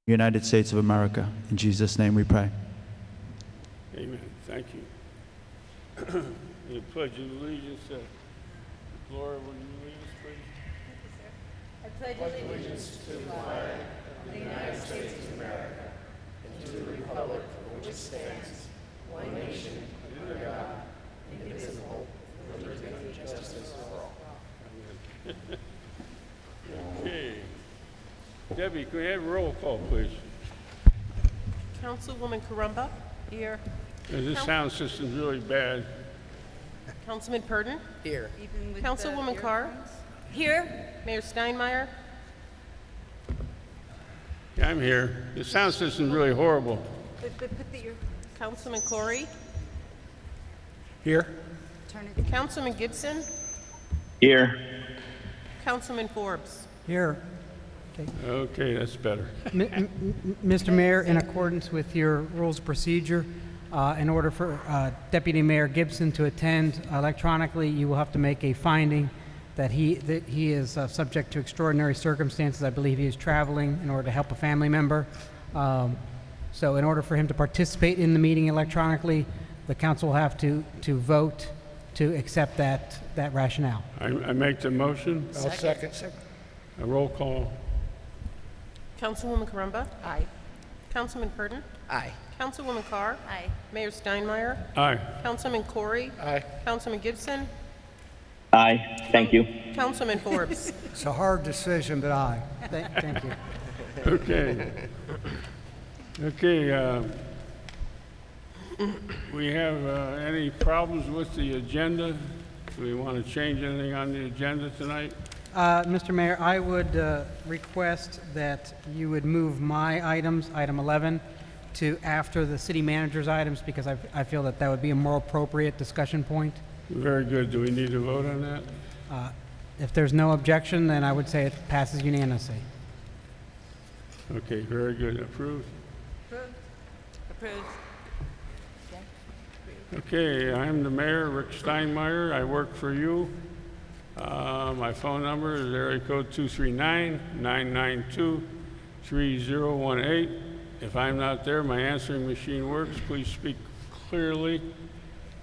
United States of America. In Jesus' name we pray. Amen. Thank you. The Pledge of Allegiance. Laura, will you lead us, please? I pledge allegiance to the flag of the United States of America and to the republic for which it stands, one nation, under God, indivisible, with liberty and justice for all. Okay. Debbie, can we have a roll call, please? Councilwoman Carumba? Here. This sound system's really bad. Councilman Purdon? Here. Councilwoman Carr? Here. Mayor Steinmeier? Yeah, I'm here. The sound system's really horrible. Councilman Corey? Here. Councilman Gibson? Here. Councilman Forbes? Here. Okay, that's better. Mr. Mayor, in accordance with your rules of procedure, in order for Deputy Mayor Gibson to attend electronically, you will have to make a finding that he is subject to extraordinary circumstances. I believe he is traveling in order to help a family member. So in order for him to participate in the meeting electronically, the council will have to vote to accept that rationale. I make the motion. I'll second. A roll call. Councilwoman Carumba? Aye. Councilman Purdon? Aye. Councilwoman Carr? Aye. Mayor Steinmeier? Aye. Councilman Corey? Aye. Councilman Gibson? Aye. Thank you. Councilman Forbes? It's a hard decision, but aye. Thank you. Okay. Okay. We have any problems with the agenda? Do we want to change anything on the agenda tonight? Mr. Mayor, I would request that you would move my items, item 11, to after the city manager's items, because I feel that would be a more appropriate discussion point. Very good. Do we need to vote on that? If there's no objection, then I would say it passes unanimously. Okay, very good. Approved? Approved. Okay, I'm the mayor, Rick Steinmeier. I work for you. My phone number is area code 239-992-3018. If I'm not there, my answering machine works. Please speak clearly,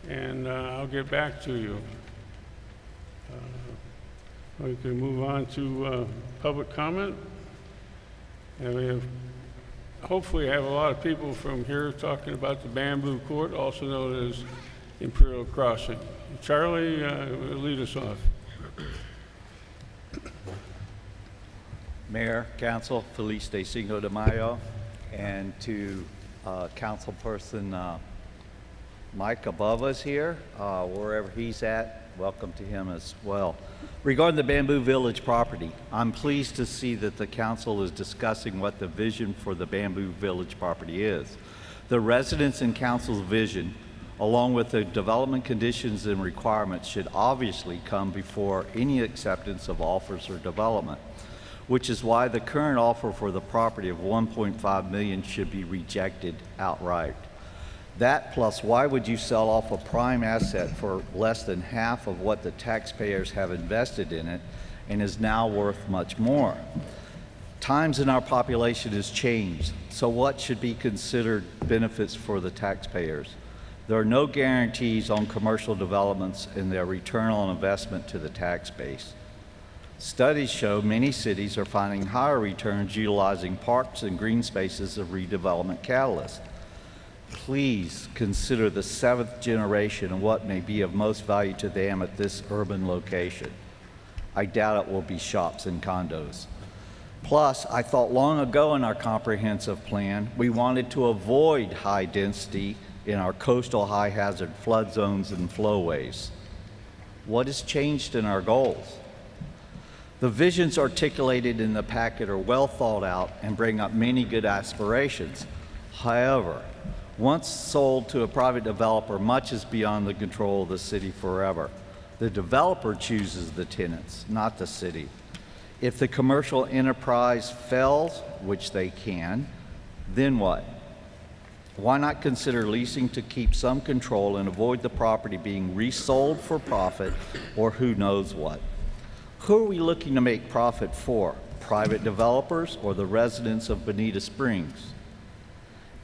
and I'll get back to you. We can move on to public comment. And we have, hopefully have a lot of people from here talking about the Bamboo Court, also known as Imperial Crossing. Charlie, lead us off. Mayor, Council, Feliz de Cinco de Mayo, and to Councilperson Mike above us here, wherever he's at, welcome to him as well. Regarding the Bamboo Village property, I'm pleased to see that the council is discussing what the vision for the Bamboo Village property is. The residents and council's vision, along with the development conditions and requirements, should obviously come before any acceptance of offers or development, which is why the current offer for the property of $1.5 million should be rejected outright. That plus, why would you sell off a prime asset for less than half of what the taxpayers have invested in it and is now worth much more? Times in our population has changed, so what should be considered benefits for the taxpayers? There are no guarantees on commercial developments and their return on investment to the tax base. Studies show many cities are finding higher returns utilizing parks and green spaces as redevelopment catalysts. Please consider the seventh generation and what may be of most value to them at this urban location. I doubt it will be shops and condos. Plus, I thought long ago in our comprehensive plan, we wanted to avoid high density in our coastal high hazard flood zones and flowways. What has changed in our goals? The visions articulated in the packet are well thought out and bring up many good aspirations. However, once sold to a private developer, much is beyond the control of the city forever. The developer chooses the tenants, not the city. If the commercial enterprise fails, which they can, then what? Why not consider leasing to keep some control and avoid the property being resold for profit or who knows what? Who are we looking to make profit for? Private developers or the residents of Bonita Springs?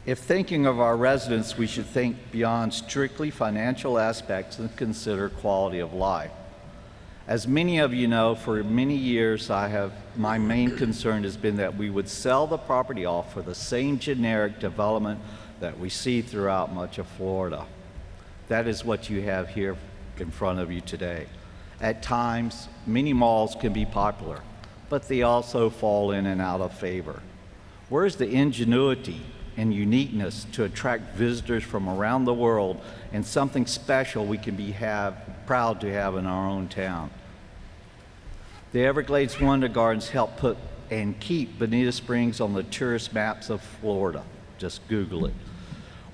If thinking of our residents, we should think beyond strictly financial aspects and consider quality of life. As many of you know, for many years my main concern has been that we would sell the property off for the same generic development that we see throughout much of Florida. That is what you have here in front of you today. At times, many malls can be popular, but they also fall in and out of favor. Where's the ingenuity and uniqueness to attract visitors from around the world and something special we can be proud to have in our own town? The Everglades Wonder Gardens help put and keep Bonita Springs on the tourist maps of Florida. Just Google it.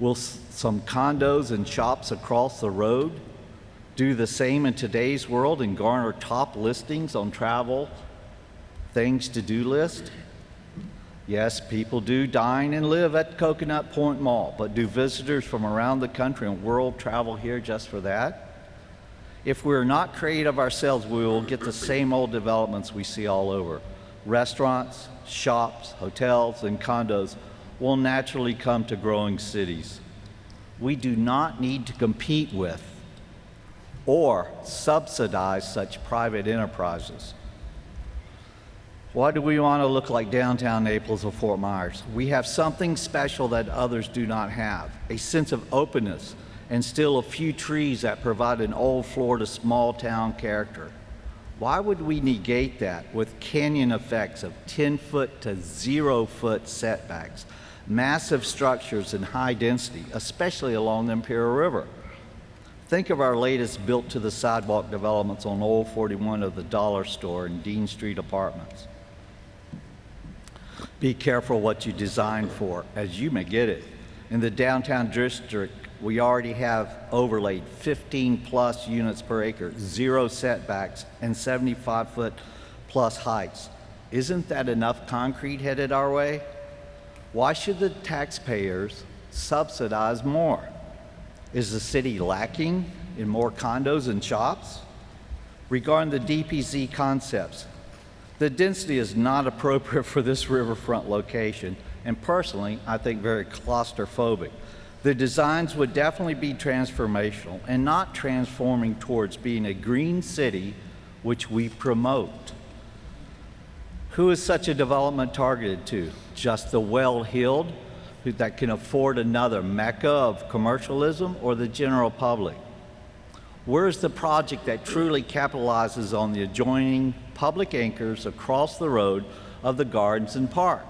Will some condos and shops across the road do the same in today's world and garner top listings on travel things to do list? Yes, people do dine and live at Coconut Point Mall, but do visitors from around the country and world travel here just for that? If we're not creative ourselves, we will get the same old developments we see all over. Restaurants, shops, hotels, and condos will naturally come to growing cities. We do not need to compete with or subsidize such private enterprises. Why do we want to look like downtown Naples or Fort Myers? We have something special that others do not have, a sense of openness, and still a few trees that provide an old Florida small town character. Why would we negate that with canyon effects of 10-foot to 0-foot setbacks, massive structures and high density, especially along the Imperial River? Think of our latest built to the sidewalk developments on Old 41 of the Dollar Store and Dean Street Apartments. Be careful what you design for, as you may get it. In the downtown district, we already have overlaid 15+ units per acre, 0 setbacks, and 75-foot+ heights. Isn't that enough concrete headed our way? Why should the taxpayers subsidize more? Is the city lacking in more condos and shops? Regarding the DPZ concepts, the density is not appropriate for this riverfront location, and personally, I think very claustrophobic. The designs would definitely be transformational and not transforming towards being a green city, which we promote. Who is such a development targeted to? Just the well-heeled that can afford another mecca of commercialism, or the general public? Where's the project that truly capitalizes on the adjoining public anchors across the road of the gardens and park?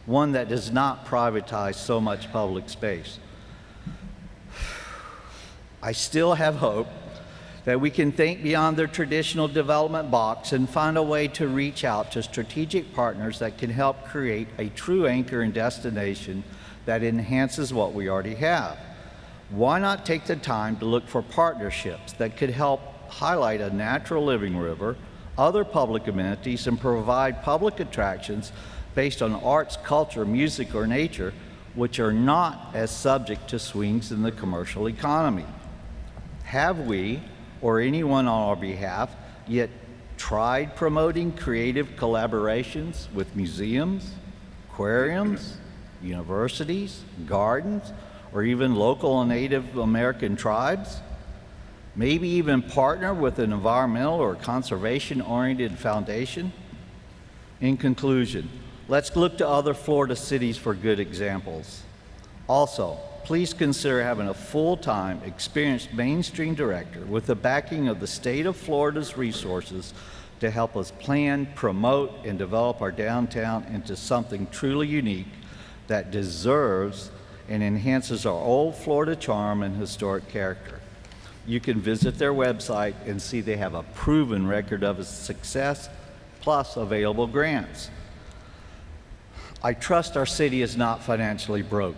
One that does not privatize so much public space. I still have hope that we can think beyond the traditional development box and find a way to reach out to strategic partners that can help create a true anchor and destination that enhances what we already have. Why not take the time to look for partnerships that could help highlight a natural living river, other public amenities, and provide public attractions based on arts, culture, music, or nature, which are not as subject to swings in the commercial economy? Have we, or anyone on our behalf, yet tried promoting creative collaborations with museums, aquariums, universities, gardens, or even local and Native American tribes? Maybe even partner with an environmental or conservation-oriented foundation? In conclusion, let's look to other Florida cities for good examples. Also, please consider having a full-time, experienced mainstream director with the backing of the state of Florida's resources to help us plan, promote, and develop our downtown into something truly unique that deserves and enhances our old Florida charm and historic character. You can visit their website and see they have a proven record of success, plus available grants. I trust our city is not financially broke.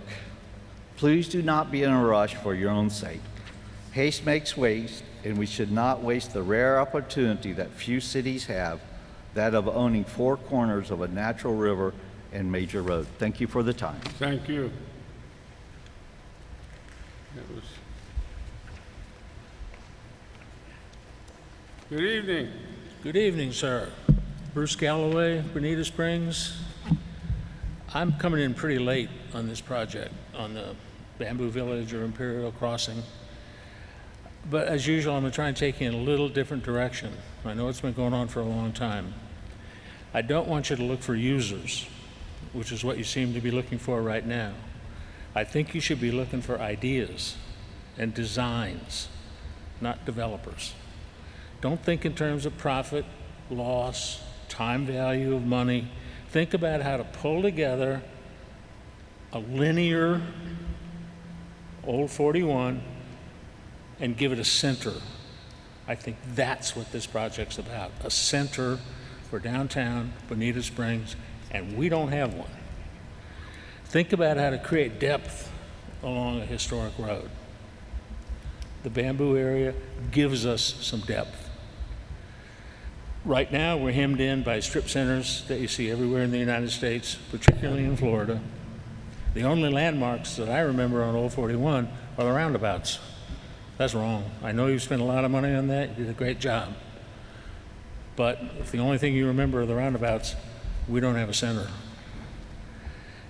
Please do not be in a rush for your own sake. Haste makes waste, and we should not waste the rare opportunity that few cities have, that of owning 4 corners of a natural river and major road. Thank you for the time. Thank you. That was... Good evening. Good evening, sir. Bruce Galloway, Bonita Springs. I'm coming in pretty late on this project, on the Bamboo Village or Imperial Crossing. But as usual, I'm going to try and take you in a little different direction. I know it's been going on for a long time. I don't want you to look for users, which is what you seem to be looking for right now. I think you should be looking for ideas and designs, not developers. Don't think in terms of profit, loss, time value of money. Think about how to pull together a linear Old 41 and give it a center. I think that's what this project's about, a center for downtown Bonita Springs, and we don't have one. Think about how to create depth along a historic road. The Bamboo area gives us some depth. Right now, we're hemmed in by strip centers that you see everywhere in the United States, particularly in Florida. The only landmarks that I remember on Old 41 are the roundabouts. That's wrong. I know you spent a lot of money on that. You did a great job. But if the only thing you remember are the roundabouts, we don't have a center.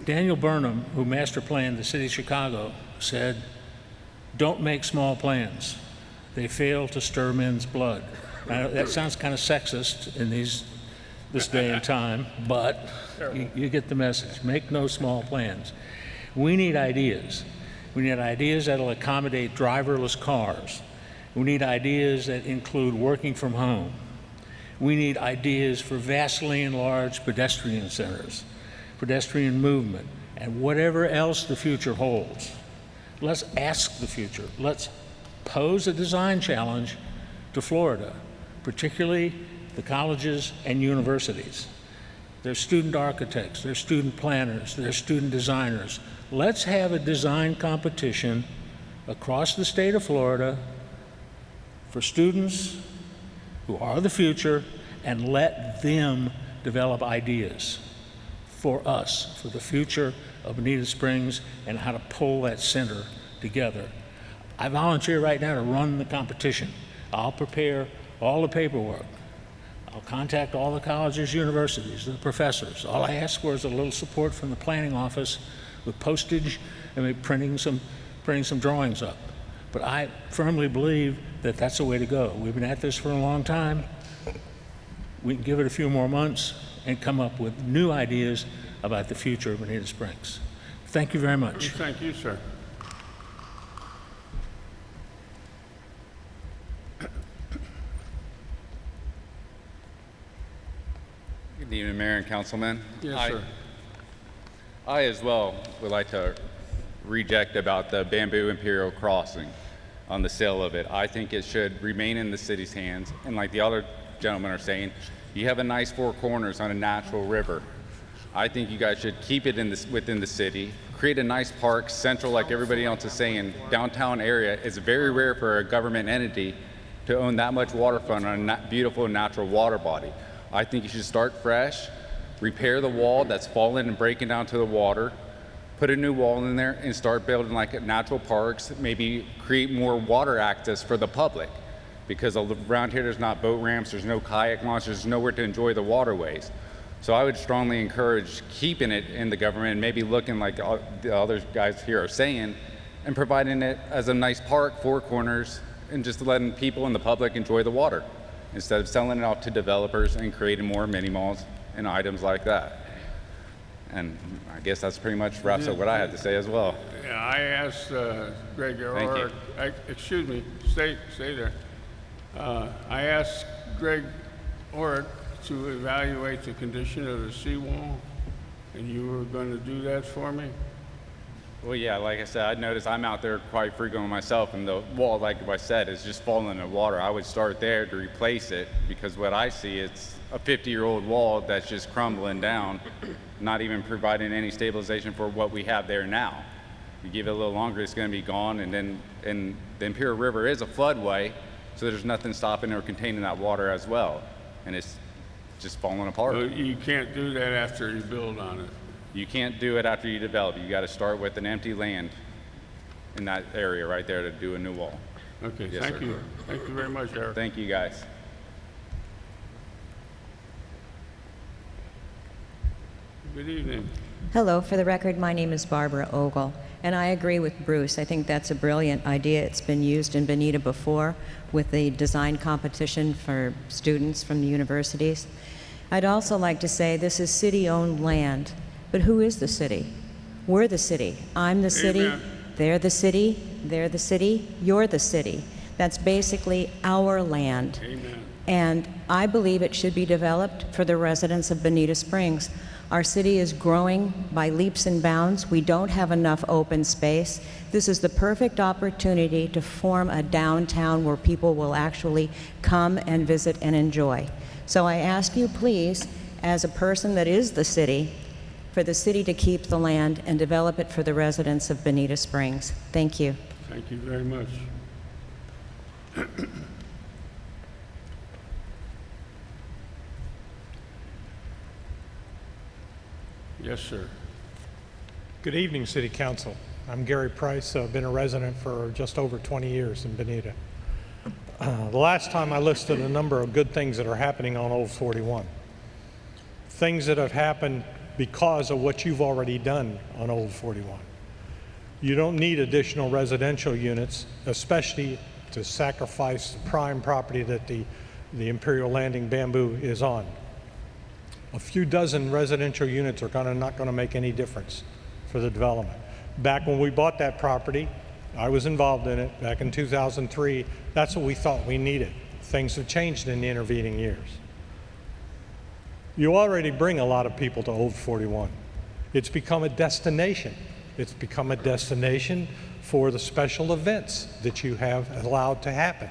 Daniel Burnham, who master planned the city of Chicago, said, "Don't make small plans. They fail to stir men's blood." Now, that sounds kind of sexist in this day and time, but you get the message. Make no small plans. We need ideas. We need ideas that'll accommodate driverless cars. We need ideas that include working from home. We need ideas for vastly enlarged pedestrian centers, pedestrian movement, and whatever else the future holds. Let's ask the future. Let's pose a design challenge to Florida, particularly the colleges and universities. They're student architects, they're student planners, they're student designers. Let's have a design competition across the state of Florida for students who are the future, and let them develop ideas for us, for the future of Bonita Springs and how to pull that center together. I volunteer right now to run the competition. I'll prepare all the paperwork. I'll contact all the colleges, universities, the professors. All I ask for is a little support from the planning office with postage and maybe printing some drawings up. But I firmly believe that that's the way to go. We've been at this for a long time. We can give it a few more months and come up with new ideas about the future of Bonita Springs. Thank you very much. Thank you, sir. Good evening, Mayor and Councilman. Yes, sir. I as well would like to reject about the Bamboo Imperial Crossing on the sale of it. I think it should remain in the city's hands. And like the other gentlemen are saying, you have a nice four corners on a natural river. I think you guys should keep it within the city, create a nice park, central like everybody else is saying. Downtown area is very rare for a government entity to own that much waterfront on a beautiful natural water body. I think you should start fresh, repair the wall that's fallen and breaking down to the water, put a new wall in there and start building like natural parks, maybe create more water access for the public. Because around here there's not boat ramps, there's no kayak launch, there's nowhere to enjoy the waterways. So I would strongly encourage keeping it in the government and maybe looking like the other guys here are saying and providing it as a nice park, four corners, and just letting people and the public enjoy the water instead of selling it out to developers and creating more mini malls and items like that. And I guess that's pretty much wraps up what I had to say as well. Yeah, I asked Greg Thank Orrick, you. excuse me, stay there. I asked Greg Orrick to evaluate the condition of the seawall, and you were going to do that for me? Well, yeah, like I said, I noticed I'm out there quite frequently myself, and the wall, like I said, is just falling in the water. I would start there to replace it because what I see, it's a 50-year-old wall that's just crumbling down, not even providing any stabilization for what we have there now. You give it a little longer, it's going to be gone, and the Imperial River is a floodway, so there's nothing stopping or containing that water as well, and it's just falling apart. So you can't do that after you build on it? You can't do it after you develop. You got to start with an empty land in that area right there to do a new wall. Okay, Yes, thank sir. you. Thank you very much, Eric. Thank you, guys. Good evening. Hello, for the record, my name is Barbara Ogle, and I agree with Bruce. I think that's a brilliant idea. It's been used in Bonita before with the design competition for students from the universities. I'd also like to say this is city-owned land, but who is the city? We're the city. I'm the city. Amen. They're the city. They're the city. You're the city. That's basically our land. Amen. And I believe it should be developed for the residents of Bonita Springs. Our city is growing by leaps and bounds. We don't have enough open space. This is the perfect opportunity to form a downtown where people will actually come and visit and enjoy. So I ask you, please, as a person that is the city, for the city to keep the land and develop it for the residents of Bonita Springs. Thank you. Thank you very much. Yes, sir. Good evening, City Council. I'm Gary Price. I've been a resident for just over 20 years in Bonita. The last time I listed a number of good things that are happening on Old 41. Things that have happened because of what you've already done on Old 41. You don't need additional residential units, especially to sacrifice the prime property that the Imperial Landing Bamboo is on. A few dozen residential units are not going to make any difference for the development. Back when we bought that property, I was involved in it back in 2003. That's what we thought we needed. Things have changed in the intervening years. You already bring a lot of people to Old 41. It's become a destination. It's become a destination for the special events that you have allowed to happen.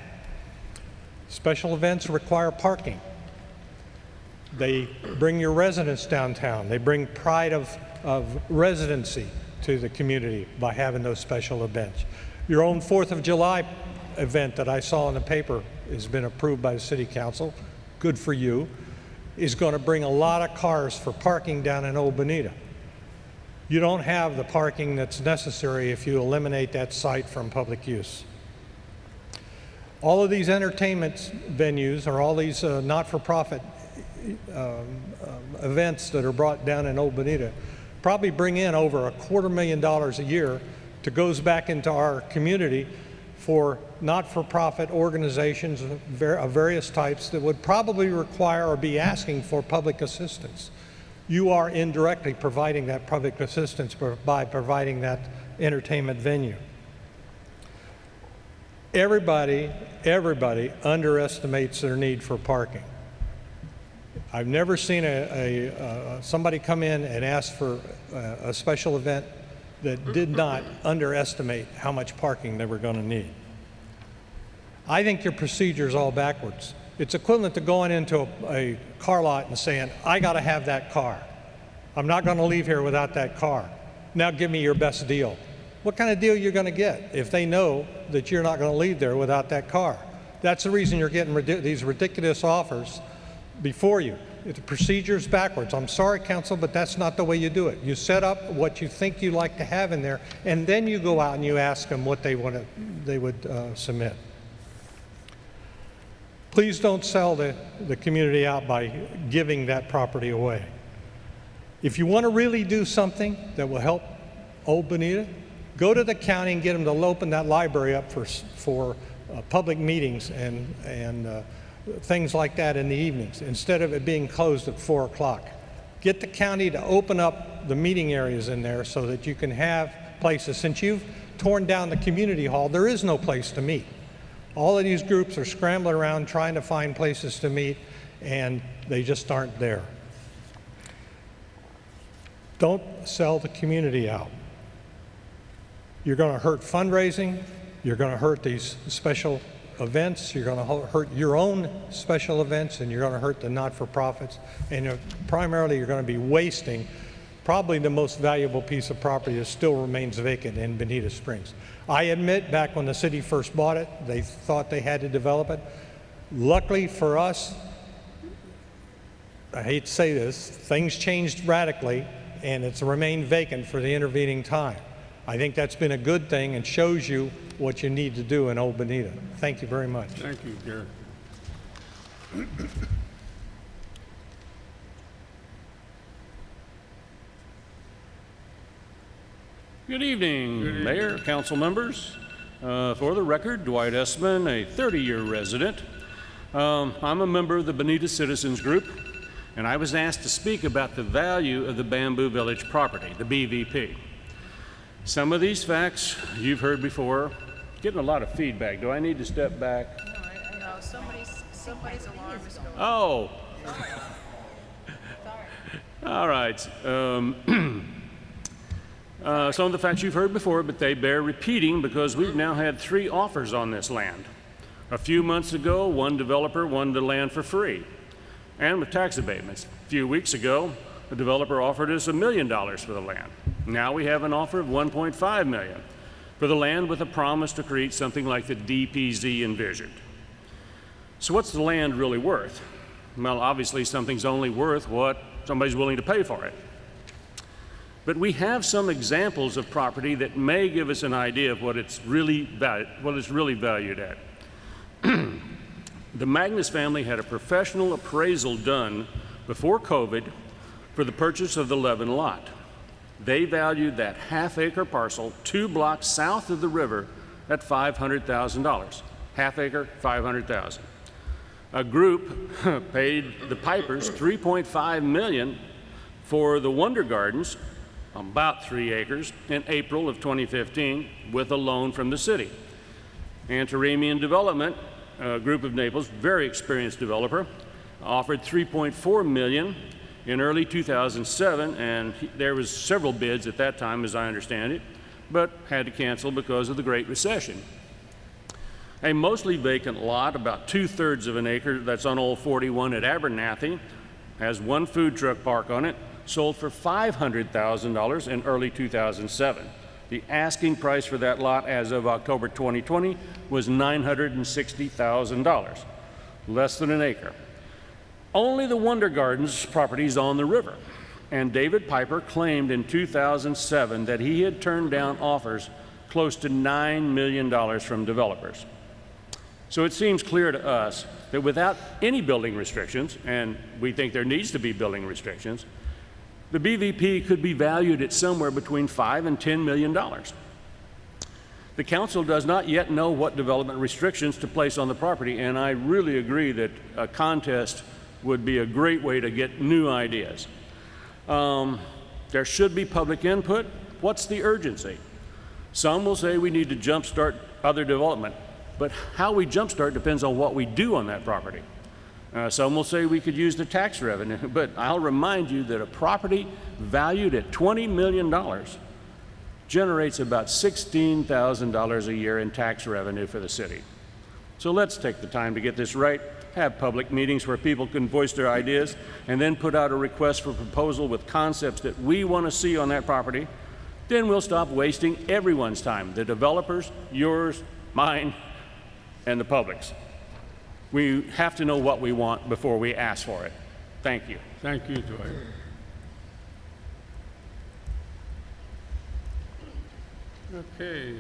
Special events require parking. They bring your residents downtown. They bring pride of residency to the community by having those special events. Your own 4th of July event that I saw in the paper has been approved by the City Council. Good for you. Is going to bring a lot of cars for parking down in Old Bonita. You don't have the parking that's necessary if you eliminate that site from public use. All of these entertainment venues or all these not-for-profit events that are brought down in Old Bonita probably bring in over $250,000 a year that goes back into our community for not-for-profit organizations of various types that would probably require or be asking for public assistance. You are indirectly providing that public assistance by providing that entertainment venue. Everybody underestimates their need for parking. I've never seen somebody come in and ask for a special event that did not underestimate how much parking they were going to need. I think your procedure is all backwards. It's equivalent to going into a car lot and saying, I got to have that car. I'm not going to leave here without that car. Now give me your best deal. What kind of deal you're going to get if they know that you're not going to leave there without that car? That's the reason you're getting these ridiculous offers before you. The procedure's backwards. I'm sorry, council, but that's not the way you do it. You set up what you think you like to have in there, and then you go out and you ask them what they would submit. Please don't sell the community out by giving that property away. If you want to really do something that will help Old Bonita, go to the county and get them to open that library up for public meetings and things like that in the evenings, instead of it being closed at 4 o'clock. Get the county to open up the meeting areas in there so that you can have places. Since you've torn down the community hall, there is no place to meet. All of these groups are scrambling around trying to find places to meet, and they just aren't there. Don't sell the community out. You're going to hurt fundraising. You're going to hurt these special events. You're going to hurt your own special events, and you're going to hurt the not-for-profits. And primarily, you're going to be wasting probably the most valuable piece of property that still remains vacant in Bonita Springs. I admit, back when the city first bought it, they thought they had to develop it. Luckily for us, I hate to say this, things changed radically, and it's remained vacant for the intervening time. I think that's been a good thing and shows you what you need to do in Old Bonita. Thank you very much. Thank you, Gary. Good evening, Mayor, council members. For the record, Dwight Essman, a 30-year resident. I'm a member of the Bonita Citizens Group, and I was asked to speak about the value of the Bamboo Village property, the BVP. Some of these facts you've heard before. Getting a lot of feedback. Do I need to step back? No, somebody's alarm is going. Oh. All right. Some of the facts you've heard before, but they bear repeating because we've now had 3 offers on this land. A few months ago, one developer wanted the land for free and with tax abatements. A few weeks ago, a developer offered us $1 million for the land. Now we have an offer of $1.5 million for the land with a promise to create something like the DPZ envisioned. So what's the land really worth? Well, obviously something's only worth what somebody's willing to pay for it. But we have some examples of property that may give us an idea of what it's really valued at. The Magnus family had a professional appraisal done before COVID for the purchase of the Levin lot. They valued that half-acre parcel 2 blocks south of the river at $500,000. Half acre, $500,000. A group paid the Pipers $3.5 million for the Wonder Gardens, about 3 acres, in April of 2015 with a loan from the city. Antaramian Development, a group of Naples, very experienced developer, offered $3.4 million in early 2007, and there was several bids at that time, as I understand it, but had to cancel because of the Great Recession. A mostly vacant lot, about 2/3 of an acre, that's on Old 41 at Abernathy, has 1 food truck park on it, sold for $500,000 in early 2007. The asking price for that lot as of October 2020 was $960,000, less than an acre. Only the Wonder Gardens properties on the river, and David Piper claimed in 2007 that he had turned down offers close to $9 million from developers. So it seems clear to us that without any building restrictions, and we think there needs to be building restrictions, the BVP could be valued at somewhere between $5 and $10 million. The council does not yet know what development restrictions to place on the property, and I really agree that a contest would be a great way to get new ideas. There should be public input. What's the urgency? Some will say we need to jumpstart other development, but how we jumpstart depends on what we do on that property. Some will say we could use the tax revenue, but I'll remind you that a property valued at $20 million generates about $16,000 a year in tax revenue for the city. So let's take the time to get this right, have public meetings where people can voice their ideas, and then put out a request for proposal with concepts that we want to see on that property. Then we'll stop wasting everyone's time, the developers, yours, mine, and the public's. We have to know what we want before we ask for it. Thank you. Thank you, Dwight. Okay.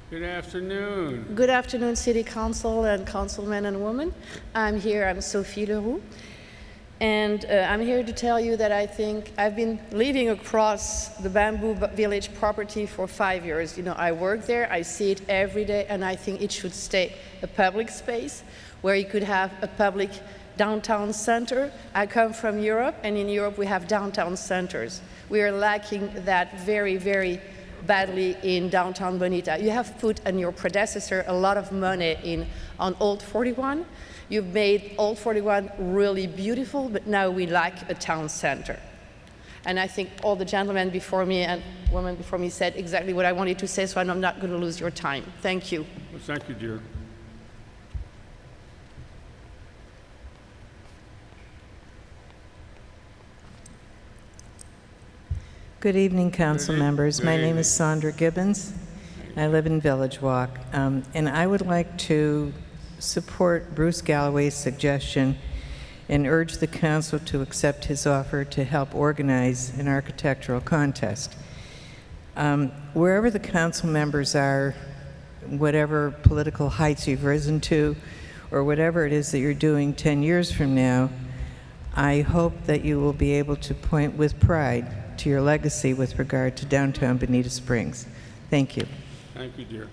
Good afternoon. Good afternoon, City Council and councilmen and women. I'm Sophie Leroux, and I'm here to tell you that I think I've been living across the Bamboo Village property for 5 years. You know, I work there, I see it every day, and I think it should stay a public space where you could have a public downtown center. I come from Europe, and in Europe we have downtown centers. We are lacking that very, very badly in downtown Bonita. You have put and your predecessor a lot of money on Old 41. You've made Old 41 really beautiful, but now we lack a town center. And I think all the gentlemen before me and women before me said exactly what I wanted to say, so I'm not going to lose your time. Thank you. Well, thank you, dear. Good evening, council members. My name is Sandra Gibbons. I live in Village Walk, and I would like to support Bruce Galloway's suggestion and urge the council to accept his offer to help organize an architectural contest. Wherever the council members are, whatever political heights you've risen to, or whatever it is that you're doing 10 years from now, I hope that you will be able to point with pride to your legacy with regard to downtown Bonita Springs. Thank you. Thank you, dear.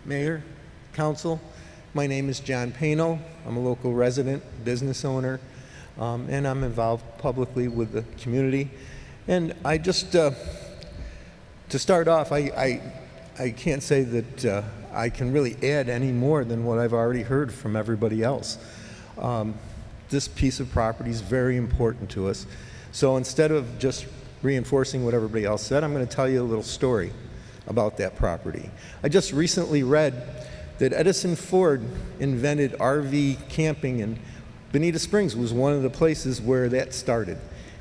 Mayor, Council, my name is John Pano. I'm a local resident, business owner, and I'm involved publicly with the community. And I just, to start off, I can't say that I can really add any more than what I've already heard from everybody else. This piece of property is very important to us. So instead of just reinforcing what everybody else said, I'm going to tell you a little story about that property. I just recently read that Edison Ford invented RV camping, and Bonita Springs was one of the places where that started.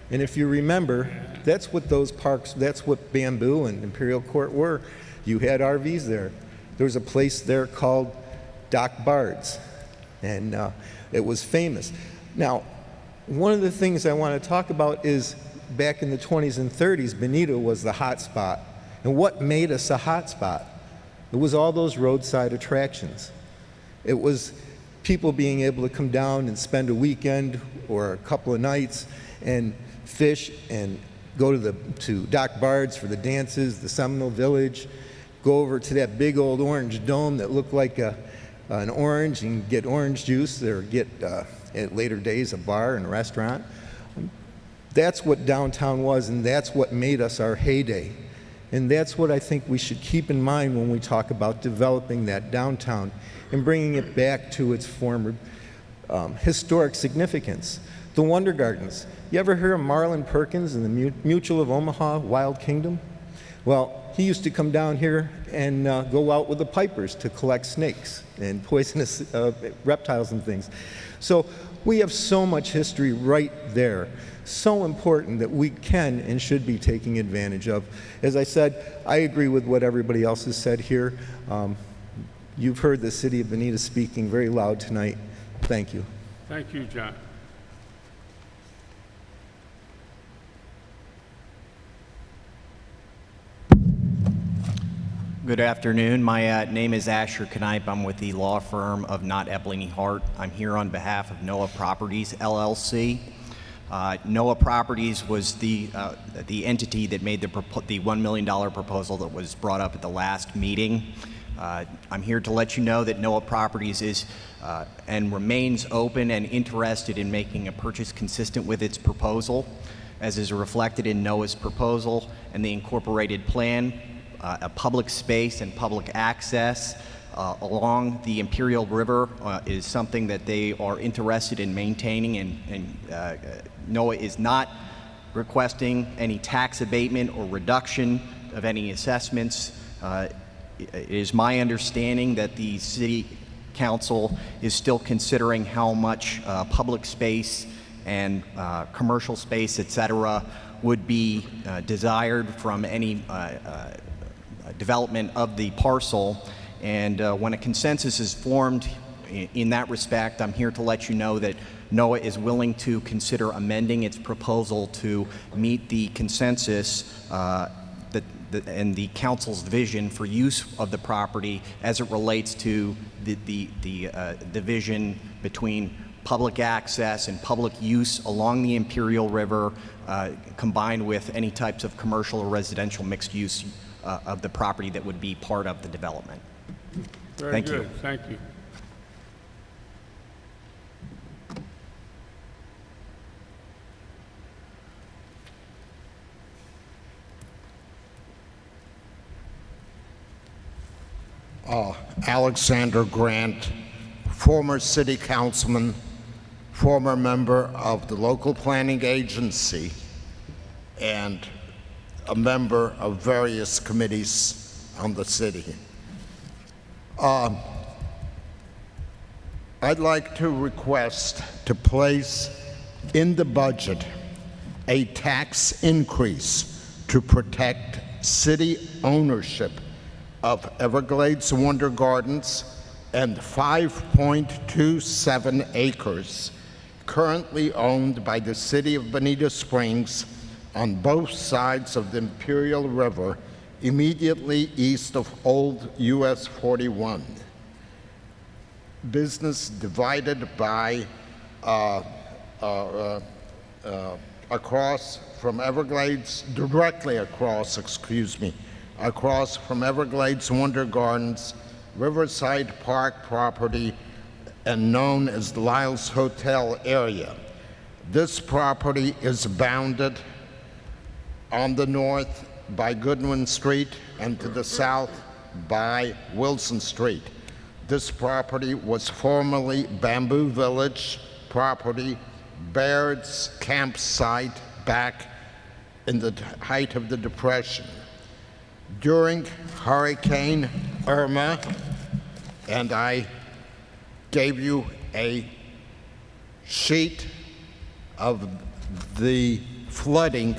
And if you remember, that's what those parks, that's what Bamboo and Imperial Court were. You had RVs there. There was a place there called Doc Bard's, and it was famous. Now, one of the things I want to talk about is back in the 20s and 30s, Bonita was the hot spot. And what made us a hot spot? It was all those roadside attractions. It was people being able to come down and spend a weekend or a couple of nights and fish and go to Doc Bard's for the dances, the Seminole Village, go over to that big old orange dome that looked like an orange and get orange juice, or get, at later days, a bar and a restaurant. That's what downtown was, and that's what made us our heyday. And that's what I think we should keep in mind when we talk about developing that downtown and bringing it back to its former historic significance. The Wonder Gardens. You ever hear of Marlon Perkins and the Mutual of Omaha, Wild Kingdom? Well, he used to come down here and go out with the pipers to collect snakes and poisonous reptiles and things. So we have so much history right there. So important that we can and should be taking advantage of. As I said, I agree with what everybody else has said here. You've heard the city of Bonita speaking very loud tonight. Thank you. Thank you, John. Good afternoon. My name is Asher Knipe. I'm with the law firm of Knott Epling Hart. I'm here on behalf of Noah Properties, LLC. Noah Properties was the entity that made the $1 million proposal that was brought up at the last meeting. I'm here to let you know that Noah Properties is and remains open and interested in making a purchase consistent with its proposal, as is reflected in Noah's proposal and the incorporated plan. A public space and public access along the Imperial River is something that they are interested in maintaining, and NOAA is not requesting any tax abatement or reduction of any assessments. It is my understanding that the City Council is still considering how much public space and commercial space, etc., would be desired from any development of the parcel. And when a consensus is formed in that respect, I'm here to let you know that NOAA is willing to consider amending its proposal to meet the consensus and the council's vision for use of the property as it relates to the division between public access and public use along the Imperial River, combined with any types of commercial or residential mixed use of the property that would be part of the development. Very Thank good. you. Thank you. Alexander Grant, former city councilman, former member of the local planning agency, and a member of various committees on the city. I'd like to request to place in the budget a tax increase to protect city ownership of Everglades Wonder Gardens and 5.27 acres currently owned by the city of Bonita Springs on both sides of the Imperial River, immediately east of Old US 41. business divided by across from Everglades, directly across, excuse me, across from Everglades Wonder Gardens, Riverside Park property, and known as the Lyles Hotel area. This property is bounded on the north by Goodwin Street and to the south by Wilson Street. This property was formerly Bamboo Village property, Baird's campsite back in the height of the Depression. During Hurricane Irma, and I gave you a sheet of the flooding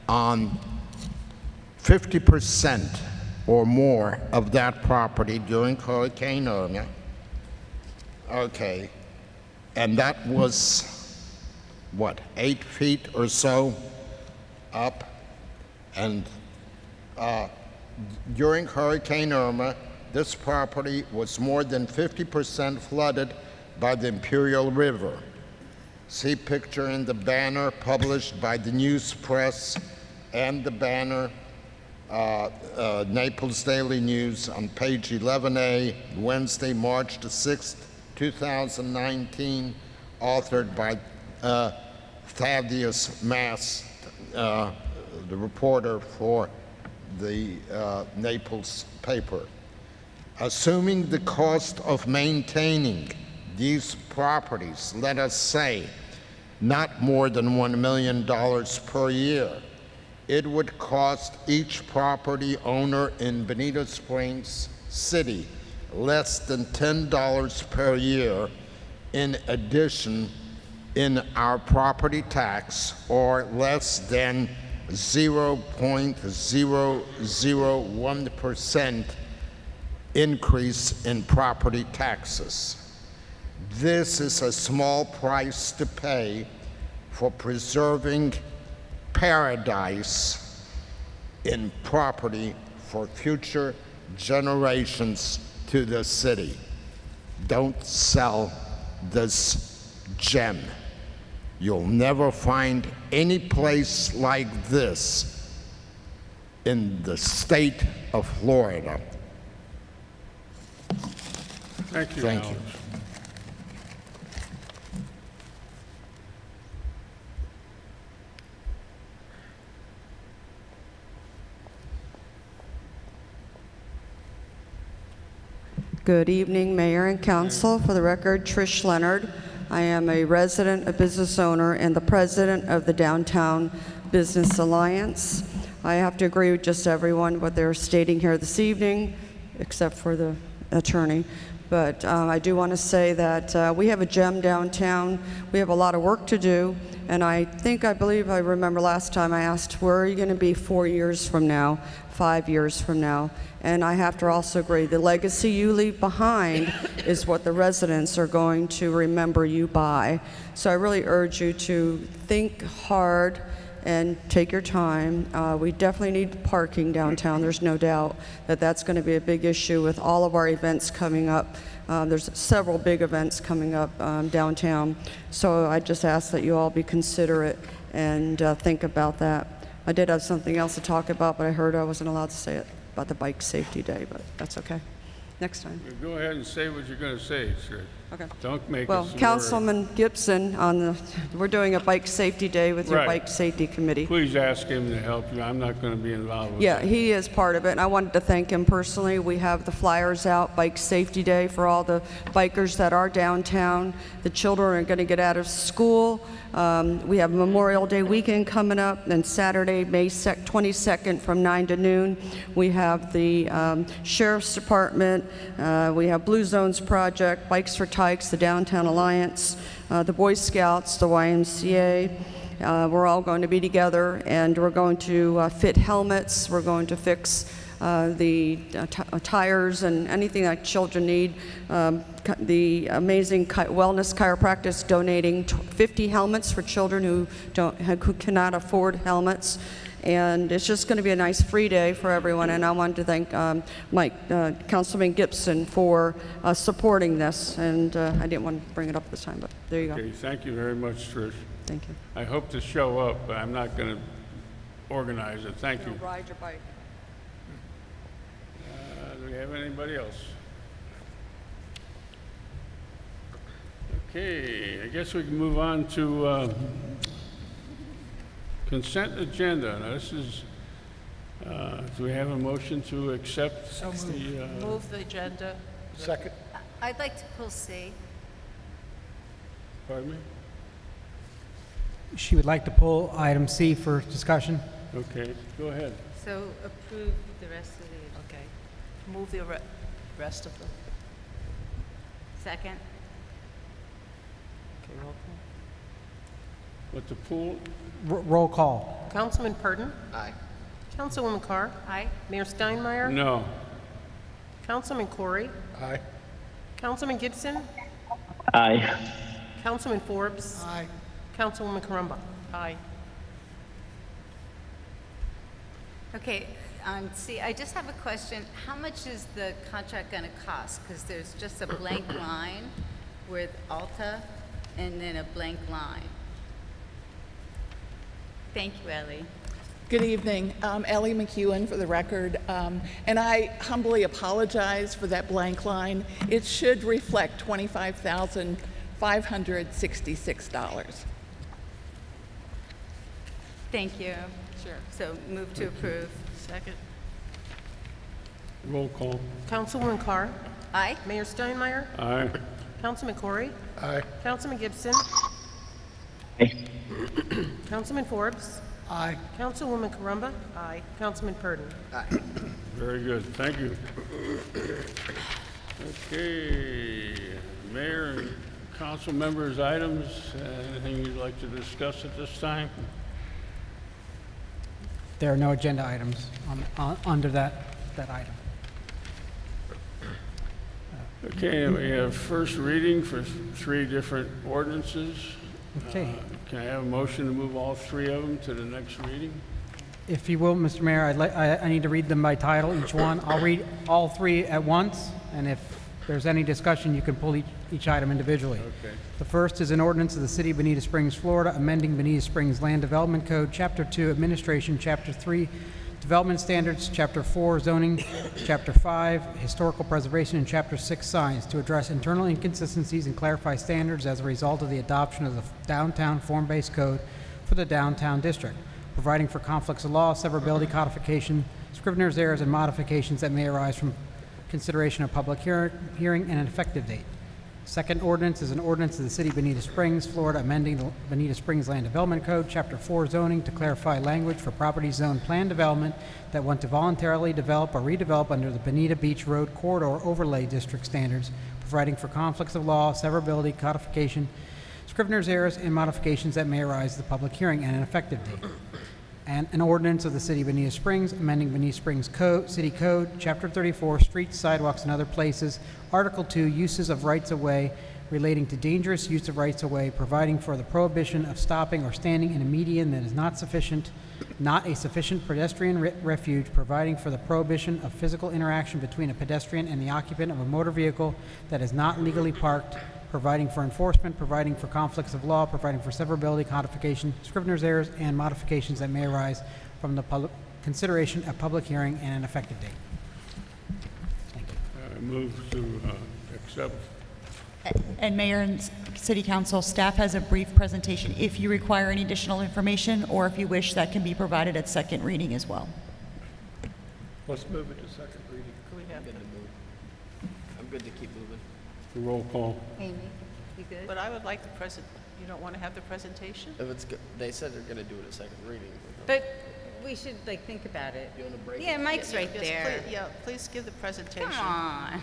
on 50% or more of that property during Hurricane Irma. Okay, and that was, what, 8 feet or so up? And during Hurricane Irma, this property was more than 50% flooded by the Imperial River. See picture in the banner published by the News Press and the banner, Naples Daily News on page 11A, Wednesday, March the 6th, 2019, authored by Thaddeus Mast, the reporter for the Naples paper. Assuming the cost of maintaining these properties, let us say, not more than $1 million per year, it would cost each property owner in Bonita Springs City less than $10 per year in addition in our property tax, or less than 0.001% increase in property taxes. This is a small price to pay for preserving paradise in property for future generations to the city. Don't sell this gem. You'll never find any place like this in the state of Florida. Thank you, Thank Alex. you. Good evening, Mayor and Council. For the record, Trish Leonard. I am a resident, a business owner, and the president of the Downtown Business Alliance. I have to agree with just everyone what they're stating here this evening, except for the attorney. But I do want to say that we have a gem downtown. We have a lot of work to do. And I believe I remember last time I asked, where are you going to be 4 years from now, 5 years from now? And I have to also agree, the legacy you leave behind is what the residents are going to remember you by. So I really urge you to think hard and take your time. We definitely need parking downtown. There's no doubt that that's going to be a big issue with all of our events coming up. There's several big events coming up downtown. So I just ask that you all be considerate and think about that. I did have something else to talk about, but I heard I wasn't allowed to say it about the Bike Safety Day, but that's okay. Next time. Go ahead and say what you're going to say, sir. Okay. Don't make Well, us worry. Councilman Gibson, we're doing a Bike Safety Day with your Bike Safety Committee. Please ask him to help you. I'm not going to be involved with Yeah, that. he is part of it, and I wanted to thank him personally. We have the flyers out, Bike Safety Day, for all the bikers that are downtown. The children are going to get out of school. We have Memorial Day weekend coming up, and Saturday, May 22nd from 9 to noon. We have the Sheriff's Department. We have Blue Zones Project, Bikes for Tykes, the Downtown Alliance, the Boy Scouts, the YMCA. We're all going to be together, and we're going to fit helmets. We're going to fix tires and anything that children need. The amazing wellness chiropractic donating 50 helmets for children who cannot afford helmets. And it's just going to be a nice free day for everyone. And I wanted to thank Councilman Gibson for supporting this. And I didn't want to bring it up this time, but there you go. Okay, thank you very much, Trish. Thank you. I hope to show up, but I'm not going to organize it. Thank you. Ride your bike. Do we have anybody else? Okay, I guess we can move on to consent agenda. Now, this is, do we have a motion to accept the... Move the agenda. Second. I'd like to pull C. Pardon me? She would like to pull item C for discussion. Okay, go ahead. So approve the rest of the, Okay. Move the rest of them. second? Okay, roll call. What the pool? Roll call. Councilman Purdon? Aye. Councilwoman Carr? Aye. Mayor Steinmeier? No. Councilman Corey? Aye. Councilman Gibson? Aye. Councilman Forbes? Aye. Councilwoman Carumba? Aye. Okay, see, I just have a question. How much is the contract going to cost? Because there's just a blank line with Alta and then a blank line. Thank you, Ellie. Good evening. Ellie McEwen for the record. And I humbly apologize for that blank line. It should reflect $25,566. Thank you. Sure. So move to approve. Second. Roll call. Councilwoman Carr? Aye. Mayor Steinmeier? Aye. Councilman Corey? Aye. Councilman Gibson? Aye. Councilman Forbes? Aye. Councilwoman Carumba? Aye. Councilman Purdon? Very good, thank you. Okay, Mayor and council members' items, anything you'd like to discuss at this time? There are no agenda items under that item. Okay, we have first reading for 3 different ordinances. Okay. Can I have a motion to move all 3 of them to the next reading? If you will, Mr. Mayor, I need to read them by title, each one. I'll read all 3 at once, and if there's any discussion, you can pull each item individually. Okay. The first is an ordinance of the City of Bonita Springs, Florida, amending Bonita Springs Land Development Code, Chapter 2, Administration, Chapter 3, Development Standards, Chapter 4, Zoning, Chapter 5, Historical Preservation, and Chapter 6, Signs, to address internal inconsistencies and clarify standards as a result of the adoption of the Downtown Form-Based Code for the Downtown District, providing for conflicts of law, severability, codification, scrivener's errors, and modifications that may arise from consideration of public hearing and an effective date. Second ordinance is an ordinance of the City of Bonita Springs, Florida, amending the Bonita Springs Land Development Code, Chapter 4, Zoning, to clarify language for property zone plan development that want to voluntarily develop or redevelop under the Bonita Beach Road Corridor Overlay District standards, providing for conflicts of law, severability, codification, scrivener's errors, and modifications that may arise at the public hearing and an effective date. And an ordinance of the City of Bonita Springs, amending Bonita Springs City Code, Chapter 34, Streets, Sidewalks, and Other Places, Article 2, Uses of Rights-of-Way, relating to dangerous use of rights-of-way, providing for the prohibition of stopping or standing in a median that is not a sufficient pedestrian refuge, providing for the prohibition of physical interaction between a pedestrian and the occupant of a motor vehicle that is not legally parked, providing for enforcement, providing for conflicts of law, providing for severability, codification, scrivener's errors, and modifications that may arise from the consideration of public hearing and an effective date. Thank you. Move to accept. And Mayor and City Council, staff has a brief presentation. If you require any additional information, or if you wish, that can be provided at second reading as well. Let's move it to second reading. Could we have them? I'm good to keep moving. Roll call. Amy, you good? But I would like the you don't want to have the presentation? If it's good, they said they're going to do it at second reading. But we should, think about it. You want to break Yeah, it? Mike's right Yes, there. please- Yeah, please give the presentation. Come on.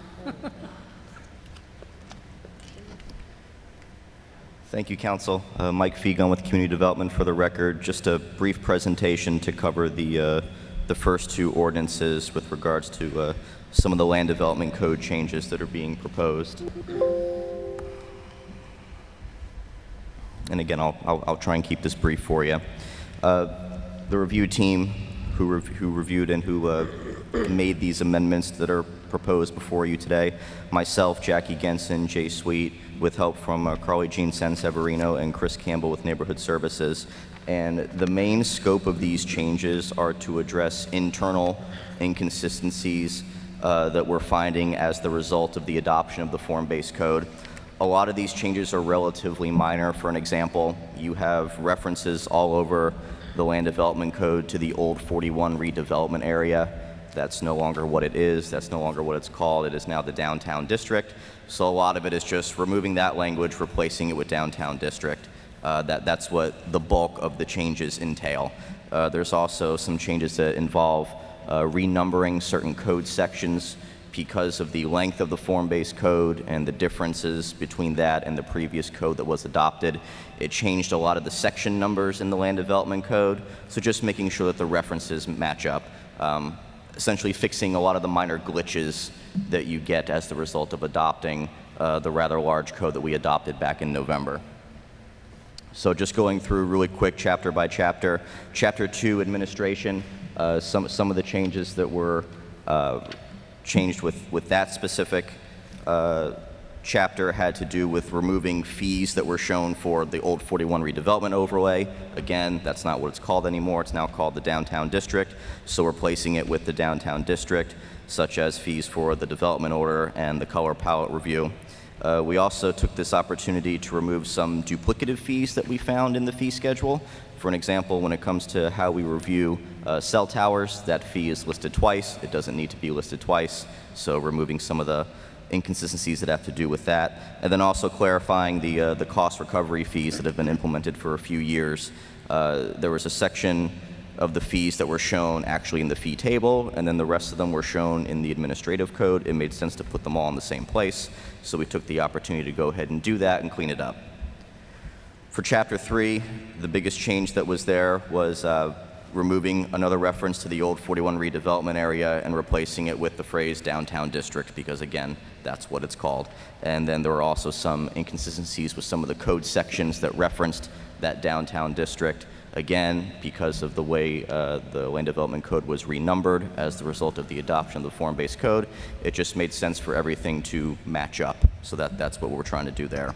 Thank you, Council. Mike Fegan with Community Development. For the record, just a brief presentation to cover the the first two ordinances with regards to some of the land development code changes that are being proposed. And again, I'll try and keep this brief for you. The review team who reviewed and who made these amendments that are proposed before you today, myself, Jackie Genson, Jay Sweet, with help from Carly Jean Sanseverino and Chris Campbell with Neighborhood Services. And the main scope of these changes are to address internal inconsistencies that we're finding as the result of the adoption of the form-based code. A lot of these changes are relatively minor. For an example, you have references all over the land development code to the old 41 redevelopment area. That's no longer what it is. That's no longer what it's called. It is now the downtown district. So a lot of it is just removing that language, replacing it with downtown district. That's what the bulk of the changes entail. There's also some changes that involve renumbering certain code sections because of the length of the form-based code and the differences between that and the previous code that was adopted. It changed a lot of the section numbers in the land development code, so just making sure that the references match up. Essentially fixing a lot of the minor glitches that you get as the result of adopting the rather large code that we adopted back in November. So just going through really quick chapter by chapter. Chapter 2, administration, some of the changes that were changed with that specific chapter had to do with removing fees that were shown for the old 41 redevelopment overlay. Again, that's not what it's called anymore. It's now called the downtown district. So replacing it with the downtown district, such as fees for the development order and the color palette review. We also took this opportunity to remove some duplicative fees that we found in the fee schedule. For an example, when it comes to how we review cell towers, that fee is listed twice. It doesn't need to be listed twice, so removing some of the inconsistencies that have to do with that. And then also clarifying the cost recovery fees that have been implemented for a few years. There was a section of the fees that were shown actually in the fee table, and then the rest of them were shown in the administrative code. It made sense to put them all in the same place, so we took the opportunity to go ahead and do that and clean it up. For Chapter 3, the biggest change that was there was removing another reference to the old 41 redevelopment area and replacing it with the phrase downtown district, because again, that's what it's called. And then there were also some inconsistencies with some of the code sections that referenced that downtown district. Again, because of the way the land development code was renumbered as the result of the adoption of the form-based code, it just made sense for everything to match up. So that's what we're trying to do there.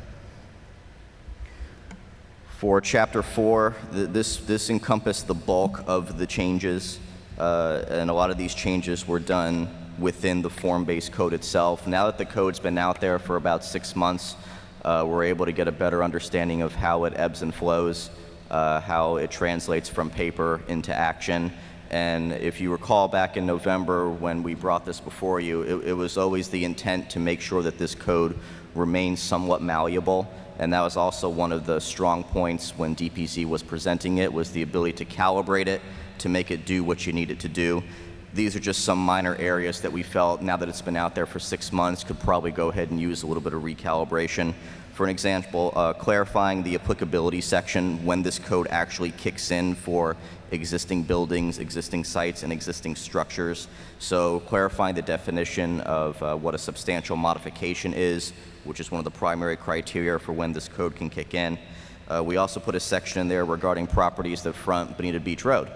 For Chapter 4, this encompassed the bulk of the changes, and a lot of these changes were done within the form-based code itself. Now that the code's been out there for about 6 months, we're able to get a better understanding of how it ebbs and flows, how it translates from paper into action. And if you recall back in November when we brought this before you, it was always the intent to make sure that this code remains somewhat malleable. And that was also one of the strong points when DPZ was presenting it, was the ability to calibrate it to make it do what you need it to do. These are just some minor areas that we felt, now that it's been out there for 6 months, could probably go ahead and use a little bit of recalibration. For an example, clarifying the applicability section when this code actually kicks in for existing buildings, existing sites, and existing structures. So clarifying the definition of what a substantial modification is, which is one of the primary criteria for when this code can kick in. We also put a section in there regarding properties that front Bonita Beach Road.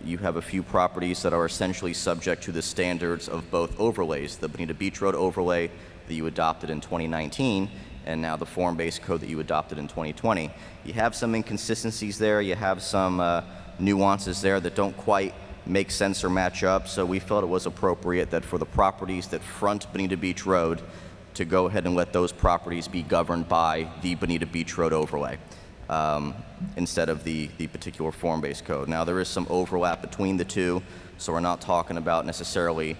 You have a few properties that are essentially subject to the standards of both overlays, the Bonita Beach Road overlay that you adopted in 2019, and now the form-based code that you adopted in 2020. You have some inconsistencies there, you have some nuances there that don't quite make sense or match up, so we felt it was appropriate that for the properties that front Bonita Beach Road, to go ahead and let those properties be governed by the Bonita Beach Road overlay instead of the particular form-based code. Now, there is some overlap between the two, so we're not talking about necessarily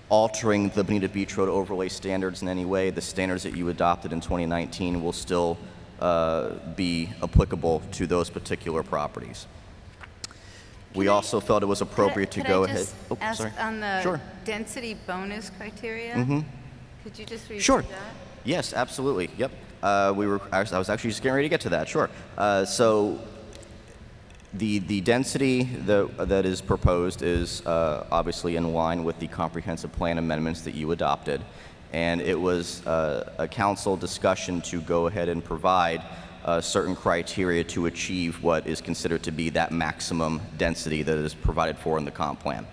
altering the Bonita Beach Road overlay standards in any way. The standards that you adopted in 2019 will still be applicable to those particular properties. We also felt it was appropriate to go ahead. Oh, ask sorry. on the Sure. density bonus criteria? Mm-hmm. Could you just repeat Sure. that? Yes, absolutely. Yep. I was actually just getting ready to get to that. Sure. So The density that is proposed is obviously in line with the comprehensive plan amendments that you adopted, and it was a council discussion to go ahead and provide certain criteria to achieve what is considered to be that maximum density that is provided for in the comp plan.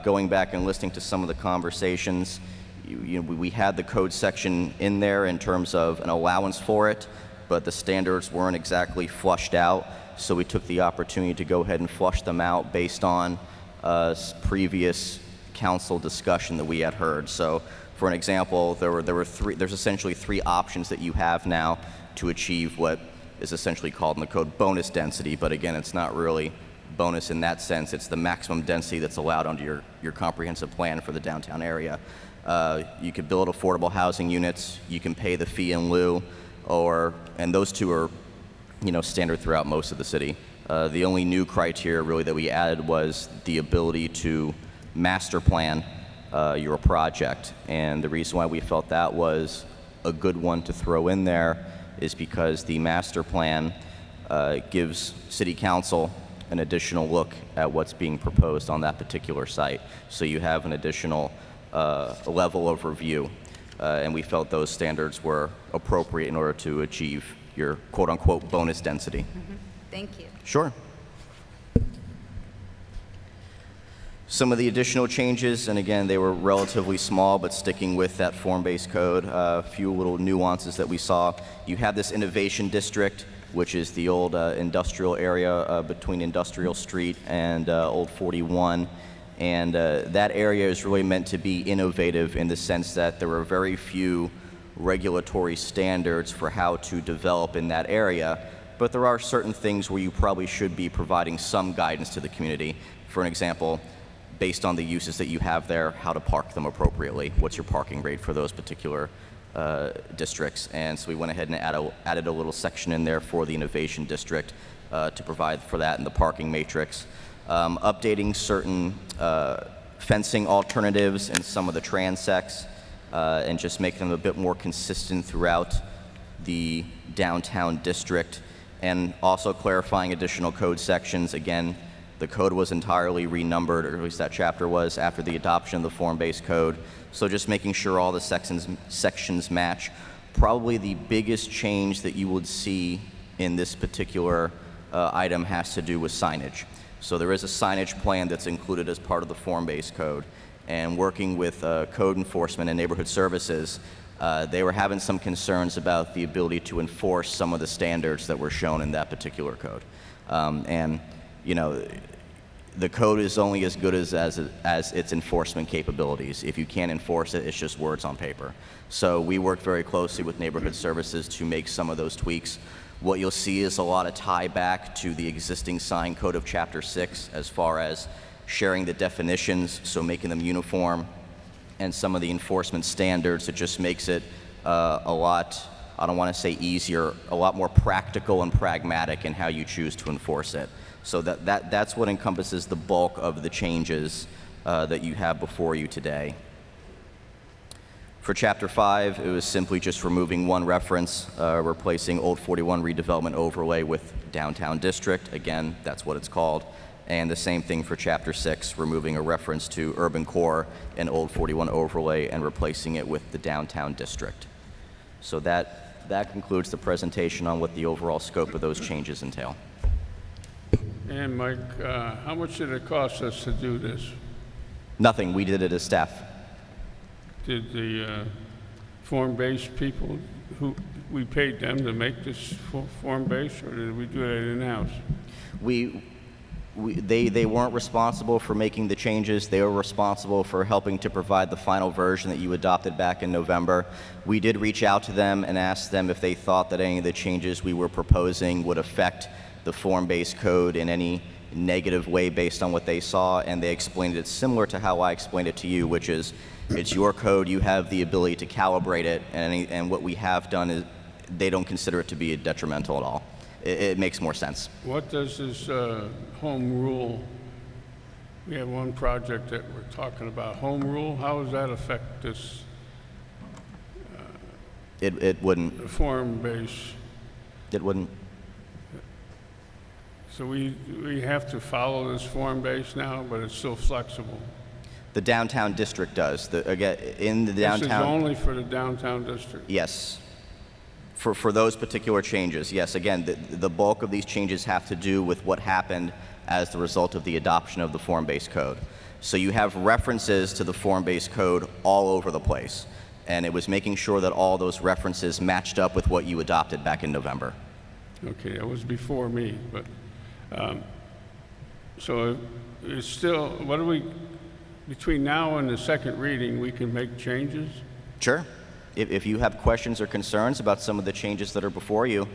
Going back and listening to some of the conversations, we had the code section in there in terms of an allowance for it, but the standards weren't exactly flushed out, so we took the opportunity to go ahead and flush them out based on previous council discussion that we had heard. So, for an example, there's essentially three options that you have now to achieve what is essentially called in the code bonus density, but again, it's not really bonus in that sense. It's the maximum density that's allowed under your comprehensive plan for the downtown area. You could build affordable housing units, you can pay the fee in lieu, and those two are, standard throughout most of the city. The only new criteria really that we added was the ability to master plan your project. And the reason why we felt that was a good one to throw in there is because the master plan gives City Council an additional look at what's being proposed on that particular site. So you have an additional level of review, and we felt those standards were appropriate in order to achieve your quote-unquote bonus density. Thank you. Sure. Some of the additional changes, and again, they were relatively small, but sticking with that form-based code, a few little nuances that we saw. You have this innovation district, which is the old industrial area between Industrial Street and Old 41. And that area is really meant to be innovative in the sense that there are very few regulatory standards for how to develop in that area, but there are certain things where you probably should be providing some guidance to the community. For an example, based on the uses that you have there, how to park them appropriately, what's your parking rate for those particular districts. And so we went ahead and added a little section in there for the innovation district to provide for that in the parking matrix. Updating certain fencing alternatives in some of the transects and just making them a bit more consistent throughout the downtown district, and also clarifying additional code sections. Again, the code was entirely renumbered, or at least that chapter was, after the adoption of the form-based code. So just making sure all the sections match. Probably the biggest change that you would see in this particular item has to do with signage. So there is a signage plan that's included as part of the form-based code, and working with code enforcement and neighborhood services, they were having some concerns about the ability to enforce some of the standards that were shown in that particular code. And the code is only as good as its enforcement capabilities. If you can't enforce it, it's just words on paper. So we worked very closely with neighborhood services to make some of those tweaks. What you'll see is a lot of tie back to the existing sign code of Chapter 6 as far as sharing the definitions, so making them uniform, and some of the enforcement standards. It just makes it a lot, I don't want to say easier, a lot more practical and pragmatic in how you choose to enforce it. So that's what encompasses the bulk of the changes that you have before you today. For Chapter 5, it was simply just removing one reference, replacing Old 41 redevelopment overlay with downtown district. Again, that's what it's called. And the same thing for Chapter 6, removing a reference to urban core and Old 41 overlay and replacing it with the downtown district. So that concludes the presentation on what the overall scope of those changes entail. And Mike, how much did it cost us to do this? Nothing. We did it as staff. Did the form-based people, who we paid them to make this form-based, or did we do it in-house? They weren't responsible for making the changes. They were responsible for helping to provide the final version that you adopted back in November. We did reach out to them and ask them if they thought that any of the changes we were proposing would affect the form-based code in any negative way based on what they saw, and they explained it similar to how I explained it to you, which is it's your code, you have the ability to calibrate it, and what we have done is they don't consider it to be detrimental at all. It makes more sense. What does this home rule, we have one project that we're talking about, home rule, how does that affect this? It wouldn't. Form base. It wouldn't. So we have to follow this form base now, but it's still flexible. The downtown district does. Again, in the downtown. This is only for the downtown district. Yes. For those particular changes, yes. Again, the bulk of these changes have to do with what happened as the result of the adoption of the form-based code. So you have references to the form-based code all over the place, and it was making sure that all those references matched up with what you adopted back in November. Okay, that was before me, but so it's still, what do we, between now and the second reading, we can make changes? Sure. If you have questions or concerns about some of the changes that are before you,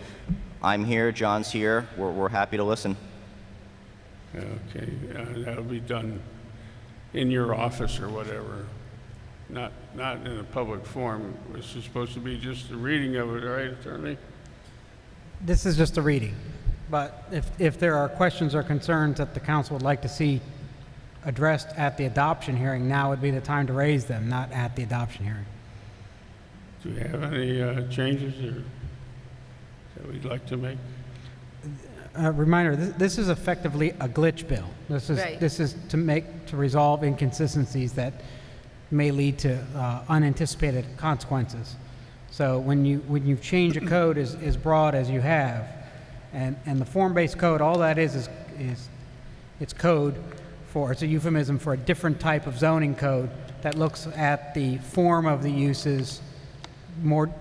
I'm here, John's here, we're happy to listen. Okay, that'll be done in your office or whatever, not in a public forum. This is supposed to be just a reading of it, right, Attorney? This is just a reading, but if there are questions or concerns that the council would like to see addressed at the adoption hearing, now would be the time to raise them, not at the adoption hearing. Do we have any changes that we'd like to make? Reminder, this is effectively a glitch bill. This is to resolve inconsistencies that may lead to unanticipated consequences. So when you change a code as broad as you have, and the form-based code, all that is it's code for, it's a euphemism for a different type of zoning code that looks at the form of the uses more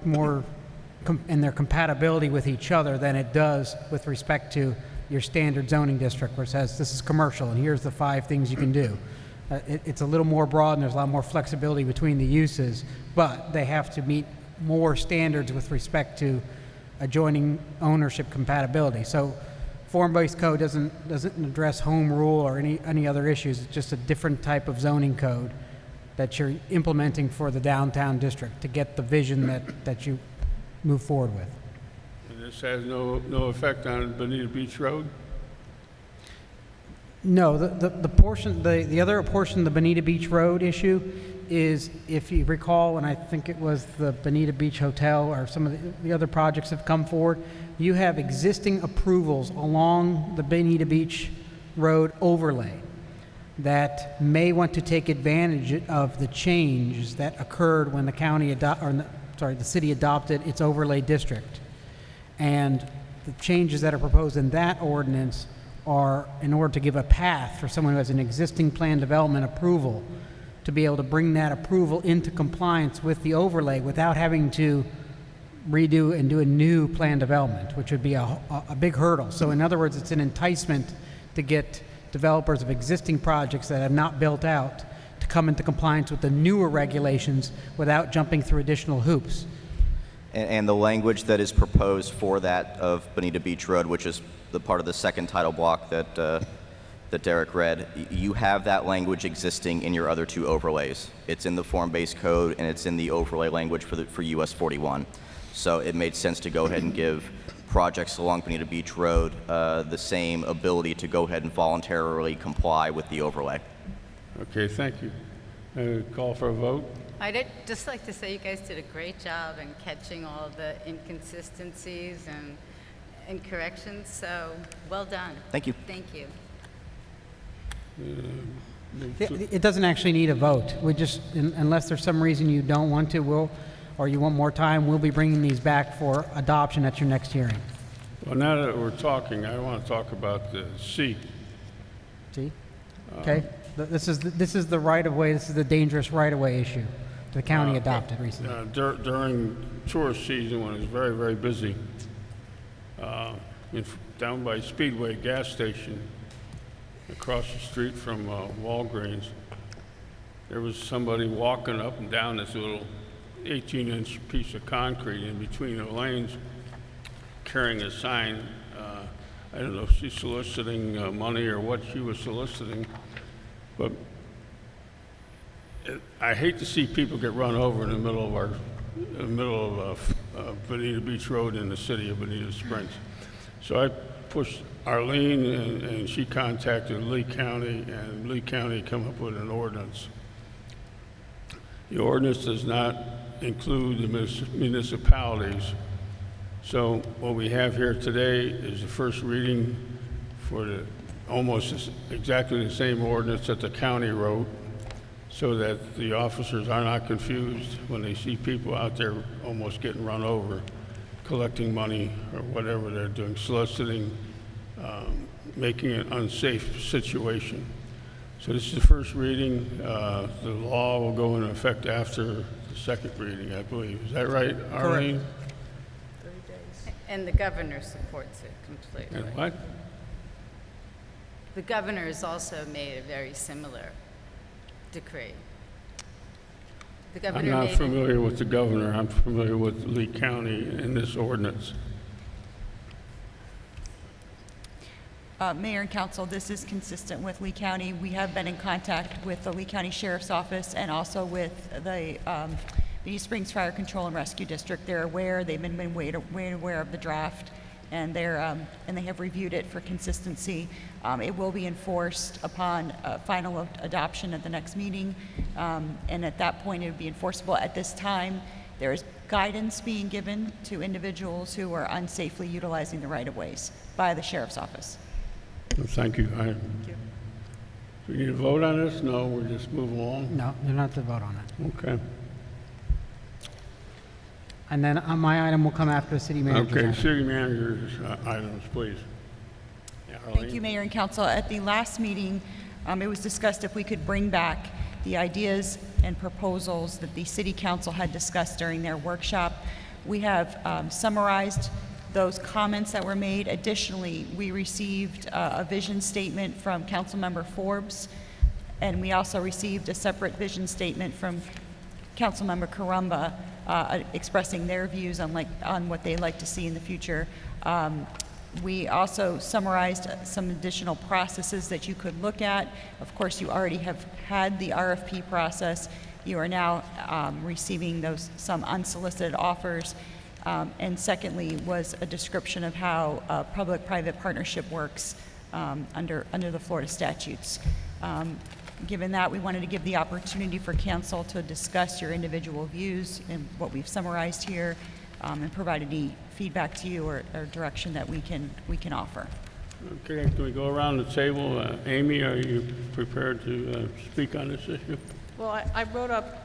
and their compatibility with each other than it does with respect to your standard zoning district, where it says this is commercial and here's the 5 things you can do. It's a little more broad and there's a lot more flexibility between the uses, but they have to meet more standards with respect to adjoining ownership compatibility. So form-based code doesn't address home rule or any other issues. It's just a different type of zoning code that you're implementing for the downtown district to get the vision that you move forward with. And this has no effect on Bonita Beach Road? No, the other portion of the Bonita Beach Road issue is, if you recall, and I think it was the Bonita Beach Hotel or some of the other projects have come forward, you have existing approvals along the Bonita Beach Road overlay that may want to take advantage of the changes that occurred when the city adopted its overlay district. And the changes that are proposed in that ordinance are in order to give a path for someone who has an existing plan development approval to be able to bring that approval into compliance with the overlay without having to redo and do a new plan development, which would be a big hurdle. So in other words, it's an enticement to get developers of existing projects that have not built out to come into compliance with the newer regulations without jumping through additional hoops. And the language that is proposed for that of Bonita Beach Road, which is the part of the second title block that Derek read, you have that language existing in your other 2 overlays. It's in the form-based code and it's in the overlay language for US 41. So it made sense to go ahead and give projects along Bonita Beach Road the same ability to go ahead and voluntarily comply with the overlay. Okay, thank you. Call for a vote. I'd just like to say you guys did a great job in catching all the inconsistencies and corrections, so well done. Thank you. Thank you. It doesn't actually need a vote. We just, unless there's some reason you don't want to, or you want more time, we'll be bringing these back for adoption at your next hearing. Well, now that we're talking, I want to talk about the C. See? Okay. This is the right-of-way. This is the dangerous right-of-way issue the county adopted recently. During tourist season, when it was very, very busy, down by Speedway gas station, across the street from Walgreens, there was somebody walking up and down this little 18-inch piece of concrete in between the lanes, carrying a sign. I don't know if she's soliciting money or what she was soliciting, but I hate to see people get run over in the middle of Bonita Beach Road in the city of Bonita Springs. So I pushed Arlene, and she contacted Lee County, and Lee County come up with an ordinance. The ordinance does not include the municipalities. So what we have here today is the first reading for exactly the same ordinance that the county wrote, so that the officers are not confused when they see people out there almost getting run over, collecting money or whatever they're doing, soliciting, making an unsafe situation. So this is the first reading. The law will go into effect after the second reading, I believe. Is that right, Arlene? And the governor supports it completely. And what? The governor has also made a very similar decree. The I'm governor not made familiar with the governor. I'm familiar with Lee County and this ordinance. Mayor and Council, this is consistent with Lee County. We have been in contact with the Lee County Sheriff's Office and also with the East Springs Fire Control and Rescue District. They're aware. They've been way aware of the draft, and they have reviewed it for consistency. It will be enforced upon final adoption at the next meeting, and at that point it would be enforceable. At this time, there is guidance being given to individuals who are unsafely utilizing the right-of-ways by the Sheriff's Office. Thank you. Do we need to vote on this? No, we'll just move along? No, you're not to vote on it. Okay. And then my item will come after the city manager's Okay, item. city manager's items, please. Yeah, Thank Arlene? you, Mayor and Council. At the last meeting, it was discussed if we could bring back the ideas and proposals that the City Council had discussed during their workshop. We have summarized those comments that were made. Additionally, we received a vision statement from Councilmember Forbes, and we also received a separate vision statement from Councilmember Carumba expressing their views on what they'd like to see in the future. We also summarized some additional processes that you could look at. Of course, you already have had the RFP process. You are now receiving some unsolicited offers. And secondly was a description of how public-private partnership works under the Florida statutes. Given that, we wanted to give the opportunity for council to discuss your individual views and what we've summarized here, and provide any feedback to you or direction that we can offer. Okay, can we go around the table? Amy, are you prepared to speak on this issue? Well, I wrote up,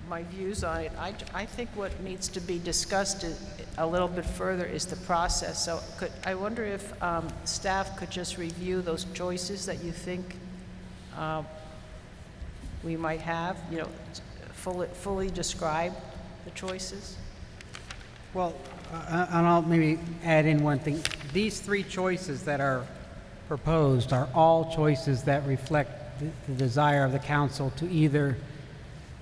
my views on it. I think what needs to be discussed a little bit further is the process. So I wonder if staff could just review those choices that you think we might have, fully describe the choices. Well, and I'll maybe add in one thing. These three choices that are proposed are all choices that reflect the desire of the council to either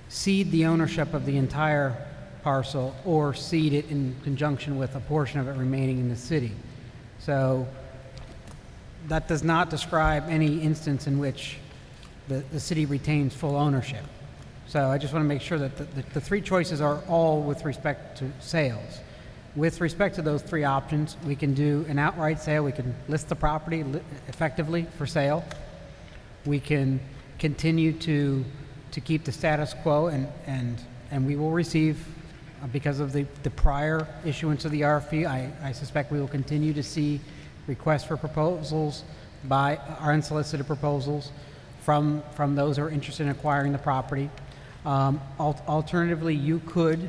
cede the ownership of the entire parcel or cede it in conjunction with a portion of it remaining in the city. So that does not describe any instance in which the city retains full ownership. So I just want to make sure that the three choices are all with respect to sales. With respect to those three options, we can do an outright sale. We can list the property effectively for sale. We can continue to keep the status quo, and we will receive, because of the prior issuance of the RFP, I suspect we will continue to see requests for proposals by our unsolicited proposals from those who are interested in acquiring the property. Alternatively, you could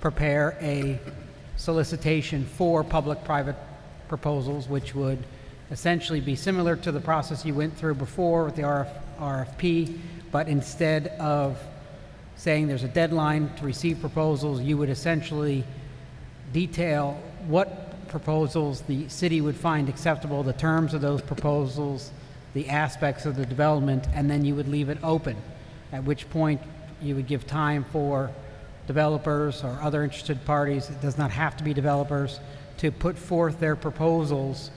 prepare a solicitation for public-private proposals, which would essentially be similar to the process you went through before with the RFP, but instead of saying there's a deadline to receive proposals, you would essentially detail what proposals the city would find acceptable, the terms of those proposals, the aspects of the development, and then you would leave it open, at which point you would give time for developers or other interested parties, it does not have to be developers, to put forth their proposals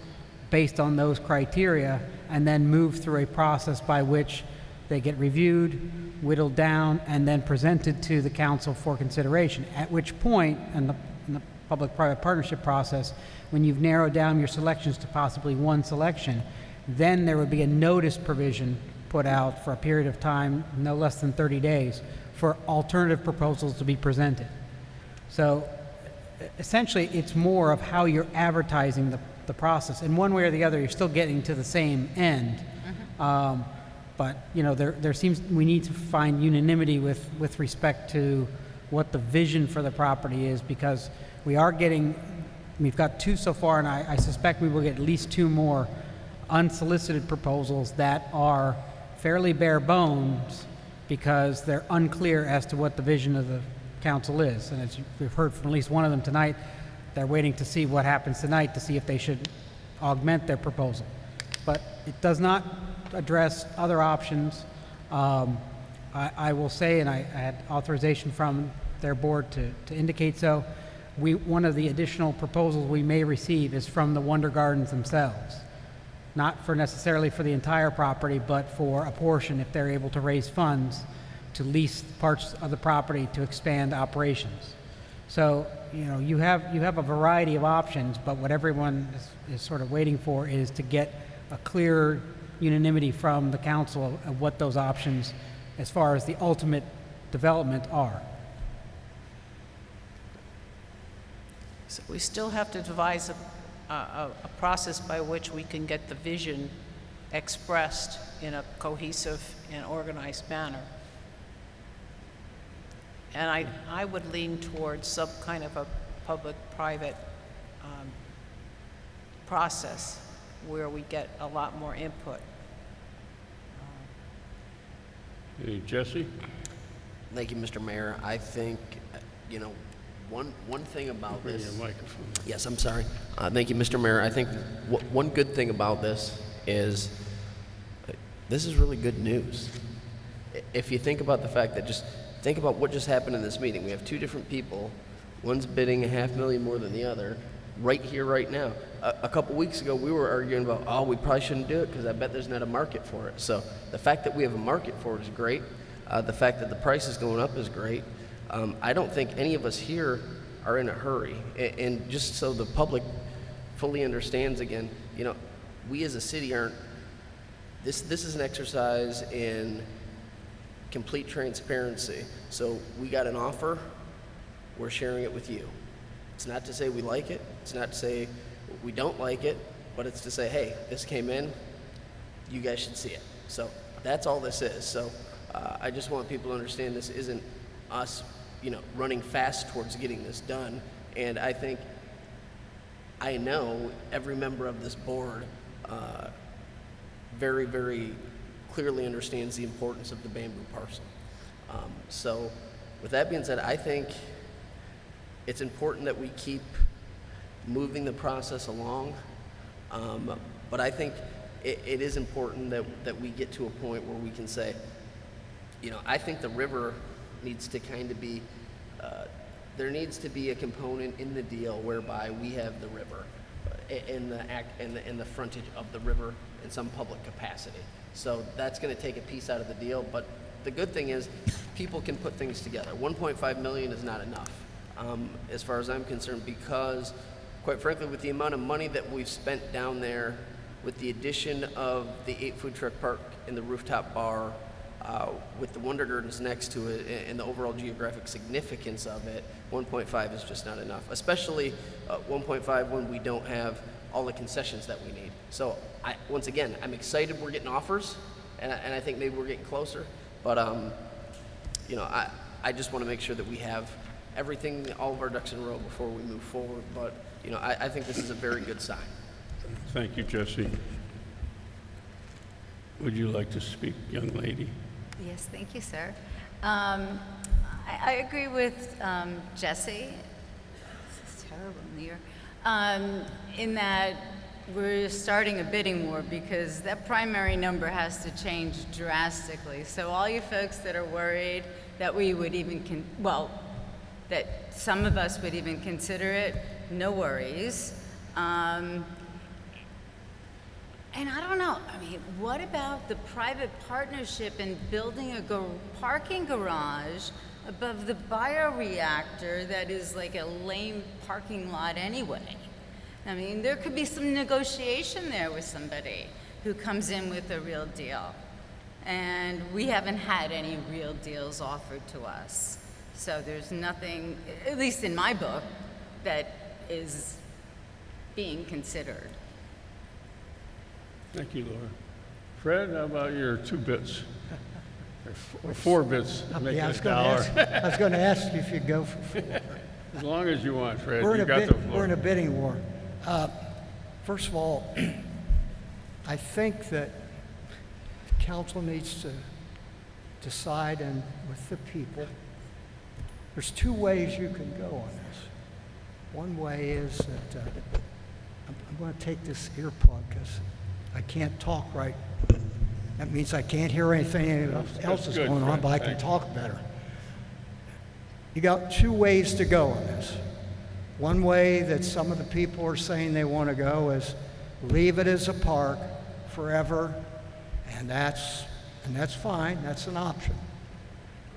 based on those criteria, and then move through a process by which they get reviewed, whittled down, and then presented to the council for consideration. At which point, in the public-private partnership process, when you've narrowed down your selections to possibly one selection, then there would be a notice provision put out for a period of time, no less than 30 days, for alternative proposals to be presented. So essentially, it's more of how you're advertising the process. And one way or the other, you're still getting to the same end. But, you know, there seems, we need to find unanimity with respect to what the vision for the property is, because we've got 2 so far, and I suspect we will get at least 2 more unsolicited proposals that are fairly bare bones because they're unclear as to what the vision of the council is. And as we've heard from at least one of them tonight, they're waiting to see what happens tonight to see if they should augment their proposal. But it does not address other options. I will say, and I had authorization from their board to indicate so, one of the additional proposals we may receive is from the Wonder Gardens themselves. Not for necessarily for the entire property, but for a portion if they're able to raise funds to lease parts of the property to expand operations. So, you know, you have a variety of options, but what everyone is sort of waiting for is to get a clear unanimity from the council of what those options, as far as the ultimate development, are. So we still have to devise a process by which we can get the vision expressed in a cohesive and organized manner. And I would lean towards some kind of a public-private process where we get a lot more input. Hey, Jesse? Thank you, Mr. Mayor. I think, you know, one thing about Bring this. your microphone. Yes, I'm sorry. Thank you, Mr. Mayor. I think one good thing about this is this is really good news. If you think about the fact that think about what just happened in this meeting. We have 2 different people. One's bidding $500,000 more than the other right here, right now. A couple weeks ago, we were arguing about, oh, we probably shouldn't do it because I bet there's not a market for it. So the fact that we have a market for it is great. The fact that the price is going up is great. I don't think any of us here are in a hurry. And just so the public fully understands again, you know, we as a city aren't, this is an exercise in complete transparency. So we got an offer, we're sharing it with you. It's not to say we like it, it's not to say we don't like it, but it's to say, hey, this came in, you guys should see it. So that's all this is. So I just want people to understand this isn't us, you know, running fast towards getting this done. And I know every member of this board very, very clearly understands the importance of the bamboo parcel. So with that being said, I think it's important that we keep moving the process along. But I think it is important that we get to a point where we can say, you know, I think the river needs to kind of be, there needs to be a component in the deal whereby we have the river in the frontage of the river in some public capacity. So that's going to take a piece out of the deal, but the good thing is people can put things together. 1.5 million is not enough, as far as I'm concerned, because quite frankly, with the amount of money that we've spent down there, with the addition of the 8 food truck park and the rooftop bar, with the Wonder Gardens next to it and the overall geographic significance of it, 1.5 is just not enough, especially 1.5 when we don't have all the concessions that we need. So once again, I'm excited we're getting offers, and I think maybe we're getting closer, but you know, I just want to make sure that we have everything, all of our ducks in a row before we move forward, but you know, I think this is a very good sign. Thank you, Jesse. Would you like to speak, young lady? Yes, thank you, sir. I agree with Jesse. This is terrible in the year. In that we're starting a bidding war because that primary number has to change drastically. So all you folks that are worried that we would even, that some of us would even consider it, no worries. And I don't know, I mean, what about the private partnership in building a parking garage above the bioreactor that is like a lame parking lot anyway? I mean, there could be some negotiation there with somebody who comes in with a real deal. And we haven't had any real deals offered to us. So there's nothing, at least in my book, that is being considered. Thank you, Laura. Fred, how about your 2 bits? Or 4 bits, make Yeah, it $1. I was going to ask you if you'd go for 4. As long as you want, Fred, We're you in, got the floor. we're in a bidding war. First of all, I think that the council needs to decide and with the people. There's 2 ways you can go on this. One way is that I'm going to take this earplug because I can't talk right. That means I can't hear anything else is good, going on, Fred. but I can Thanks. talk better. You got 2 ways to go on this. One way that some of the people are saying they want to go is leave it as a park forever, and that's fine. That's an option.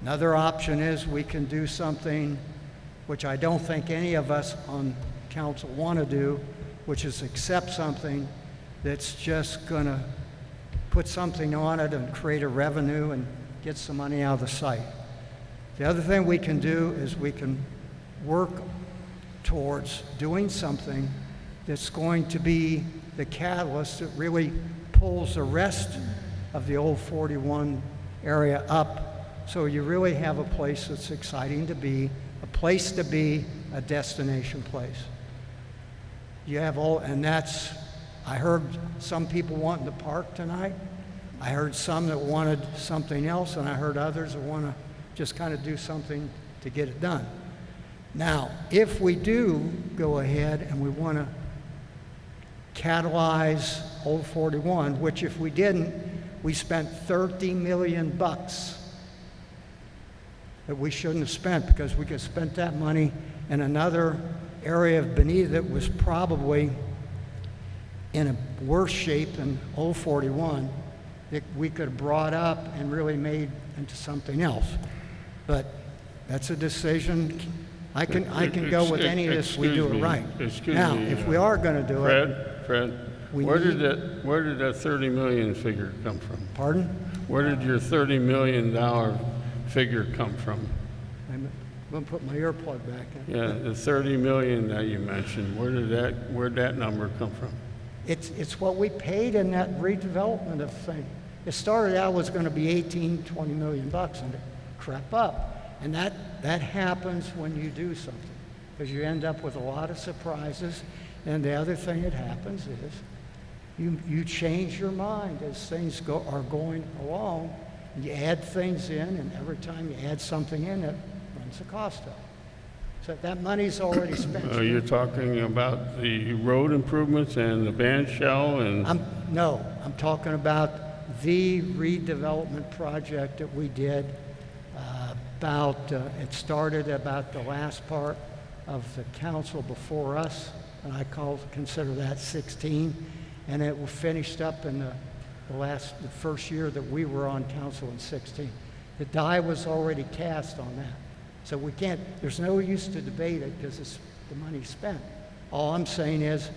Another option is we can do something which I don't think any of us on council want to do, which is accept something that's just going to put something on it and create a revenue and get some money out of the site. The other thing we can do is we can work towards doing something that's going to be the catalyst that really pulls the rest of the old 41 area up, so you really have a place that's exciting to be, a place to be, a destination place. You have all, and that's, I heard some people wanting the park tonight. I heard some that wanted something else, and I heard others that want to just kind of do something to get it done. Now, if we do go ahead and we want to catalyze Old 41, which if we didn't, we spent $30 million that we shouldn't have spent, because we could have spent that money in another area of Bonita that was probably in a worse shape than Old 41, that we could have brought up and really made into something else. But that's a decision. I can go with any of this. We do it right. Now, if we are going to do it, Fred, where did that 30 million figure come from? Pardon? Where did your $30 million figure come from? I'm going to put my earplug back in. Yeah, the 30 million that you mentioned, where'd that number come from? It's what we paid in that redevelopment of thing. It started out was going to be 18, 20 million bucks, and it crept up. And that happens when you do something, because you end up with a lot of surprises. And the other thing that happens is you change your mind as things are going along. You add things in, and every time you add something in, it runs the cost up. So that money's already spent. You're talking about the road improvements and the band shell and... No, I'm talking about the redevelopment project that we did it started about the last part of the council before us, and I consider that 16, and it was finished up in the first year that we were on council in 16. The die was already cast on that. So we can't, there's no use to debate it because it's the money spent. All I'm saying is,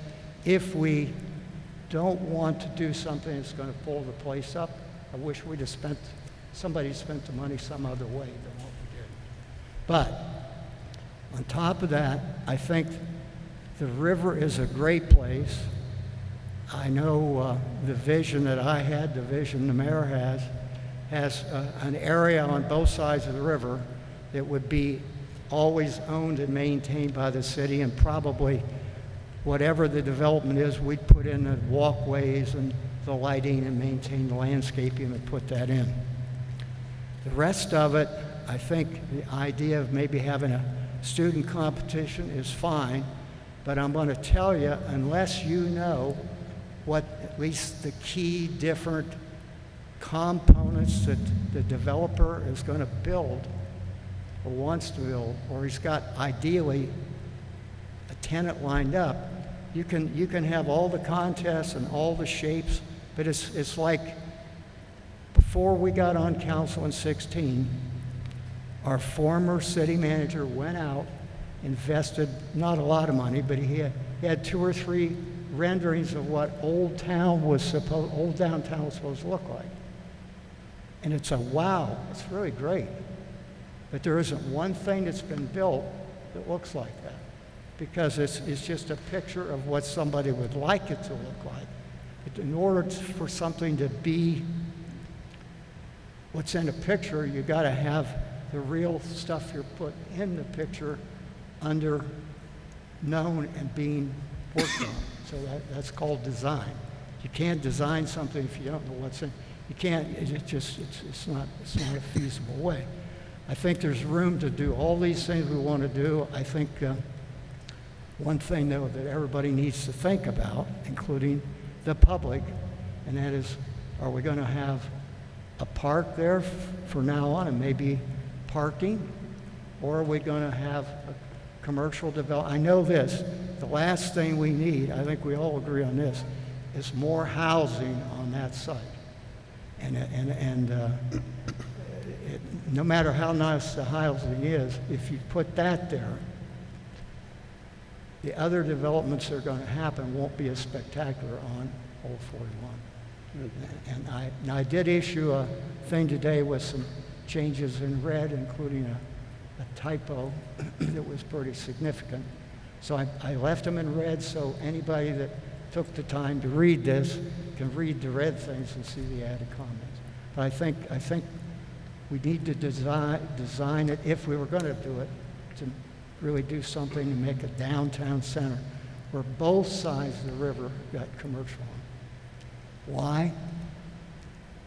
if we don't want to do something that's going to pull the place up, I wish we'd have somebody spent the money some other way than what we did. But on top of that, I think the river is a great place. I know the vision that I had, the vision the mayor has an area on both sides of the river that would be always owned and maintained by the city, and probably whatever the development is, we'd put in the walkways and the lighting and maintain the landscaping and put that in. The rest of it, I think the idea of maybe having a student competition is fine, but I'm going to tell you, unless you know what at least the key different components that the developer is going to build or wants to build, or he's got ideally a tenant lined up, you can have all the contests and all the shapes, but it's like before we got on council in 16, our former city manager went out, invested not a lot of money, but he had 2 or 3 renderings of what old downtown was supposed to look like. And it's wow, it's really great. But there isn't one thing that's been built that looks like that. because it's just a picture of what somebody would like it to look like. In order for something to be what's in a picture, you got to have the real stuff you're put in the picture under known and being worked on. So that's called design. You can't design something if you don't know what's in. You can't. It's not a feasible way. I think there's room to do all these things we want to do. I think one thing though that everybody needs to think about, including the public, and that is, are we going to have a park there for now on and maybe parking, or are we going to have a commercial development? I know this, the last thing we need, I think we all agree on this, is more housing on that site. No matter how nice the housing is, if you put that there, the other developments that are going to happen won't be as spectacular on Old 41. And I did issue a thing today with some changes in red, including a typo that was pretty significant. So I left them in red so anybody that took the time to read this can read the red things and see the added comments. But I think we need to design it, if we were going to do it, to really do something to make a downtown center where both sides of the river got commercial on. Why?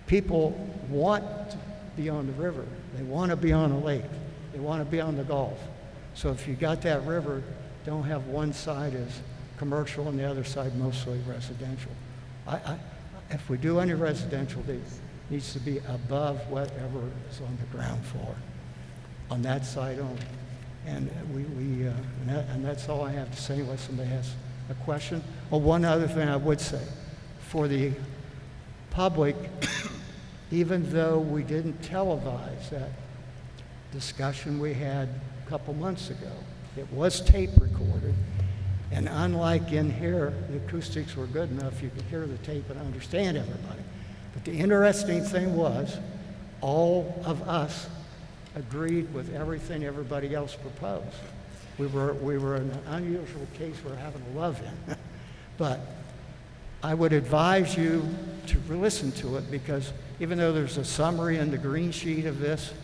People want to be on the river. They want to be on a lake. They want to be on the Gulf. So if you got that river, don't have one side as commercial and the other side mostly residential. If we do any residential, it needs to be above whatever is on the ground floor, on that side only. And and that's all I have to say unless somebody has a question. Oh, one other thing I would say, for the public, even though we didn't televise that discussion we had a couple months ago, it was tape recorded. And unlike in here, the acoustics were good enough, you could hear the tape and understand everybody. But the interesting thing was, all of us agreed with everything everybody else proposed. We were in an unusual case where we're having a love-in. But I would advise you to listen to it, because even though there's a summary in the green sheet of this,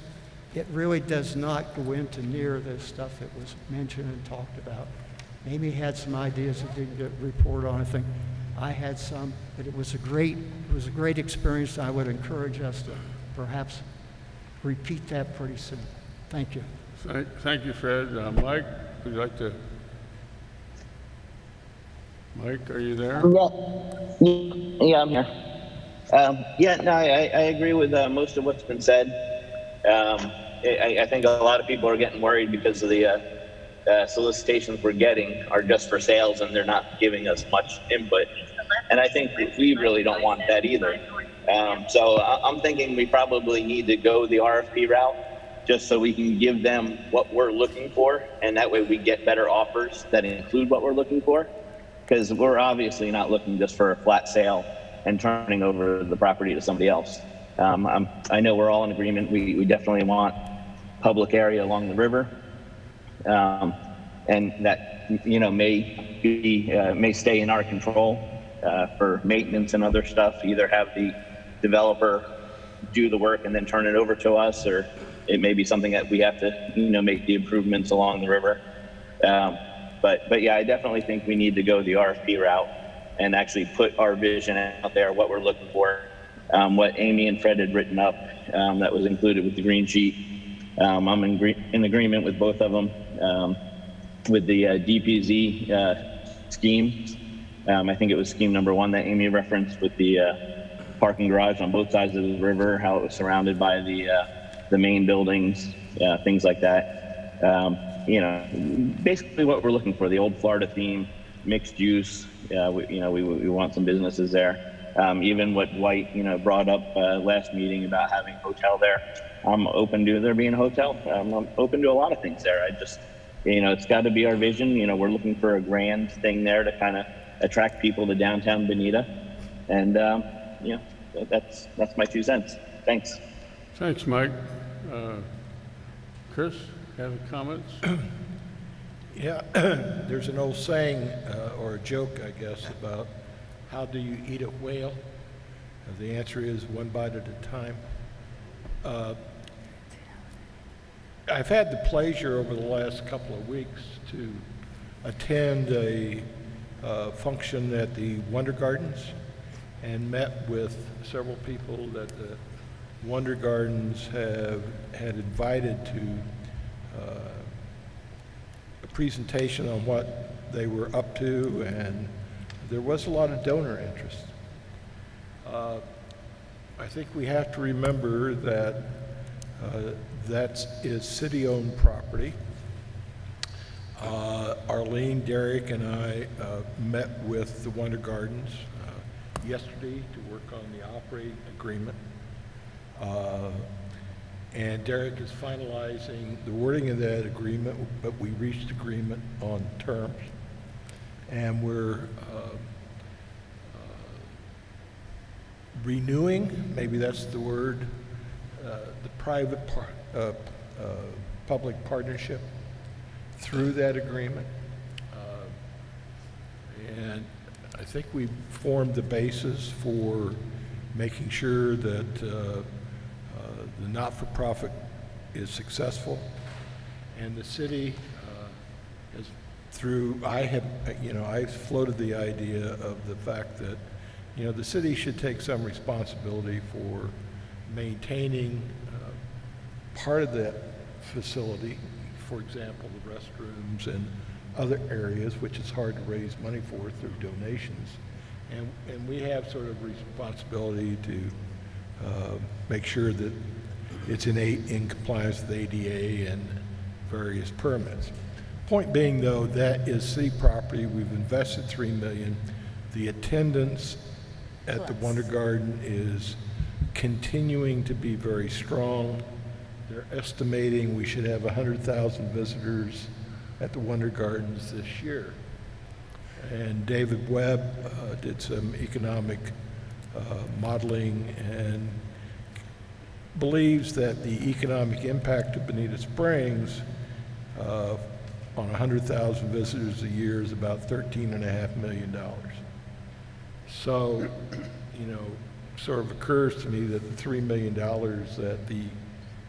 it really does not go into near the stuff that was mentioned and talked about. Amy had some ideas that didn't get reported on. I think I had some, but it was a great experience. I would encourage us to perhaps repeat that pretty soon. Thank you. Thank you, Fred. Mike, would you like to? Mike, are you there? Yeah, I'm here. I agree with most of what's been said. I think a lot of people are getting worried because of the solicitations we're getting are just for sales and they're not giving us much input. And I think we really don't want that either. So I'm thinking we probably need to go the RFP route just so we can give them what we're looking for, and that way we get better offers that include what we're looking for, because we're obviously not looking just for a flat sale and turning over the property to somebody else. I know we're all in agreement. We definitely want public area along the river, and that may stay in our control for maintenance and other stuff. Either have the developer do the work and then turn it over to us, or it may be something that we have to make the improvements along the river. But yeah, I definitely think we need to go the RFP route and actually put our vision out there, what we're looking for, what Amy and Fred had written up that was included with the green sheet. I'm in agreement with both of them. With the DPZ scheme, I think it was scheme number 1 that Amy referenced, with the parking garage on both sides of the river, how it was surrounded by the main buildings, things like that. Basically what we're looking for, the old Florida theme, mixed use. We want some businesses there. Even what Dwight, brought up last meeting about having a hotel there. I'm open to there being a hotel. I'm open to a lot of things there. I just, it's got to be our vision. We're looking for a grand thing there to kind of attract people to downtown Bonita. And, that's my 2 cents. Thanks. Thanks, Mike. Chris, have comments? Yeah, there's an old saying, or a joke, I guess, about how do you eat a whale? The answer is one bite at a time. I've had the pleasure over the last couple of weeks to attend a function at the Wonder Gardens and met with several people that the Wonder Gardens had invited to a presentation on what they were up to, and there was a lot of donor interest. I think we have to remember that that is city-owned property. Arlene, Derek, and I met with the Wonder Gardens yesterday to work on the operating agreement. And Derek is finalizing the wording of that agreement, but we reached agreement on terms. And we're renewing, maybe that's the word, the public partnership through that agreement. And I think we formed the basis for making sure that the not-for-profit is successful, and the city has I floated the idea of the fact that, the city should take some responsibility for maintaining part of that facility, for example, the restrooms and other areas, which is hard to raise money for through donations. And we have sort of responsibility to make sure that it's in compliance with ADA and various permits. Point being, though, that is city property. We've invested $3 million. The attendance at the Wonder Garden is continuing to be very strong. They're estimating we should have 100,000 visitors at the Wonder Gardens this year. And David Webb did some economic modeling and believes that the economic impact of Bonita Springs on 100,000 visitors a year is about $13.5 million. So, sort of occurs to me that the $3 million that the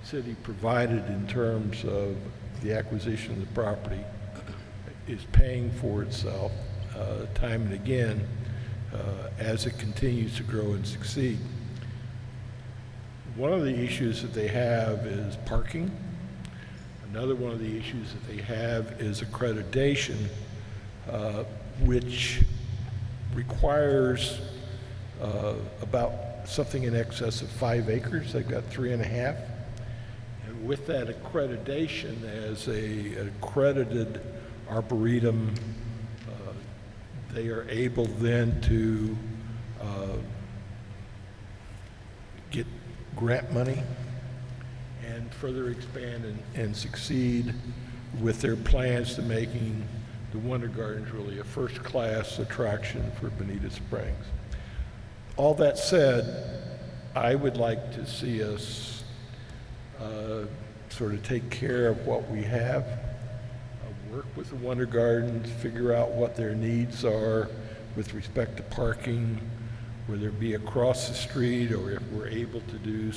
city provided in terms of the acquisition of the property is paying for itself time and again as it continues to grow and succeed. One of the issues that they have is parking. Another one of the issues that they have is accreditation, which requires about something in excess of 5 acres. They've got 3.5. And with that accreditation as an accredited arboretum, they are able then to get grant money and further expand and succeed with their plans to making the Wonder Gardens really a first-class attraction for Bonita Springs. All that said, I would like to see us sort of take care of what we have, work with the Wonder Gardens, figure out what their needs are with respect to parking, whether it be across the street or if we're able to do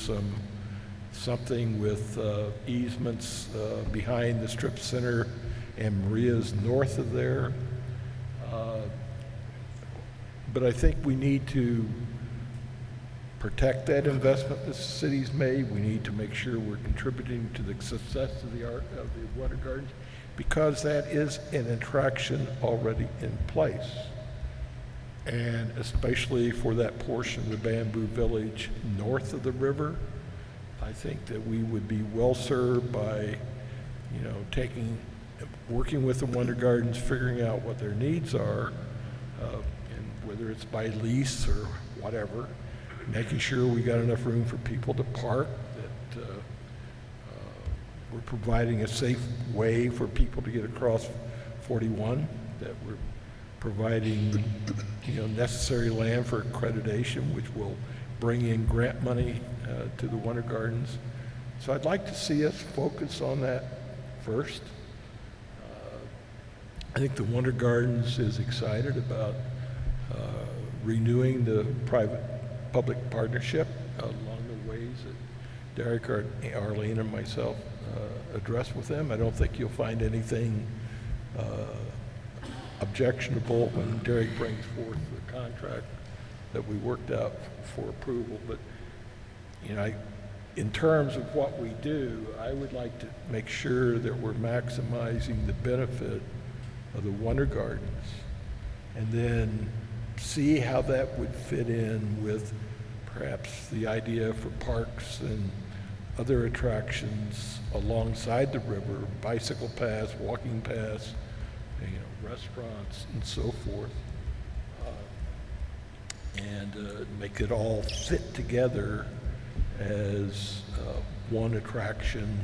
something with easements behind the strip center and Maria's north of there. But I think we need to protect that investment the city's made. We need to make sure we're contributing to the success of the Wonder Gardens, because that is an attraction already in place. And especially for that portion of the Bamboo Village north of the river, I think that we would be well served by, working with the Wonder Gardens, figuring out what their needs are, and whether it's by lease or whatever, making sure we got enough room for people to park, that we're providing a safe way for people to get across 41, that we're providing necessary land for accreditation, which will bring in grant money to the Wonder Gardens. So I'd like to see us focus on that first. I think the Wonder Gardens is excited about renewing the private-public partnership along the ways that Derek, Arlene, and myself addressed with them. I don't think you'll find anything objectionable when Derek brings forth the contract that we worked out for approval. But, you know, in terms of what we do, I would like to make sure that we're maximizing the benefit of the Wonder Gardens, and then see how that would fit in with perhaps the idea for parks and other attractions alongside the river, bicycle paths, walking paths, you know, restaurants and so forth, and make it all fit together as one attraction,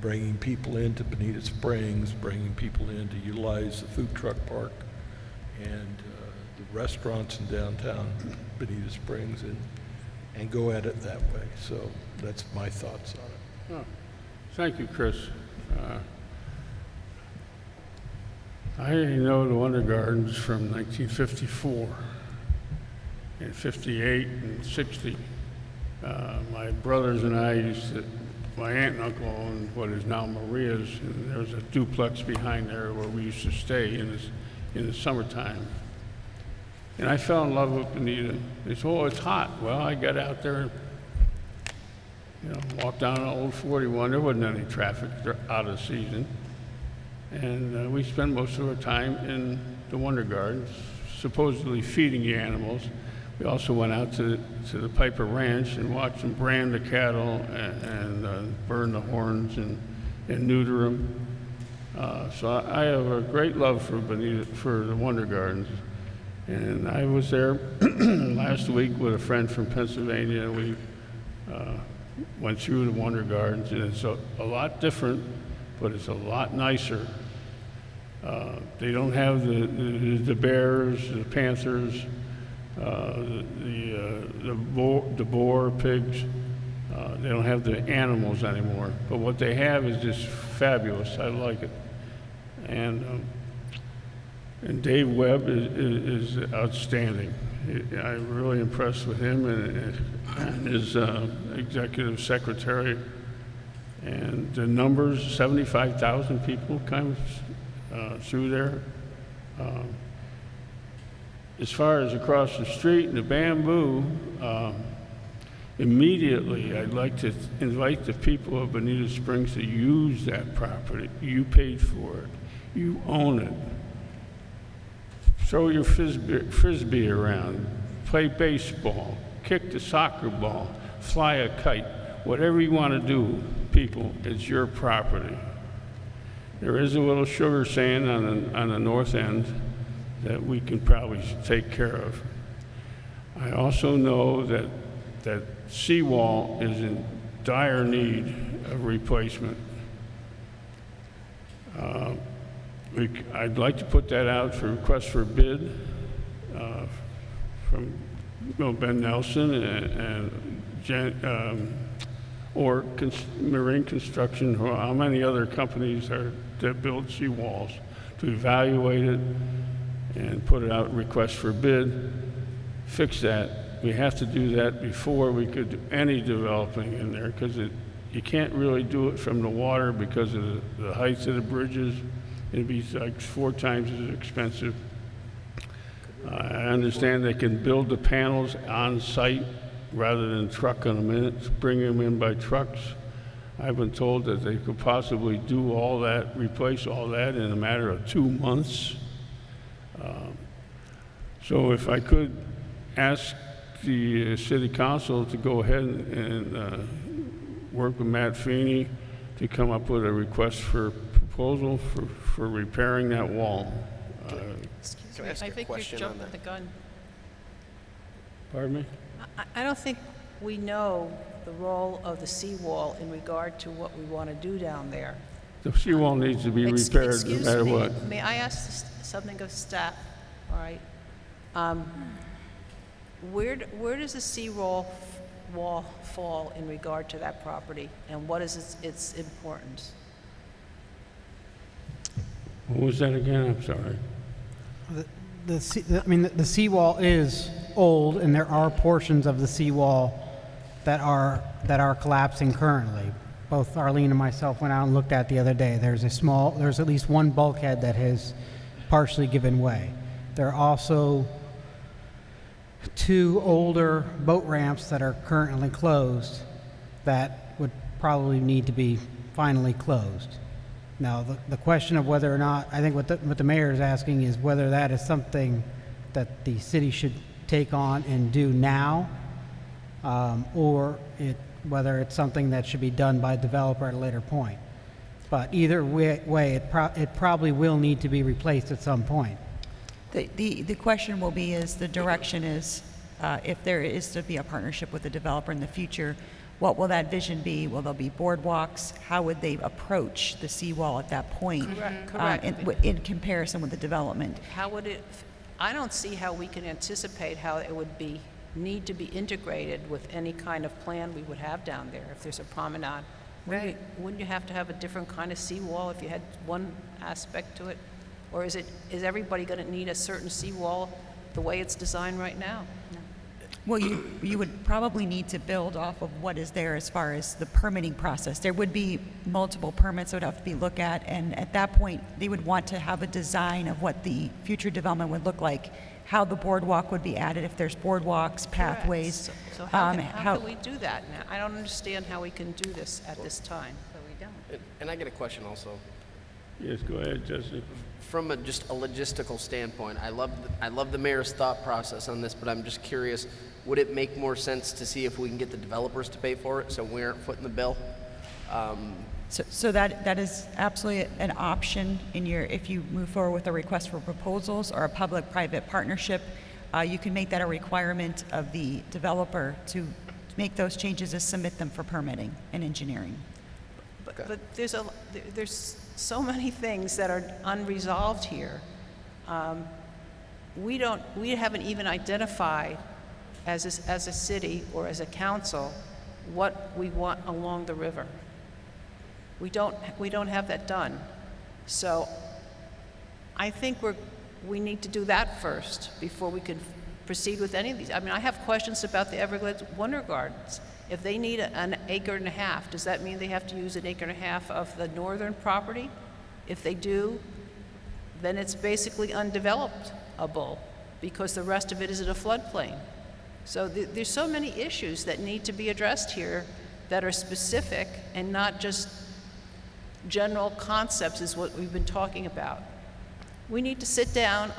bringing people into Bonita Springs, bringing people in to utilize the food truck park and the restaurants in downtown Bonita Springs, and go at it that way. So that's my thoughts on it. Oh, thank you, Chris. I know the Wonder Gardens from 1954 and 58 and 60. My brothers and I used to, my aunt and uncle owned what is now Maria's, and there was a duplex behind there where we used to stay in the summertime. And I fell in love with Bonita. They said, oh, it's hot. Well, I got out there, you know, walked down Old 41. There wasn't any traffic out of season. And we spent most of our time in the Wonder Gardens, supposedly feeding the animals. We also went out to the Piper Ranch and watched them brand the cattle and burn the horns and neuter them. So I have a great love for Bonita, for the Wonder Gardens. And I was there last week with a friend from Pennsylvania, and we went through the Wonder Gardens, and it's a lot different, but it's a lot nicer. They don't have the bears, the panthers, the boar, pigs. They don't have the animals anymore. But what they have is just fabulous. I like it. And Dave Webb is outstanding. I'm really impressed with him and his executive secretary. And the numbers, 75,000 people come through there. As far as across the street in the Bamboo, immediately I'd like to invite the people of Bonita Springs to use that property. You paid for it. You own it. Throw your frisbee around, play baseball, kick the soccer ball, fly a kite, whatever you want to do, people, it's your property. There is a little sugar sand on the north end that we can probably take care of. I also know that seawall is in dire need of replacement. I'd like to put that out for request for bid from Ben Nelson or Marine Construction, or how many other companies that build seawalls, to evaluate it and put it out request for bid, fix that. We have to do that before we could do any developing in there, because you can't really do it from the water because of the heights of the bridges. It'd be like 4 times as expensive. I understand they can build the panels on site rather than trucking them in, bring them in by trucks. I've been told that they could possibly do all that, replace all that in a matter of 2 months. So if I could ask the city council to go ahead and work with Matt Feeney to come up with a request for proposal for repairing that wall. Excuse me, I ask a think question you're on jumping that? the gun. Pardon me? I don't think we know the role of the seawall in regard to what we want to do down there. The seawall needs to be repaired no matter what. May I ask something of staff? All right. Where does the seawall wall fall in regard to that property, and what is its importance? What was that again? I'm sorry. The seawall is old, and there are portions of the seawall that are collapsing currently. Both Arlene and myself went out and looked at the other day. There's at least one bulkhead that has partially given way. There are also 2 older boat ramps that are currently closed that would probably need to be finally closed. Now, the question of whether or not, I think what the mayor is asking is whether that is something that the city should take on and do now, or whether it's something that should be done by a developer at a later point. But either way, it probably will need to be replaced at some point. The question will be is, the direction is, if there is to be a partnership with the developer in the future, what will that vision be? Will there be boardwalks? How would they approach the seawall at that point? Correct. In comparison with the development? How would it, I don't see how we can anticipate how it would need to be integrated with any kind of plan we would have down there. If there's a promenade, wouldn't you have to have a different kind of seawall if you had one aspect to it? Or is everybody going to need a certain seawall the way it's designed right now? Well, you would probably need to build off of what is there as far as the permitting process. There would be multiple permits that would have to be looked at, and at that point, they would want to have a design of what the future development would look like, how the boardwalk would be added, if there's boardwalks, pathways. So how can we do that now? I don't understand how we can do this at this time. But we don't. And I get a question also. Yes, go ahead, Jesse. From just a logistical standpoint, I love the mayor's thought process on this, but I'm just curious, would it make more sense to see if we can get the developers to pay for it so we aren't footing the bill? So that is absolutely an option if you move forward with a request for proposals or a public-private partnership. You can make that a requirement of the developer to make those changes and submit them for permitting and engineering. But there's so many things that are unresolved here. We haven't even identified as a city or as a council what we want along the river. We don't have that done. So I think we need to do that first before we can proceed with any of these. I mean, I have questions about the Everglades Wonder Gardens. If they need an acre and a half, does that mean they have to use an acre and a half of the northern property? If they do, then it's basically undevelopable because the rest of it is in a floodplain. So there's so many issues that need to be addressed here that are specific and not just general concepts is what we've been talking about. We need to sit down,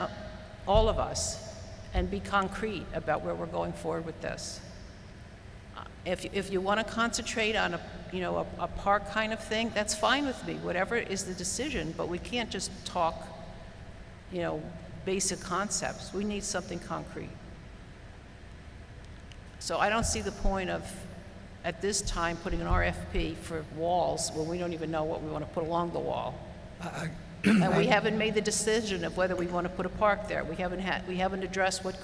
all of us, and be concrete about where we're going forward with this. If you want to concentrate on a park kind of thing, that's fine with me. Whatever is the decision, but we can't just talk, basic concepts. We need something concrete. So I don't see the point of, at this time, putting an RFP for walls when we don't even know what we want to put along the wall. And we haven't made the decision of whether we want to put a park there. We haven't addressed what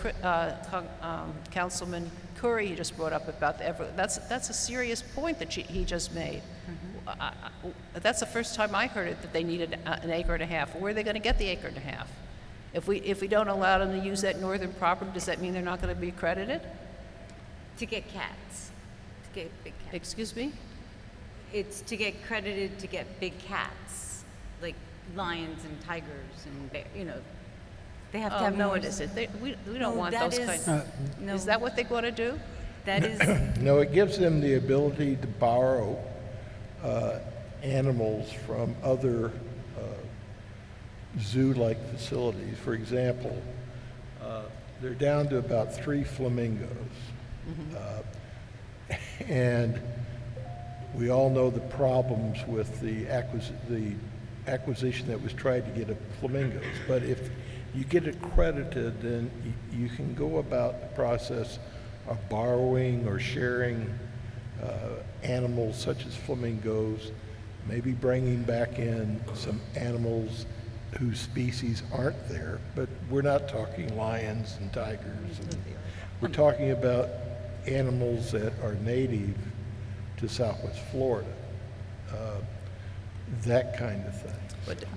Councilman Curry just brought up about the Everglades. That's a serious point that he just made. Mm-hmm. That's the first time I heard it, that they needed an acre and a half. Where are they going to get the acre and a half? If we don't allow them to use that northern property, does that mean they're not going to be accredited? To get cats. To get big cats. Excuse me? It's to get credited to get big cats, like lions and tigers and bears, They have to have no, it isn't. We don't want those kinds. No, is that what they want to do? That is. No, it gives them the ability to borrow animals from other zoo-like facilities. For example, they're down to about 3 flamingos. Mm-hmm. And we all know the problems with the acquisition that was tried to get flamingos. But if you get accredited, then you can go about the process of borrowing or sharing animals such as flamingos, maybe bringing back in some animals whose species aren't there, but we're not talking lions and tigers. We're talking about animals that are native to Southwest Florida. that kind of thing.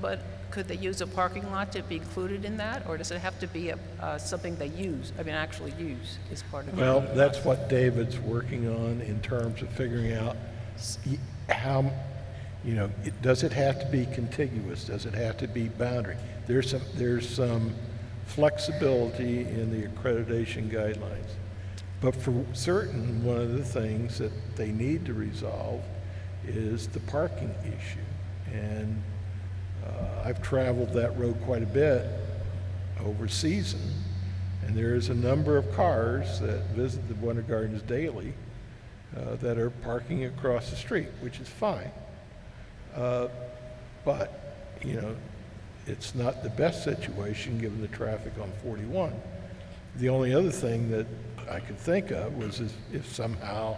But could they use a parking lot to be included in that, or does it have to be something they use, actually use as part of it? Well, that's what David's working on in terms of figuring out how, does it have to be contiguous? Does it have to be boundary? There's some flexibility in the accreditation guidelines. But for certain, one of the things that they need to resolve is the parking issue. And I've traveled that road quite a bit over season, and there's a number of cars that visit the Wonder Gardens daily that are parking across the street, which is fine. But, it's not the best situation given the traffic on 41. The only other thing that I could think of was if somehow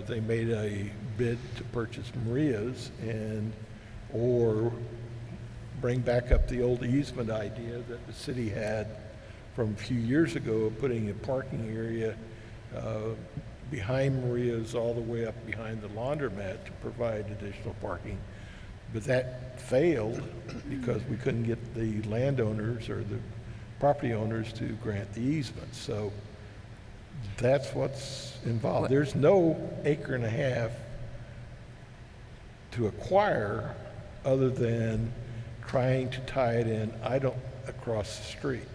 they made a bid to purchase Maria's or bring back up the old easement idea that the city had from a few years ago of putting a parking area behind Maria's all the way up behind the laundromat to provide additional parking. But that failed because we couldn't get the landowners or the property owners to grant the easement. So that's what's involved. There's no acre and a half to acquire other than trying to tie it in across the street.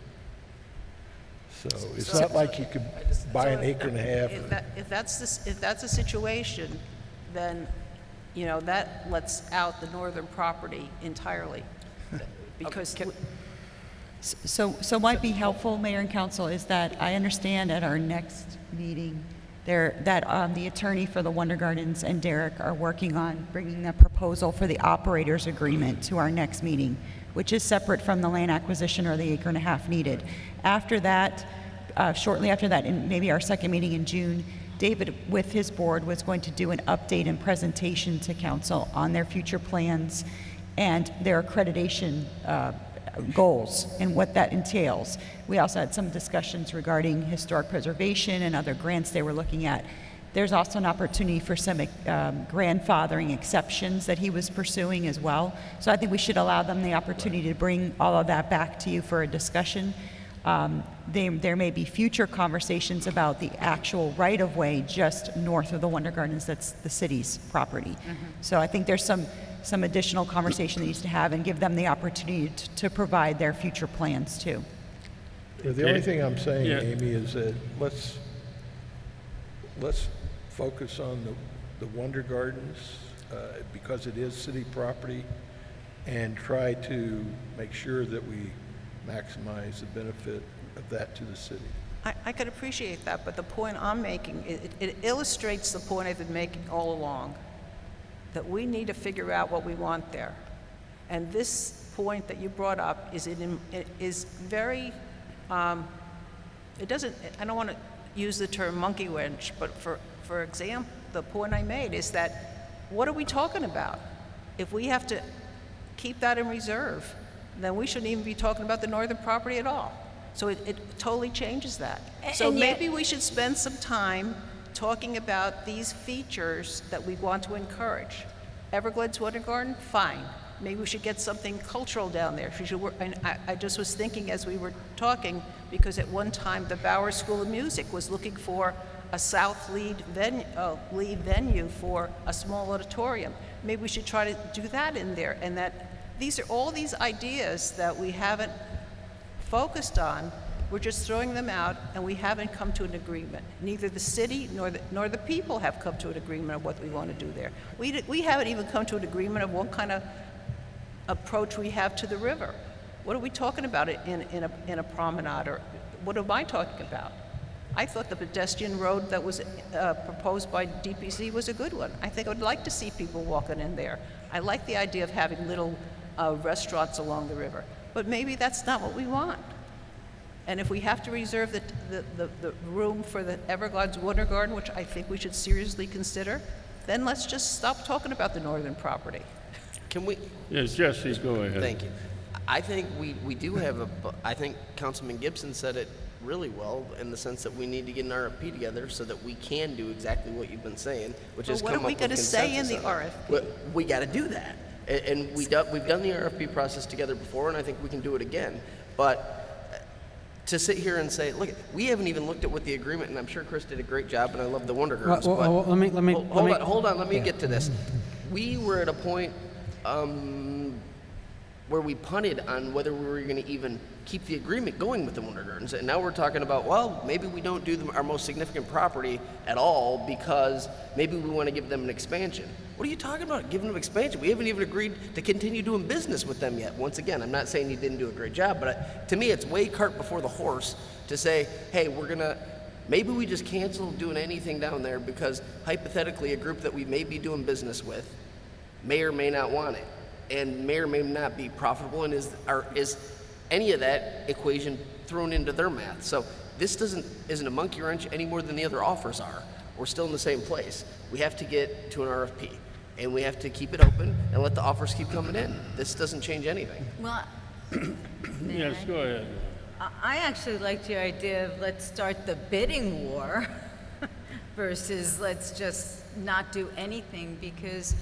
So it's not like you could buy an acre and a half. If that's the situation, then that lets out the northern property entirely, because. So might be helpful, Mayor and Council, is that I understand at our next meeting that the attorney for the Wonder Gardens and Derek are working on bringing a proposal for the operator's agreement to our next meeting, which is separate from the land acquisition or the acre and a half needed. After that, shortly after that, in maybe our second meeting in June, David, with his board, was going to do an update and presentation to council on their future plans and their accreditation goals and what that entails. We also had some discussions regarding historic preservation and other grants they were looking at. There's also an opportunity for some grandfathering exceptions that he was pursuing as well. So I think we should allow them the opportunity to bring all of that back to you for a discussion. There may be future conversations about the actual right-of-way just north of the Wonder Gardens that's the city's property. Mm-hmm. So I think there's some additional conversation that needs to have and give them the opportunity to provide their future plans too. The only thing I'm saying, Amy, is that let's focus on the Wonder Gardens because it is city property, and try to make sure that we maximize the benefit of that to the city. I could appreciate that, but the point I'm making, it illustrates the point I've been making all along, that we need to figure out what we want there. And this point that you brought up is very, it doesn't, I don't want to use the term monkey wrench, but for example, the point I made is that what are we talking about? If we have to keep that in reserve, then we shouldn't even be talking about the northern property at all. So it totally changes that. So maybe we should spend some time talking about these features that we want to encourage. Everglades Wonder Garden, fine. Maybe we should get something cultural down there. We should work, and I just was thinking as we were talking, because at one time the Bauer School of Music was looking for a south lead venue for a small auditorium. Maybe we should try to do that in there, and that these are all these ideas that we haven't focused on. We're just throwing them out, and we haven't come to an agreement. Neither the city nor the people have come to an agreement of what we want to do there. We haven't even come to an agreement of what kind of approach we have to the river. What are we talking about in a promenade, or what am I talking about? I thought the pedestrian road that was proposed by DPC was a good one. I think I would like to see people walking in there. I like the idea of having little restaurants along the river, but maybe that's not what we want. And if we have to reserve the room for the Everglades Wonder Garden, which I think we should seriously consider, then let's just stop talking about the northern property. Can we? Yes, Jesse, go ahead. Thank you. I think we do have I think Councilman Gibson said it really well in the sense that we need to get an RFP together so that we can do exactly what you've been saying, which is Well, come what are we up with gonna say in consensus the on it. RFP? Well, we got to do that. And we've done the RFP process together before, and I think we can do it again. But to sit here and say, look, we haven't even looked at what the agreement, and I'm sure Chris did a great job, and I love the Wonder Girls. Well, but hold on, let me get to this. We were at a point where we punted on whether we were going to even keep the agreement going with the Wonder Gardens, and now we're talking about, well, maybe we don't do our most significant property at all because maybe we want to give them an expansion. What are you talking about, giving them expansion? We haven't even agreed to continue doing business with them yet. Once again, I'm not saying you didn't do a great job, but to me, it's way cart before the horse to say, hey, maybe we just cancel doing anything down there because hypothetically a group that we may be doing business with may or may not want it and may or may not be profitable, and is any of that equation thrown into their math. So this isn't a monkey wrench any more than the other offers are. We're still in the same place. We have to get to an RFP, and we have to keep it open and let the offers keep coming in. This doesn't change anything. Well, Yes, go ahead. I actually liked your idea of let's start the bidding war versus let's just not do anything, because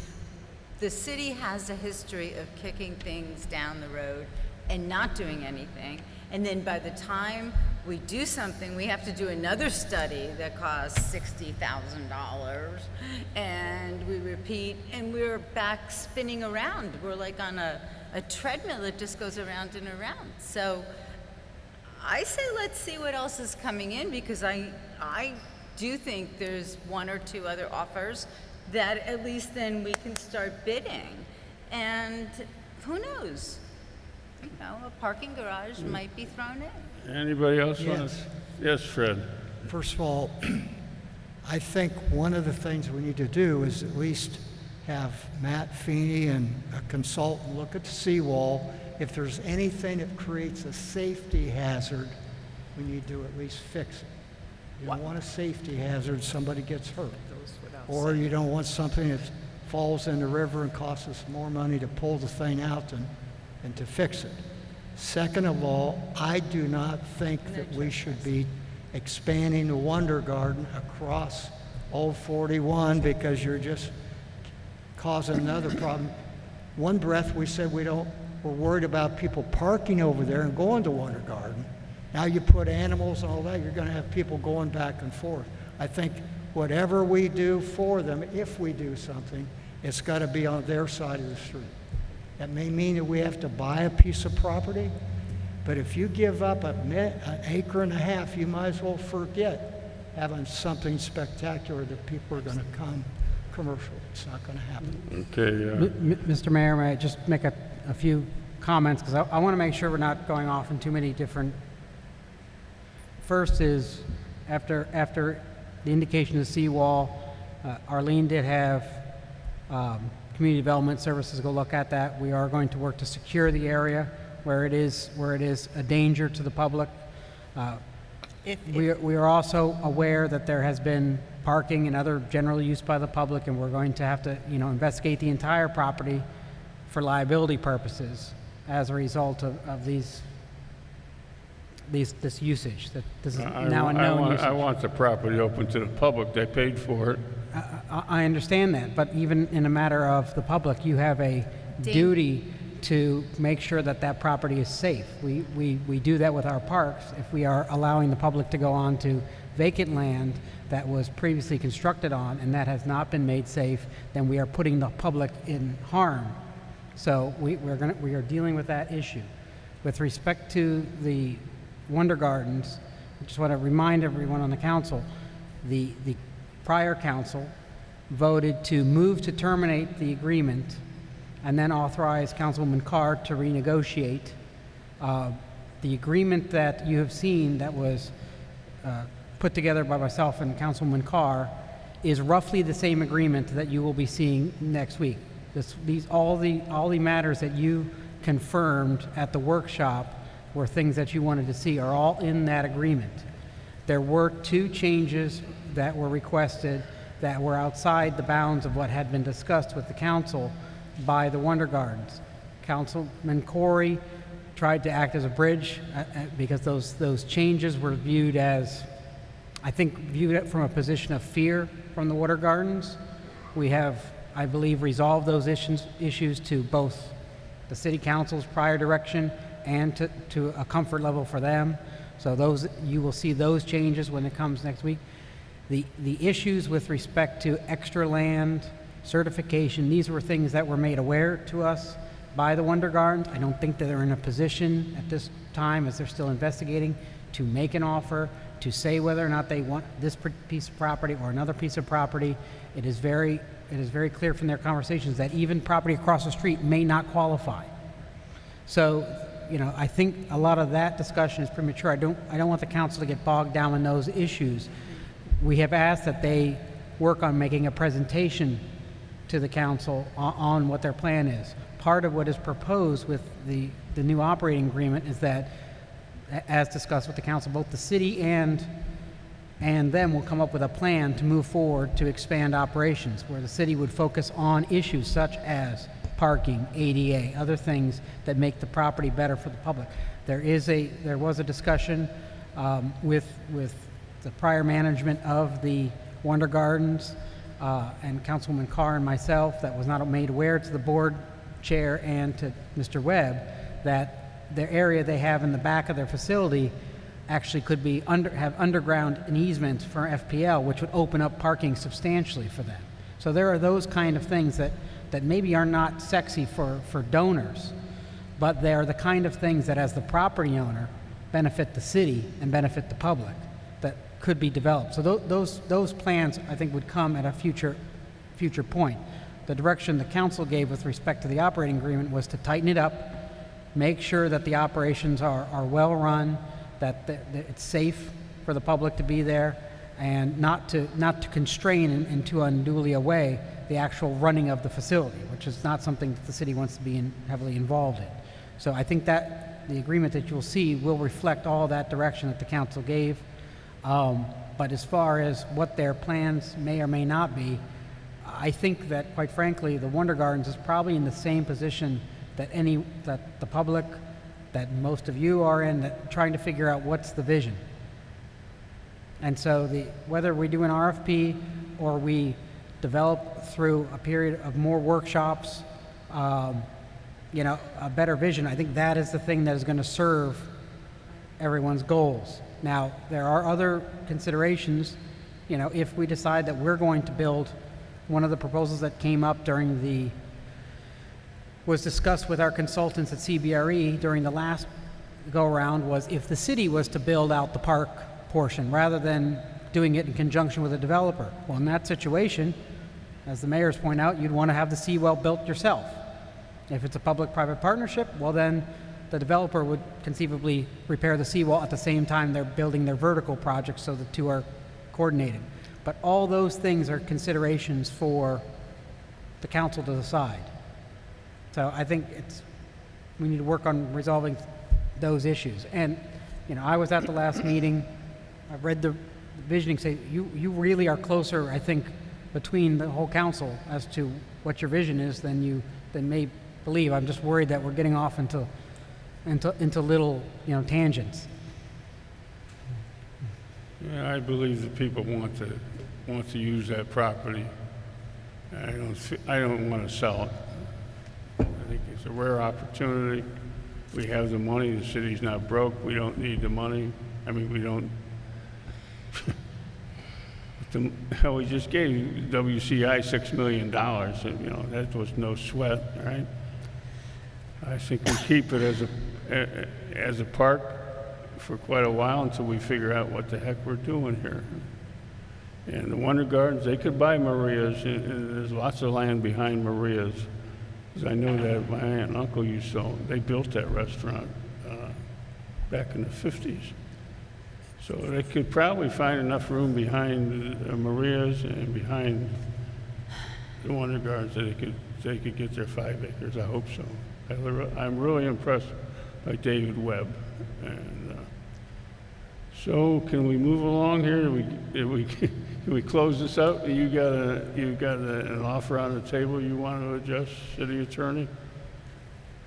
the city has a history of kicking things down the road and not doing anything. And then by the time we do something, we have to do another study that costs $60,000, and we repeat, and we're back spinning around. We're like on a treadmill that just goes around and around. So I say let's see what else is coming in, because I do think there's one or two other offers that at least then we can start bidding. And who knows? You know, a parking garage might be thrown in. Anybody else want Yes. to? Yes, Fred. First of all, I think one of the things we need to do is at least have Matt Feeney and a consultant look at the seawall. If there's anything that creates a safety hazard, we need to at least fix it. You don't want a safety hazard, somebody gets hurt. Or you don't want something that falls in the river and costs us more money to pull the thing out and to fix it. Second of all, I do not think that we should be expanding the Wonder Garden across Old 41, because you're just causing another problem. One breath we said we're worried about people parking over there and going to Wonder Garden. Now you put animals and all that, you're going to have people going back and forth. I think whatever we do for them, if we do something, it's got to be on their side of the street. That may mean that we have to buy a piece of property, but if you give up an acre and a half, you might as well forget having something spectacular that people are going to come commercial. It's not going to happen. Okay. Mr. Mayor, may I just make a few comments, because I want to make sure we're not going off in too many different. First is, after the indication of the seawall, Arlene did have Community Development Services go look at that. We are going to work to secure the area where it is a danger to the public. We are also aware that there has been parking and other general use by the public, and we're going to have to, investigate the entire property for liability purposes as a result of this usage. That this is now a known usage. I want the property open to the public. They paid for it. I understand that, but even in a matter of the public, you have a duty to make sure that that property is safe. We do that with our parks. If we are allowing the public to go on to vacant land that was previously constructed on and that has not been made safe, then we are putting the public in harm. So we are dealing with that issue. With respect to the Wonder Gardens, I just want to remind everyone on the council, the prior council voted to move to terminate the agreement and then authorize Councilwoman Carr to renegotiate. The agreement that you have seen that was put together by myself and Councilwoman Carr is roughly the same agreement that you will be seeing next week. All the matters that you confirmed at the workshop were things that you wanted to see are all in that agreement. There were two changes that were requested that were outside the bounds of what had been discussed with the council by the Wonder Gardens. Councilman Corey tried to act as a bridge because those changes were viewed as, I think, viewed it from a position of fear from the Water Gardens. We have, I believe, resolved those issues to both the city council's prior direction and to a comfort level for them. So those, you will see those changes when it comes next week. The issues with respect to extra land, certification, these were things that were made aware to us by the Wonder Gardens. I don't think that they're in a position at this time, as they're still investigating, to make an offer, to say whether or not they want this piece of property or another piece of property. It is very clear from their conversations that even property across the street may not qualify. So, you know, I think a lot of that discussion is premature. I don't want the council to get bogged down in those issues. We have asked that they work on making a presentation to the council on what their plan is. Part of what is proposed with the new operating agreement is that, as discussed with the council, both the city and them will come up with a plan to move forward to expand operations, where the city would focus on issues such as parking, ADA, other things that make the property better for the public. There was a discussion with the prior management of the Wonder Gardens and Councilwoman Carr and myself that was not made aware to the board chair and to Mr. Webb that the area they have in the back of their facility actually could be have underground an easement for FPL, which would open up parking substantially for them. So there are those kind of things that maybe are not sexy for donors, but they are the kind of things that, as the property owner, benefit the city and benefit the public, that could be developed. So those plans, I think, would come at a future point. The direction the council gave with respect to the operating agreement was to tighten it up, make sure that the operations are well run, that it's safe for the public to be there, and not to constrain in too unduly a way the actual running of the facility, which is not something that the city wants to be heavily involved in. So I think that the agreement that you'll see will reflect all that direction that the council gave. But as far as what their plans may or may not be, I think that, quite frankly, the Wonder Gardens is probably in the same position that the public, that most of you are in, that trying to figure out what's the vision. And so whether we do an RFP or we develop through a period of more workshops, you know, a better vision, I think that is the thing that is going to serve everyone's goals. Now, there are other considerations. You know, if we decide that we're going to build, one of the proposals that came up was discussed with our consultants at CBRE during the last go-around, was if the city was to build out the park portion rather than doing it in conjunction with a developer. Well, in that situation, as the mayors point out, you'd want to have the seawall built yourself. If it's a public-private partnership, well, then the developer would conceivably repair the seawall at the same time they're building their vertical project, so the two are coordinated. But all those things are considerations for the council to decide. So I think we need to work on resolving those issues. And, you know, I was at the last meeting. I read the visioning, say you really are closer, I think, between the whole council as to what your vision is than may believe. I'm just worried that we're getting off into little, you know, tangents. Yeah, I believe that people want to use that property. I don't want to sell it. I think it's a rare opportunity. We have the money. The city's not broke. We don't need the money. I mean, we don't. Hell, we just gave WCI $6 million. You know, that was no sweat, right? I think we keep it as a park for quite a while until we figure out what the heck we're doing here. And the Wonder Gardens, they could buy Maria's, and there's lots of land behind Maria's. Because I know that my aunt and uncle they built that restaurant back in the 50s. So they could probably find enough room behind Maria's and behind the Wonder Gardens that they could get their 5 acres. I hope so. I'm really impressed by David Webb. And so can we move along here? Can we close this out? You got an offer on the table you want to adjust, City Attorney?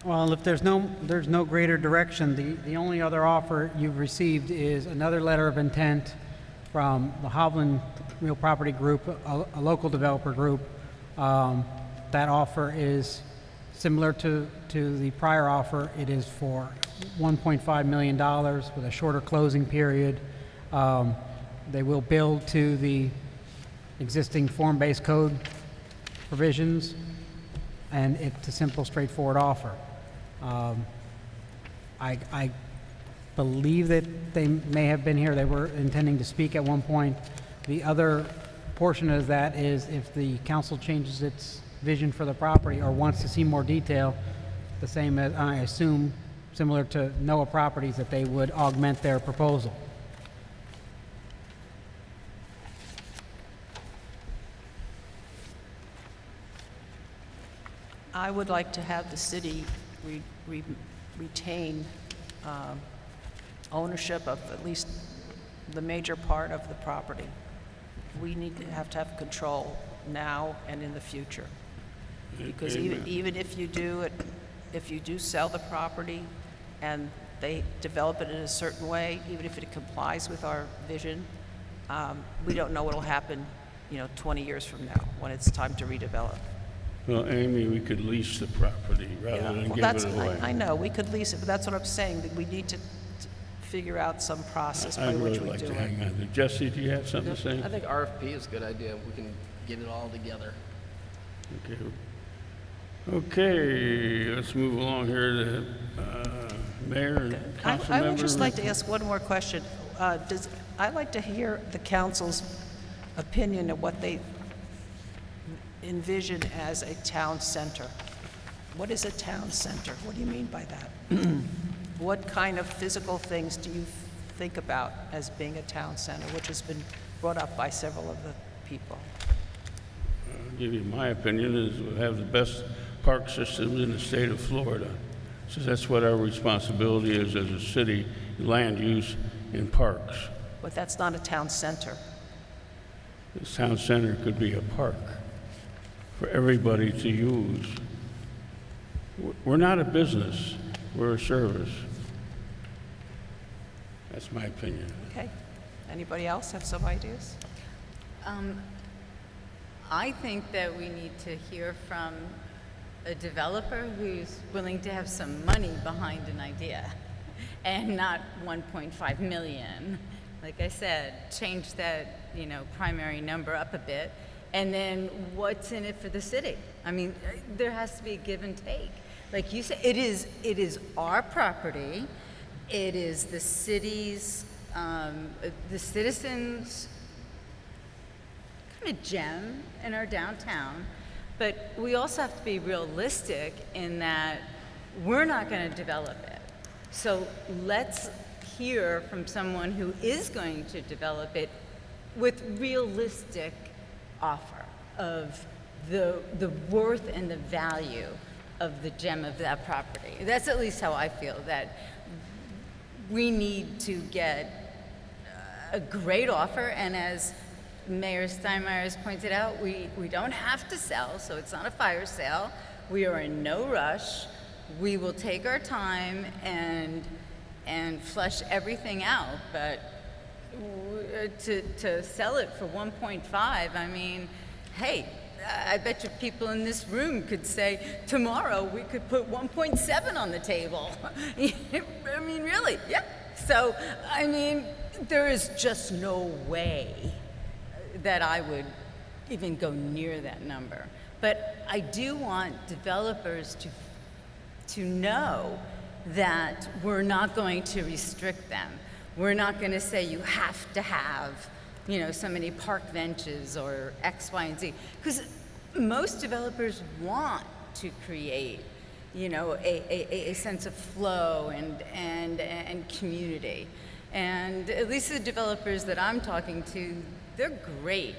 Well, if there's no greater direction, the only other offer you've received is another letter of intent from the Hovland Real Property Group, a local developer group. That offer is similar to the prior offer. It is for $1.5 million with a shorter closing period. They will build to the existing form-based code provisions, and it's a simple, straightforward offer. I believe that they may have been here. They were intending to speak at one point. The other portion of that is if the council changes its vision for the property or wants to see more detail, the same as, I assume, similar to NOAA Properties, that they would augment their proposal. I would like to have the city retain ownership of at least the major part of the property. We need to have control now and in the future. Because even if you do sell the property and they develop it in a certain way, even if it complies with our vision, we don't know what will happen, 20 years from now when it's time to redevelop. Well, Amy, we could lease the property rather than give it away. I know, we could lease it, but that's what I'm saying, that we need to figure out some process by which we do it. I'd really like to hang on to. Jesse, do you have something to say? I think RFP is a good idea. We can get it all together. Okay, let's move along here to Mayor and Council I would member just like to report. ask one more question. I'd like to hear the council's opinion of what they envision as a town center. What is a town center? What do you mean by that? What kind of physical things do you think about as being a town center, which has been brought up by several of the people? I'll give you my opinion is we have the best park systems in the state of Florida. So that's what our responsibility is as a city, land use in parks. But that's not a town center. The town center could be a park for everybody to use. We're not a business, we're a service. That's my opinion. Okay. Anybody else have some ideas? I think that we need to hear from a developer who's willing to have some money behind an idea and not 1.5 million. Like I said, change that, primary number up a bit. And then what's in it for the city? I mean, there has to be a give and take. Like you said, it is our property. It is the city's, the citizens' kind of gem in our downtown. But we also have to be realistic in that we're not going to develop it. So let's hear from someone who is going to develop it with realistic offer of the worth and the value of the gem of that property. That's at least how I feel, that we need to get a great offer, and as Mayor Steinmeier has pointed out, we don't have to sell, so it's not a fire sale. We are in no rush. We will take our time and flush everything out, but to sell it for 1.5, I mean, hey, I bet you people in this room could say, tomorrow we could put 1.7 on the table. I mean, really, yeah. So, I mean, there is just no way that I would even go near that number. But I do want developers to know that we're not going to restrict them. We're not going to say you have to have, so many park benches or X, Y, and Z. Because most developers want to create, a sense of flow and community. And at least the developers that I'm talking to, they're great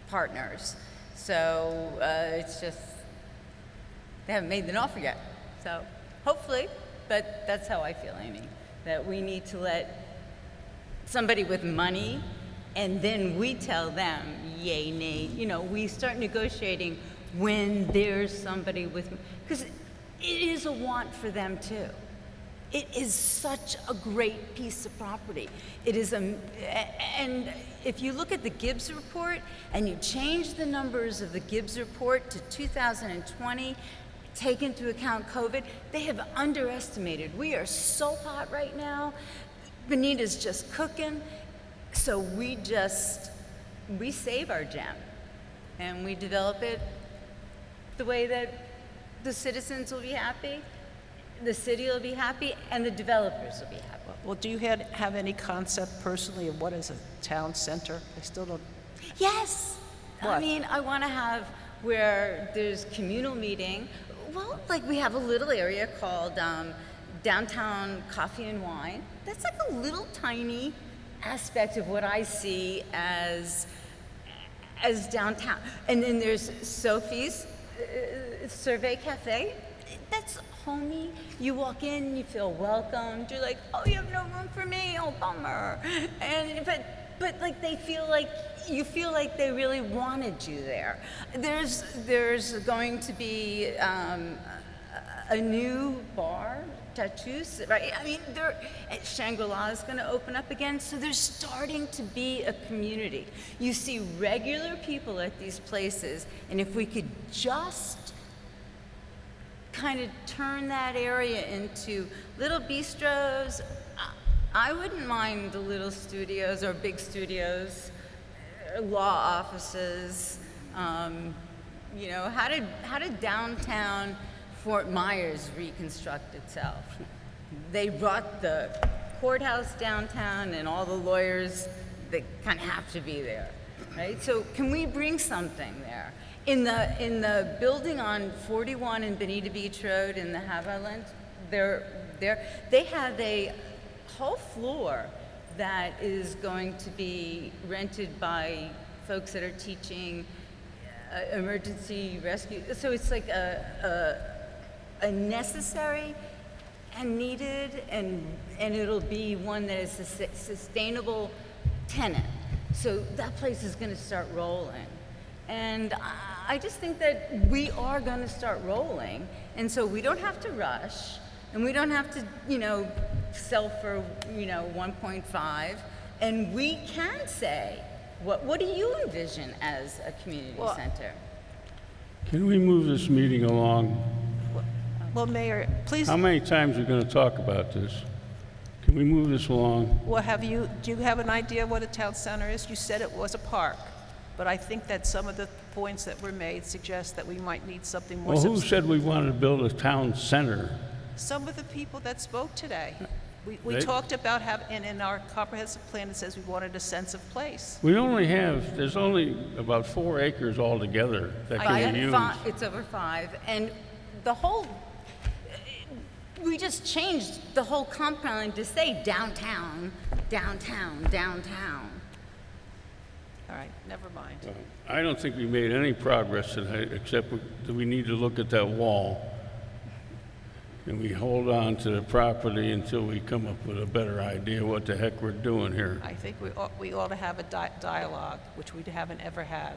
partners. So it's just, they haven't made an offer yet. So hopefully, but that's how I feel, Amy, that we need to let somebody with money, and then we tell them yay, nay. We start negotiating when there's somebody with, because it is a want for them too. It is such a great piece of property. It is and if you look at the Gibbs report and you change the numbers of the Gibbs report to 2020, take into account COVID, they have underestimated. We are so hot right now. Bonita's just cooking. So we save our gem and we develop it the way that the citizens will be happy, the city will be happy, and the developers will be happy. Well, do you have any concept personally of what is a town center? I still don't. Yes. What? I mean, I want to have where there's communal meeting. Well, like we have a little area called Downtown Coffee and Wine. That's like a little tiny aspect of what I see as downtown. And then there's Sophie's Survey Cafe. That's homey. You walk in, you feel welcomed. You're like, oh, you have no room for me. Oh, bummer. And but like they feel like you feel like they really wanted you there. There's going to be a new bar, Tattoos, right? I mean, Shangri-La is going to open up again, so there's starting to be a community. You see regular people at these places, and if we could just kind of turn that area into little bistros, I wouldn't mind the little studios or big studios, law offices. You know, how did downtown Fort Myers reconstruct itself? They brought the courthouse downtown and all the lawyers that kind of have to be there, right? So can we bring something there? In the building on 41 and Bonita Beach Road in the Haviland, they have a whole floor that is going to be rented by folks that are teaching emergency rescue. So it's like a necessary and needed, and it'll be one that is a sustainable tenant. So that place is going to start rolling. And I just think that we are going to start rolling, and so we don't have to rush, and we don't have to, you know, sell for, you know, 1.5, and we can say, what do you envision as a community center? Can we move this meeting along? Well, Mayor, please. How many times are we going to talk about this? Can we move this along? Well, do you have an idea what a town center is? You said it was a park, but I think that some of the points that were made suggest that we might need something more. Well, who said we wanted to build a town center? Some of the people that spoke today. We talked about and in our comprehensive plan it says we wanted a sense of place. There's only about 4 acres altogether that can be used. It's over 5, and we just changed the whole comp plan to say downtown, downtown, downtown. All right, never mind. I don't think we made any progress tonight, except that we need to look at that wall. And we hold on to the property until we come up with a better idea what the heck we're doing here. I think we ought to have a dialogue, which we haven't ever had.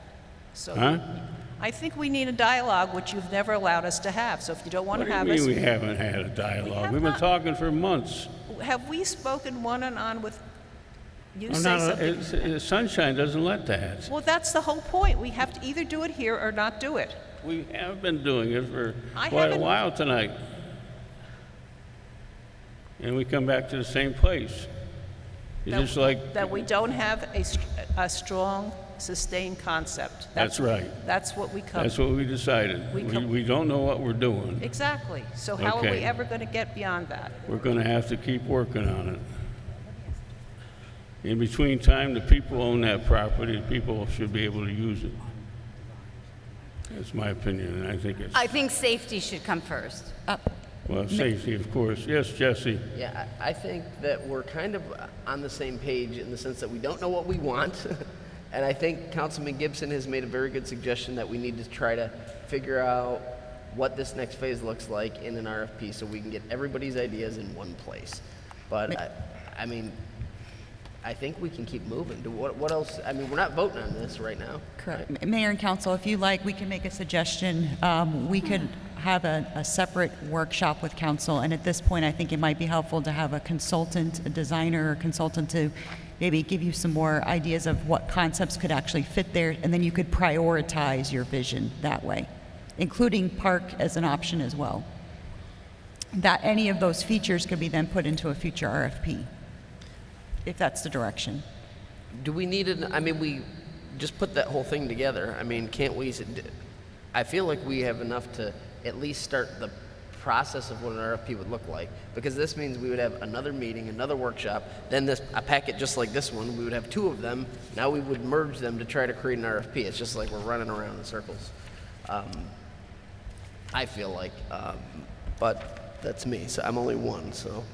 So Huh? I think we need a dialogue, which you've never allowed us to have. So if you don't want to have What do you us, mean we haven't had a dialogue? We've been talking for months. have we spoken one-on-one with you? Sunshine doesn't let that. Well, that's the whole point. We have to either do it here or not do it. We have been doing it for quite a while tonight. And we come back to the same place. It's just like... That we don't have a strong, sustained concept. That's right. That's what we come... That's what we decided. We don't know what we're doing. Exactly. So how are we ever going to get beyond that? We're going to have to keep working on it. In between time, the people own that property. The people should be able to use it. That's my opinion, and I think safety should come first. Well, safety, of course. Yes, Jesse? Yeah, I think that we're kind of on the same page in the sense that we don't know what we want. And I think Councilman Gibson has made a very good suggestion that we need to try to figure out what this next phase looks like in an RFP so we can get everybody's ideas in one place. But, I mean, I think we can keep moving. What else? I mean, we're not voting on this right now. Correct. Mayor and Council, if you like, we can make a suggestion. We could have a separate workshop with council, and at this point, I think it might be helpful to have a consultant, a designer or consultant to maybe give you some more ideas of what concepts could actually fit there, and then you could prioritize your vision that way, including park as an option as well. That any of those features could be then put into a future RFP, if that's the direction. Do we need an, I mean, we just put that whole thing together. I mean, can't we, I feel like we have enough to at least start the process of what an RFP would look like, because this means we would have another meeting, another workshop, then a packet just like this one, we would have 2 of them. Now we would merge them to try to create an RFP. It's just like we're running around in circles. I feel like, but that's me, so I'm only one, so.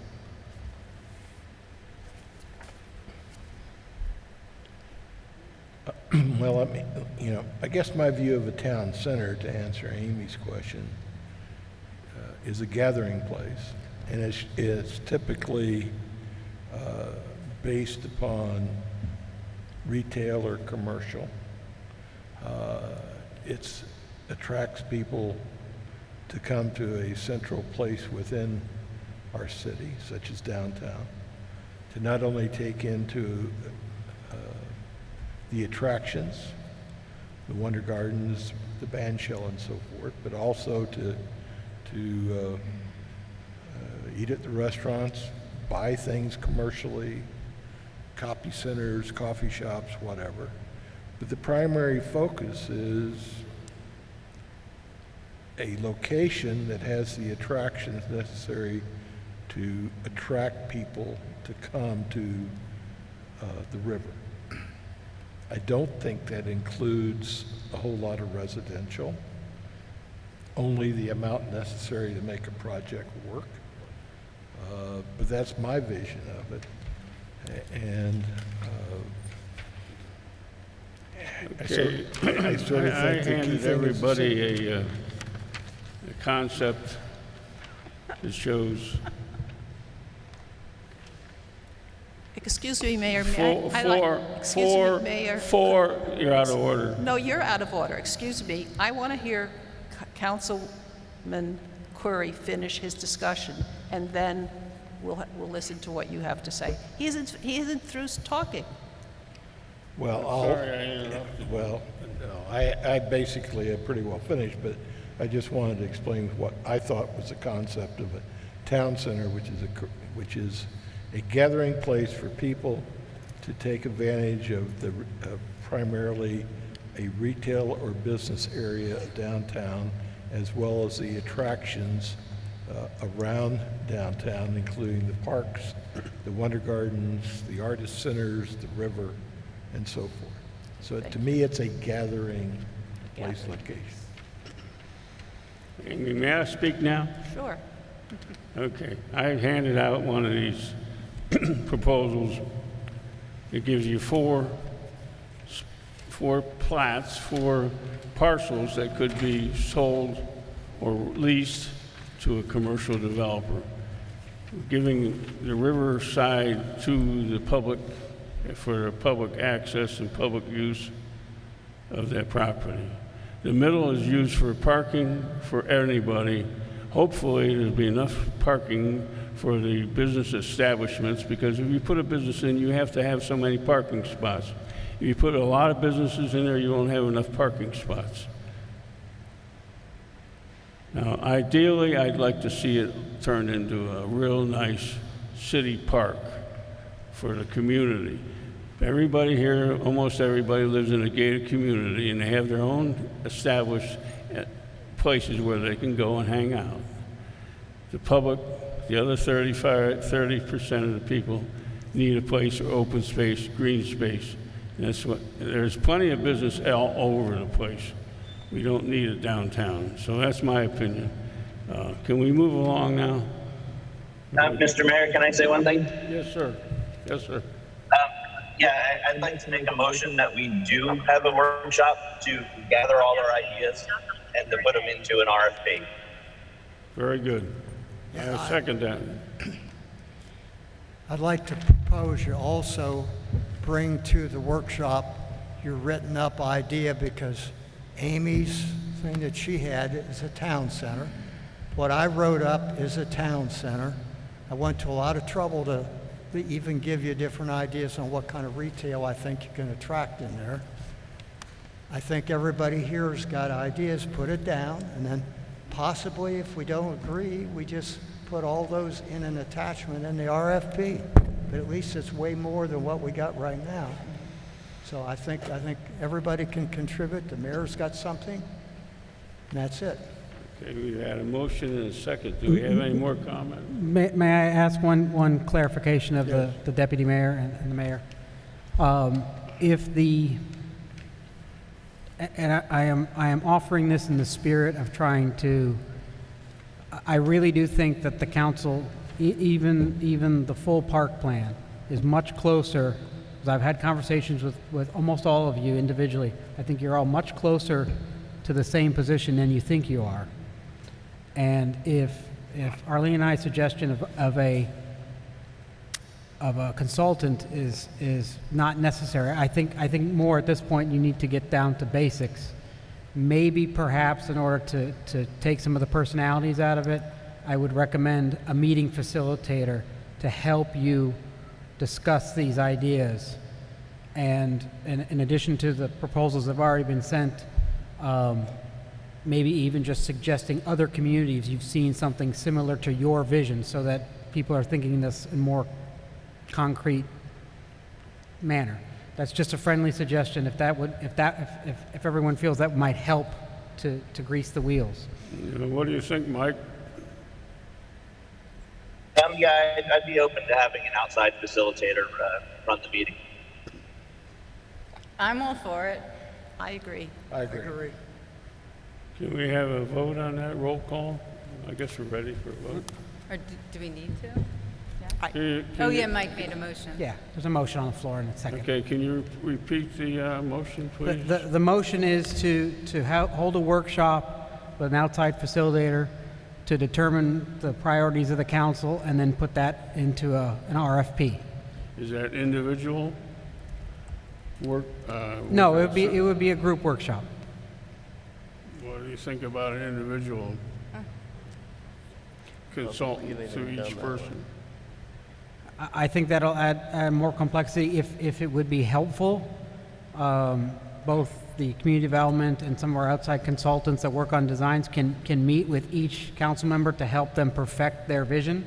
Well, I mean, you know, I guess my view of a town center, to answer Amy's question, is a gathering place, and it's typically based upon retail or commercial. It attracts people to come to a central place within our city, such as downtown, to not only take into the attractions, the Wonder Gardens, the band shell and so forth, but also to eat at the restaurants, buy things commercially, copy centers, coffee shops, whatever. But the primary focus is a location that has the attractions necessary to attract people to come to the river. I don't think that includes a whole lot of residential, only the amount necessary to make a project work. But that's my vision of it. And Okay. I sort of I think the key handed thing is the everybody a concept that shows Excuse me, Mayor. Excuse me, Mayor. you're out of order. No, you're out of order. Excuse me. I want to hear Councilman Curry finish his discussion, and then we'll listen to what you have to say. He isn't through talking. Well, Sorry, I interrupted. Well, no, I basically have pretty well finished, but I just wanted to explain what I thought was the concept of a town center, which is a gathering place for people to take advantage of primarily a retail or business area of downtown, as well as the attractions around downtown, including the parks, the Wonder Gardens, the artist centers, the river, and so forth. So to me, it's a gathering place location. May I speak now? Sure. Okay. I handed out one of these proposals. It gives you four plats, 4 parcels that could be sold or leased to a commercial developer, giving the riverside to the public for public access and public use of that property. The middle is used for parking for anybody. Hopefully there'll be enough parking for the business establishments, because if you put a business in, you have to have so many parking spots. If you put a lot of businesses in there, you won't have enough parking spots. Now, ideally, I'd like to see it turned into a real nice city park for the community. Everybody here, almost everybody lives in a gated community, and they have their own established places where they can go and hang out. The public, the other 30% of the people need a place for open space, green space. And there's plenty of business all over the place. We don't need it downtown. So that's my opinion. Can we move along now? Mr. Mayor, can I say one thing? Yes, sir. Yes, sir. Yeah, I'd like to make a motion that we do have a workshop to gather all our ideas and to put them into an RFP. Very good. I second that. I'd like to propose you also bring to the workshop your written up idea, because Amy's thing that she had is a town center. What I wrote up is a town center. I went to a lot of trouble to even give you different ideas on what kind of retail I think you can attract in there. I think everybody here has got ideas, put it down, and then possibly if we don't agree, we just put all those in an attachment in the RFP. But at least it's way more than what we got right now. So I think everybody can contribute. The mayor's got something, and that's it. Okay, we've had a motion and a second. Do we have any more comment? May I ask one clarification of Yes. the deputy mayor and the mayor? If the, and I am offering this in the spirit of trying to, I really do think that the council, even the full park plan, is much closer, because I've had conversations with almost all of you individually. I think you're all much closer to the same position than you think you are. And if Arlene and I's suggestion of a consultant is not necessary, I think more at this point you need to get down to basics. Maybe perhaps in order to take some of the personalities out of it, I would recommend a meeting facilitator to help you discuss these ideas. And in addition to the proposals that have already been sent, maybe even just suggesting other communities you've seen something similar to your vision, so that people are thinking this in more concrete manner. That's just a friendly suggestion. If everyone feels that might help to grease the wheels. What do you think, Mike? Yeah, I'd be open to having an outside facilitator run the meeting. I'm all for it. I agree. I agree. Can we have a vote on that? Roll call? I guess we're ready for a vote. Or do we need to? Can Yeah, you- Mike made a motion. Yeah, there's a motion on the floor in a second. Okay, can you repeat the motion, please? The motion is to hold a workshop with an outside facilitator to determine the priorities of the council and then put that into an RFP. Is that individual work? No, it would be a group workshop. What do you think about an individual consultant to each person? I think that'll add more complexity if it would be helpful. Both the community development and some of our outside consultants that work on designs can meet with each council member to help them perfect their vision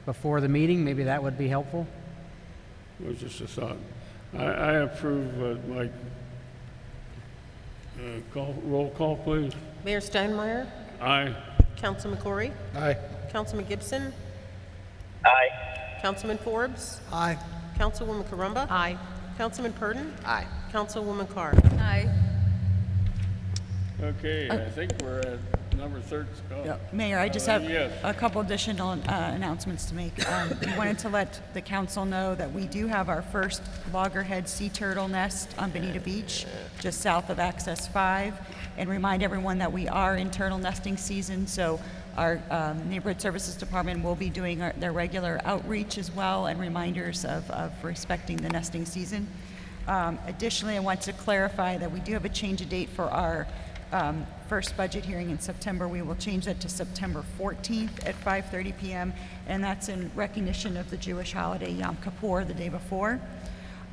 before the meeting. Maybe that would be helpful. It was just a thought. I approve, Mike. Roll call, please. Mayor Steinmeier, Aye. Councilman Corey, Aye. Councilman Gibson, Aye. Councilman Forbes, Aye. Councilwoman Carumba, Aye. Councilman Purdon, Aye. Councilwoman Carr. Aye. Okay, I think we're at number 13. Oh. Mayor, I just have Yes. a couple additional announcements to make. We wanted to let the council know that we do have our first loggerhead sea turtle nest on Bonita Beach, just south of Access 5, and remind everyone that we are in turtle nesting season, so our Neighborhood Services Department will be doing their regular outreach as well and reminders of respecting the nesting season. Additionally, I want to clarify that we do have a change of date for our first budget hearing in September. We will change that to September 14th at 5:30 p.m., and that's in recognition of the Jewish holiday Yom Kippur the day before.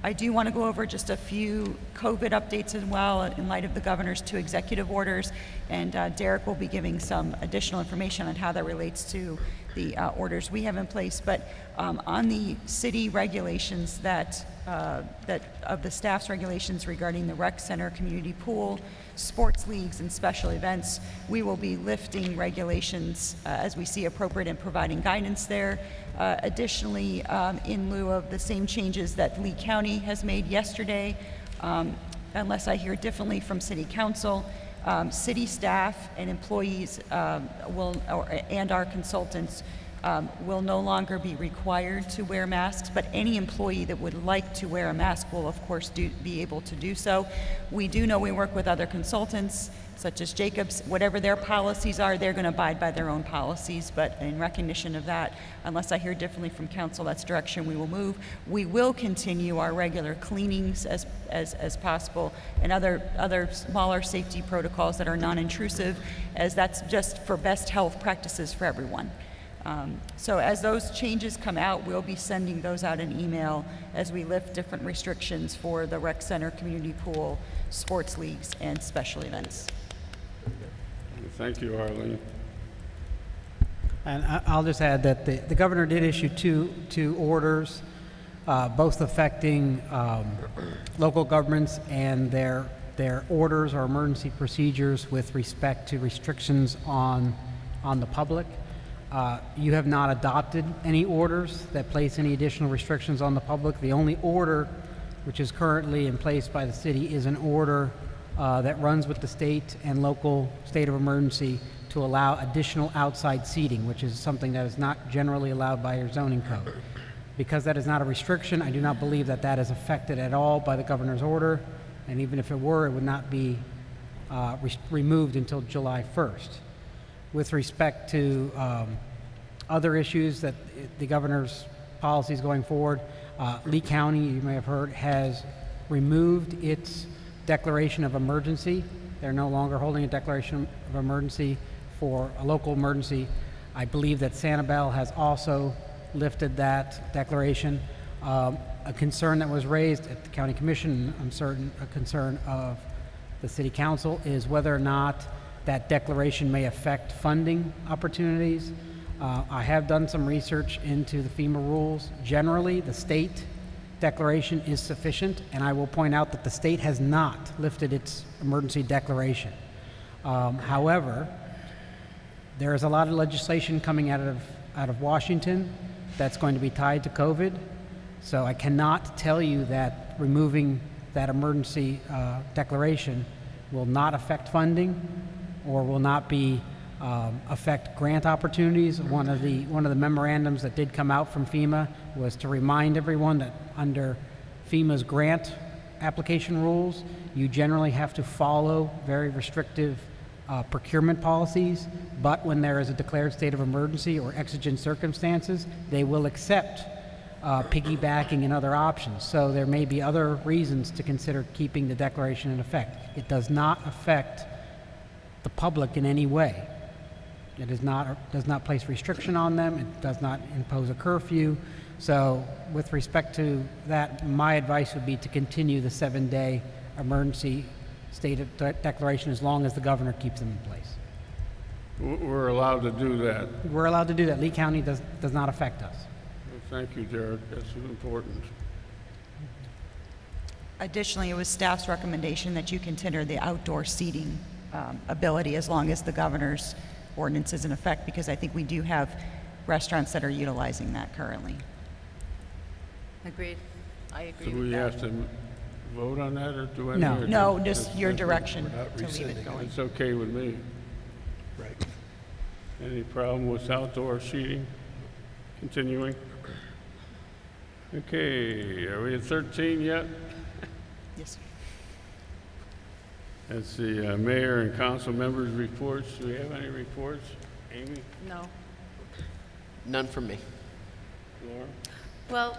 I do want to go over just a few COVID updates as well in light of the governor's 2 executive orders, and Derek will be giving some additional information on how that relates to the orders we have in place. But on the city regulations that of the staff's regulations regarding the rec center, community pool, sports leagues, and special events, we will be lifting regulations as we see appropriate and providing guidance there. Additionally, in lieu of the same changes that Lee County has made yesterday, unless I hear differently from City Council, city staff and employees and our consultants will no longer be required to wear masks, but any employee that would like to wear a mask will, of course, be able to do so. We do know we work with other consultants, such as Jacobs. Whatever their policies are, they're going to abide by their own policies, but in recognition of that, unless I hear differently from council, that's the direction we will move. We will continue our regular cleanings as possible, and other smaller safety protocols that are non-intrusive, as that's just for best health practices for everyone. So as those changes come out, we'll be sending those out in email as we lift different restrictions for the rec center, community pool, sports leagues, and special events. Thank you, Arlene. And I'll just add that the governor did issue two orders, both affecting local governments and their orders or emergency procedures with respect to restrictions on the public. You have not adopted any orders that place any additional restrictions on the public. The only order which is currently in place by the city is an order that runs with the state and local state of emergency to allow additional outside seating, which is something that is not generally allowed by your zoning code. Because that is not a restriction, I do not believe that that is affected at all by the governor's order, and even if it were, it would not be removed until July 1st. With respect to other issues that the governor's policies going forward, Lee County, you may have heard, has removed its declaration of emergency. They're no longer holding a declaration of emergency for a local emergency. I believe that Sanibel has also lifted that declaration. A concern that was raised at the county commission, I'm certain a concern of the city council, is whether or not that declaration may affect funding opportunities. I have done some research into the FEMA rules. Generally, the state declaration is sufficient, and I will point out that the state has not lifted its emergency declaration. However, there is a lot of legislation coming out of Washington that's going to be tied to COVID, so I cannot tell you that removing that emergency declaration will not affect funding or will not be affect grant opportunities. One of the memorandums that did come out from FEMA was to remind everyone that under FEMA's grant application rules, you generally have to follow very restrictive procurement policies, but when there is a declared state of emergency or exigent circumstances, they will accept piggybacking and other options. So there may be other reasons to consider keeping the declaration in effect. It does not affect the public in any way. It does not place restriction on them. It does not impose a curfew. So with respect to that, my advice would be to continue the 7-day emergency state of declaration as long as the governor keeps them in place. We're allowed to do that. We're allowed to do that. Lee County does not affect us. Well, thank you, Derek. That's important. Additionally, it was staff's recommendation that you consider the outdoor seating ability as long as the governor's ordinance is in effect, because I think we do have restaurants that are utilizing that currently. Agreed. I agree Do with we that. have to vote on that or do No. anything? No, just your direction to leave rescinding it it. going. It's okay with me. Right. Any problem with outdoor seating? Continuing? Okay, are we at 13 yet? Yes, sir. That's the mayor and council members' reports. Do we have any reports? Amy? No. None from me. Laura? Well,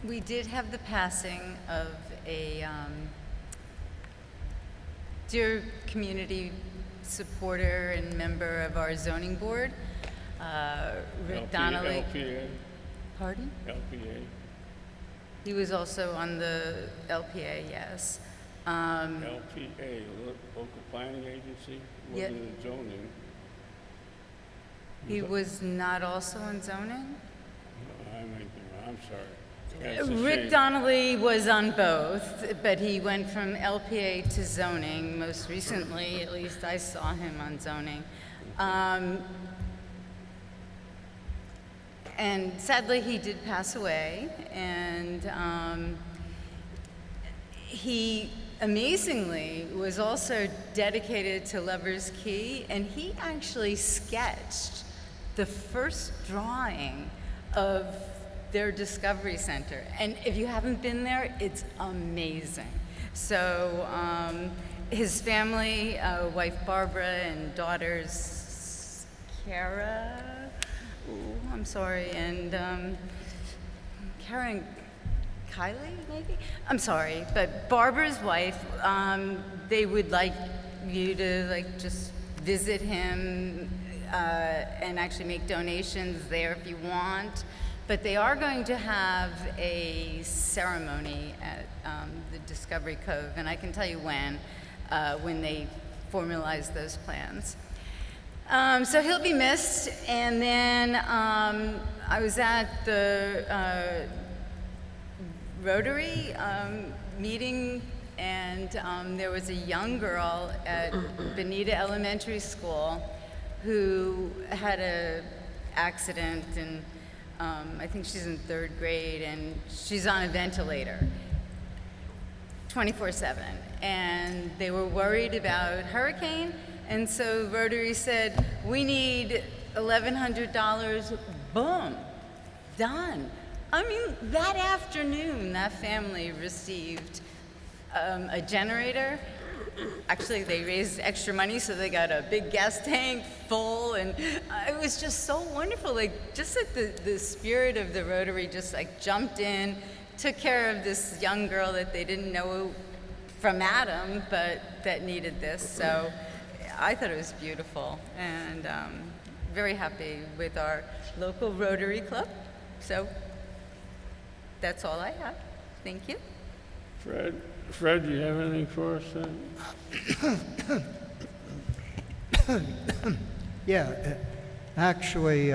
we did have the passing of a dear community supporter and member of our zoning board, Rick Donnelly. LPA? Pardon? LPA? He was also on the LPA, yes. LPA, local planning agency? Yeah. Wasn't it zoning? He was not also on zoning? I'm sorry. That's a Rick shame. Donnelly was on both, but he went from LPA to zoning. Most recently, at least I saw him on zoning. And sadly, he did pass away. And he amazingly was also dedicated to Lover's Key, and he actually sketched the first drawing of their Discovery Center. And if you haven't been there, it's amazing. So his family, wife Barbara and daughters Kara, I'm sorry, and Karen Kylie, maybe? I'm sorry, but Barbara's wife, they would like you to just visit him and actually make donations there if you want. But they are going to have a ceremony at the Discovery Cove, and I can tell you when they formalize those plans. So he'll be missed. And then I was at the Rotary meeting, and there was a young girl at Bonita Elementary School who had an accident, and I think she's in 3rd grade, and she's on a ventilator 24/7. And they were worried about hurricane, and so Rotary said, we need $1,100, boom, done. I mean, that afternoon, that family received a generator. Actually, they raised extra money, so they got a big gas tank full, and it was just so wonderful. Like, just that the spirit of the Rotary just jumped in, took care of this young girl that they didn't know from Adam, but that needed this. So I thought it was beautiful, and very happy with our local Rotary Club. So that's all I have. Thank you. Fred, do you have anything for us then? Yeah, actually,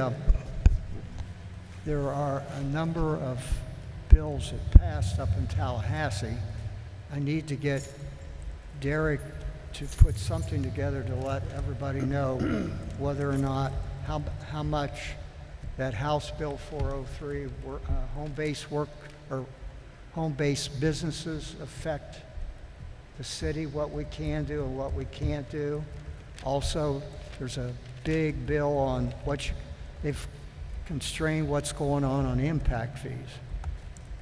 there are a number of bills that passed up in Tallahassee. I need to get Derek to put something together to let everybody know whether or not, how much that House Bill 403, home-based businesses affect the city, what we can do and what we can't do. Also, there's a big bill on they've constrained what's going on impact fees.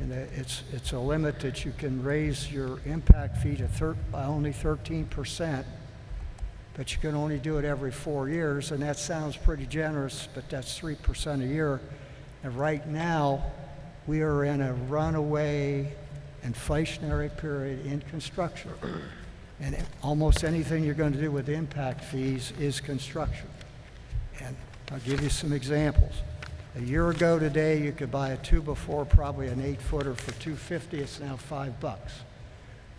And it's a limit that you can raise your impact fee by only 13%, but you can only do it every 4 years, and that sounds pretty generous, but that's 3% a year. And right now, we are in a runaway inflationary period in construction. And almost anything you're going to do with impact fees is construction. And I'll give you some examples. A year ago today, you could buy a 2x4, probably an 8-footer for $250. It's now $5.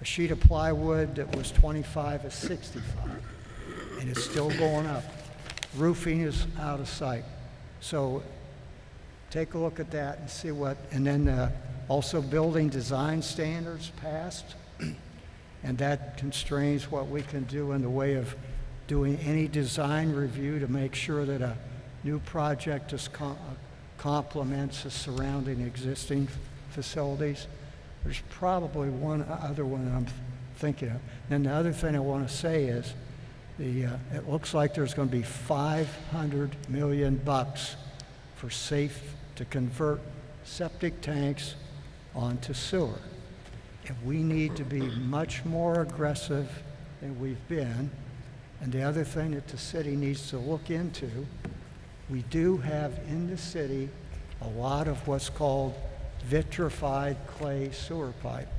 A sheet of plywood that was $25 is $65, and it's still going up. Roofing is out of sight. So take a look at that and see what, and then also building design standards passed, and that constrains what we can do in the way of doing any design review to make sure that a new project complements the surrounding existing facilities. There's probably one other one I'm thinking of. And the other thing I want to say is it looks like there's going to be $500 million for to convert septic tanks onto sewer. And we need to be much more aggressive than we've been. And the other thing that the city needs to look into, we do have in the city a lot of what's called vitrified clay sewer pipe.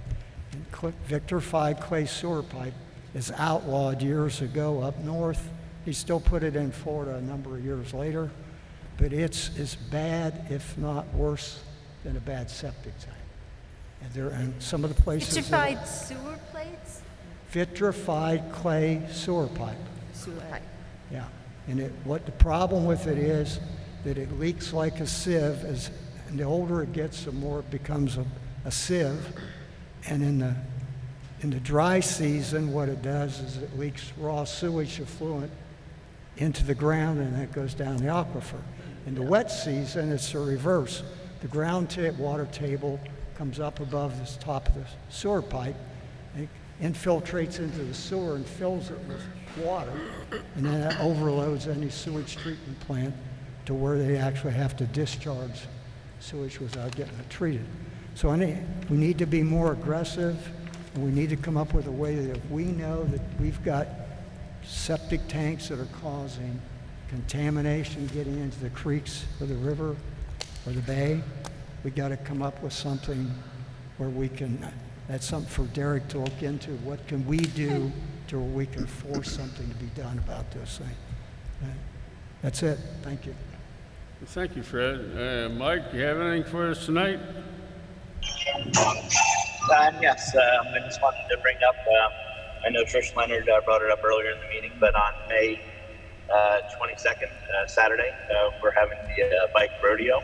And vitrified clay sewer pipe is outlawed years ago up north. He still put it in Florida a number of years later, but it's as bad, if not worse, than a bad septic tank. And some of the places... Vitrified sewer plates? Vitrified clay sewer pipe. Sewer pipe. Yeah. And what the problem with it is that it leaks like a sieve, and the older it gets, the more it becomes a sieve. And in the dry season, what it does is it leaks raw sewage effluent into the ground, and it goes down the aquifer. In the wet season, it's the reverse. The ground water table comes up above the top of the sewer pipe, it infiltrates into the sewer and fills it with water, and then that overloads any sewage treatment plant to where they actually have to discharge sewage without getting it treated. So we need to be more aggressive, and we need to come up with a way that if we know that we've got septic tanks that are causing contamination getting into the creeks or the river or the bay, we got to come up with something where we can, that's something for Derek to look into. What can we do to where we can force something to be done about this thing? That's it. Thank you. Thank you, Fred. Mike, you have anything for us tonight? Yes, I just wanted to bring up, I know Trish Leonard brought it up earlier in the meeting, but on May 22nd, Saturday, we're having the bike rodeo,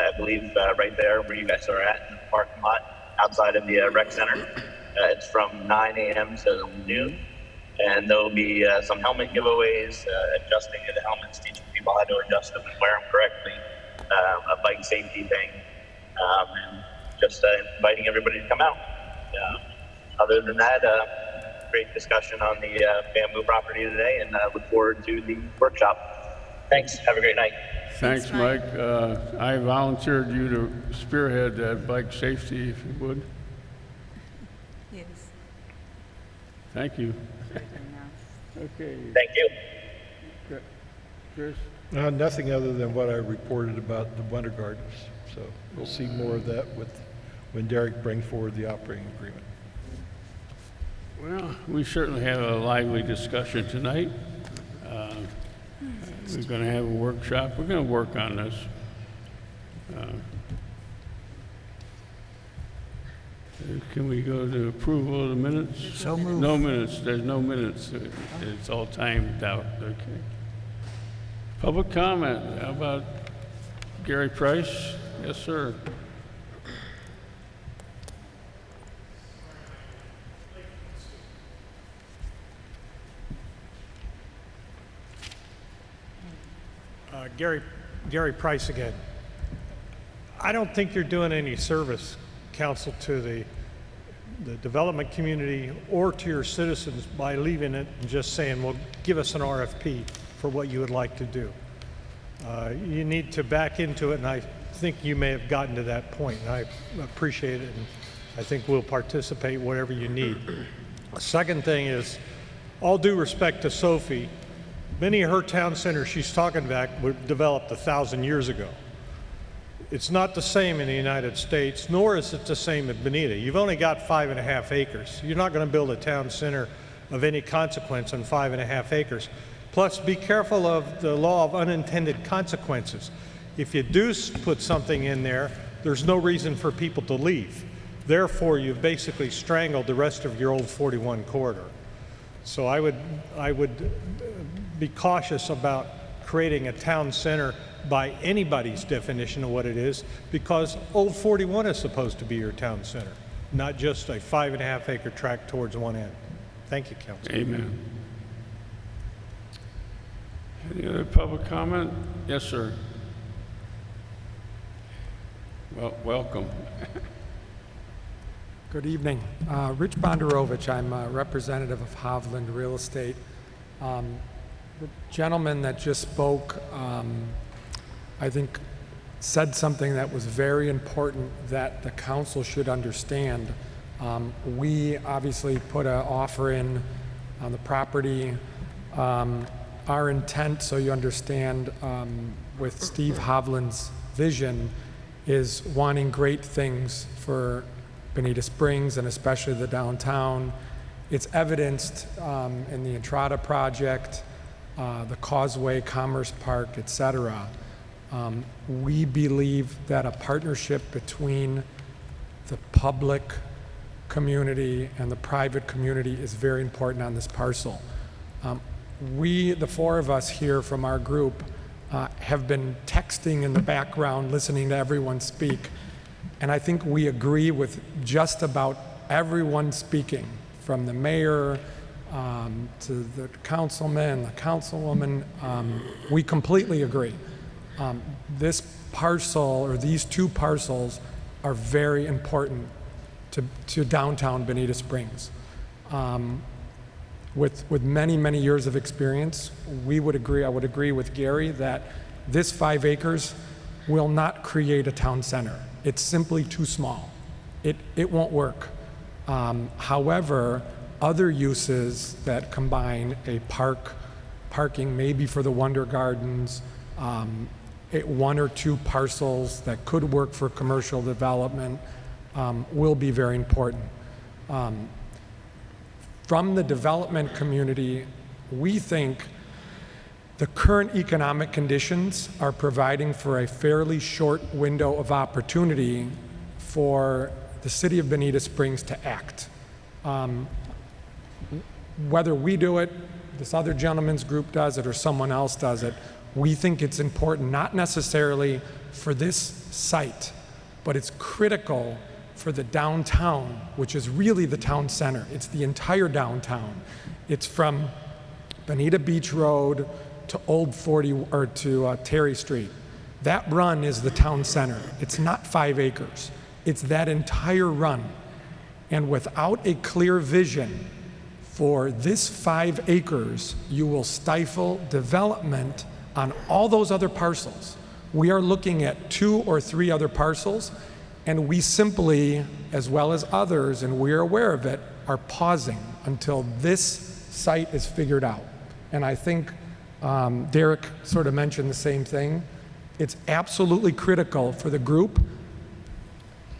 I believe right there where you guys are at, in the parking lot outside of the rec center. It's from 9 a.m. to noon, and there'll be some helmet giveaways, adjusting the helmets, teaching people how to adjust them and wear them correctly, a bike safety thing, and just inviting everybody to come out. Other than that, great discussion on the bamboo property today, and look forward to the workshop. Thanks. Have a great night. Thanks, Mike. I volunteered you to spearhead that bike safety, if you would. Yes. Thank you. Okay. Thank you. Chris? Nothing other than what I reported about the Winter Gardens. So we'll see more of that when Derek brings forward the operating agreement. Well, we certainly have a lively discussion tonight. We're going to have a workshop. We're going to work on this. Can we go to approval of the minutes? So moved. No minutes. There's no minutes. It's all timed out. Okay. Public comment. How about Gary Price? Yes, sir. Gary Price again. I don't think you're doing any service, council, to the development community or to your citizens by leaving it and just saying, well, give us an RFP for what you would like to do. You need to back into it, and I think you may have gotten to that point, and I appreciate it, and I think we'll participate whatever you need. The second thing is, all due respect to Sophie, many of her town centers she's talking about were developed 1,000 years ago. It's not the same in the United States, nor is it the same at Bonita. You've only got 5.5 acres. You're not going to build a town center of any consequence on 5.5 acres. Plus, be careful of the law of unintended consequences. If you do put something in there, there's no reason for people to leave. Therefore, you've basically strangled the rest of your old 41 corridor. So I would be cautious about creating a town center by anybody's definition of what it is, because Old 41 is supposed to be your town center, not just a 5.5 acre tract towards one end. Thank you, Council. Amen. Any other public comment? Yes, sir. Well, welcome. Good evening. Rich Bondarovich. I'm a representative of Hovland Real Estate. The gentleman that just spoke, I think, said something that was very important that the council should understand. We obviously put an offer in on the property. Our intent, so you understand, with Steve Hovland's vision, is wanting great things for Bonita Springs and especially the downtown. It's evidenced in the Entrada project, the Causeway, Commerce Park, etc. We believe that a partnership between the public community and the private community is very important on this parcel. We, the four of us here from our group, have been texting in the background, listening to everyone speak, and I think we agree with just about everyone speaking, from the mayor to the councilman, the councilwoman. We completely agree. This parcel, or these two parcels, are very important to downtown Bonita Springs. With many, many years of experience, we would agree, I would agree with Gary that this 5 acres will not create a town center. It's simply too small. It won't work. However, other uses that combine a parking maybe for the Wonder Gardens, 1 or 2 parcels that could work for commercial development will be very important. From the development community, we think the current economic conditions are providing for a fairly short window of opportunity for the city of Bonita Springs to act. Whether we do it, this other gentleman's group does it, or someone else does it, we think it's important, not necessarily for this site, but it's critical for the downtown, which is really the town center. It's the entire downtown. It's from Bonita Beach Road to Old 40, or to Terry Street. That run is the town center. It's not 5 acres. It's that entire run. And without a clear vision for this 5 acres, you will stifle development on all those other parcels. We are looking at 2 or 3 other parcels, and we simply, as well as others, and we're aware of it, are pausing until this site is figured out. And I think Derek sort of mentioned the same thing. It's absolutely critical for the group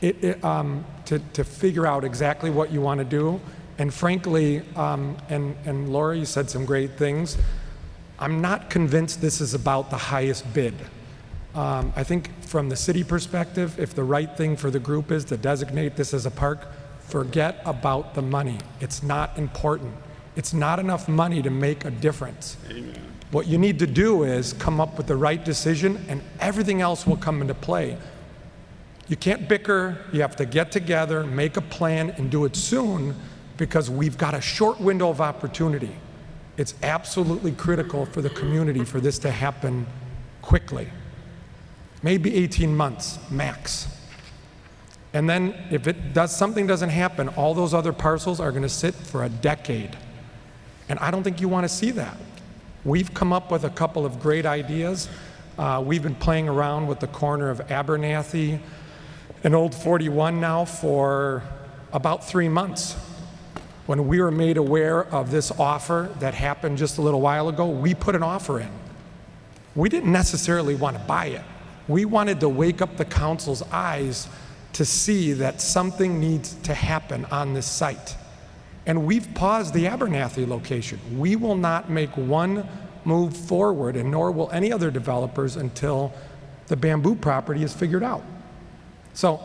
to figure out exactly what you want to do. And frankly, and Laura, you said some great things. I'm not convinced this is about the highest bid. I think from the city perspective, if the right thing for the group is to designate this as a park, forget about the money. It's not important. It's not enough money to make a difference. Amen. What you need to do is come up with the right decision, and everything else will come into play. You can't bicker. You have to get together, make a plan, and do it soon, because we've got a short window of opportunity. It's absolutely critical for the community for this to happen quickly. Maybe 18 months, max. And then if something doesn't happen, all those other parcels are gonna sit for a decade. And I don't think you wanna see that. We've come up with a couple of great ideas. We've been playing around with the corner of Abernathy and Old 41 now for about 3 months. When we were made aware of this offer that happened just a little while ago, we put an offer in. We didn't necessarily want to buy it. We wanted to wake up the council's eyes to see that something needs to happen on this site. And we've paused the Abernathy location. We will not make one move forward, and nor will any other developers until the bamboo property is figured out. So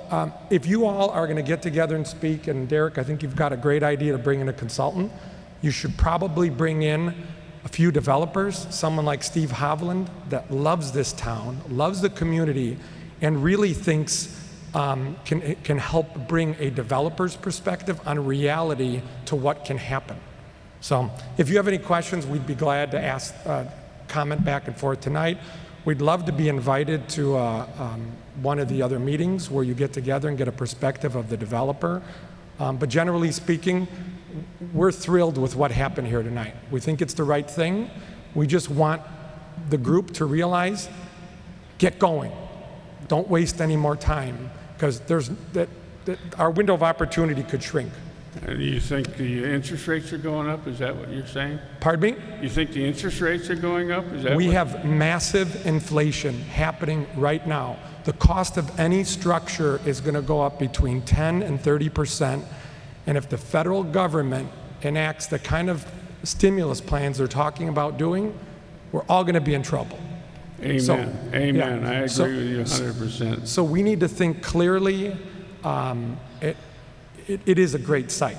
if you all are going to get together and speak, and Derek, I think you've got a great idea to bring in a consultant, you should probably bring in a few developers, someone like Steve Hovland that loves this town, loves the community, and really thinks can help bring a developer's perspective on reality to what can happen. So if you have any questions, we'd be glad to ask, comment back and forth tonight. We'd love to be invited to one of the other meetings where you get together and get a perspective of the developer. But generally speaking, we're thrilled with what happened here tonight. We think it's the right thing. We just want the group to realize, get going. Don't waste any more time, because our window of opportunity could shrink. Do you think the interest rates are going up? Is that what you're saying? Pardon me? You think the interest rates are going up? Is that We have massive inflation happening right now. The cost of any structure is going to go up between 10 and 30%. And if the federal government enacts the kind of stimulus plans they're talking about doing, we're all going to be in trouble. Amen. So, Amen. yeah. I agree with you 100%. So we need to think clearly. It is a great site.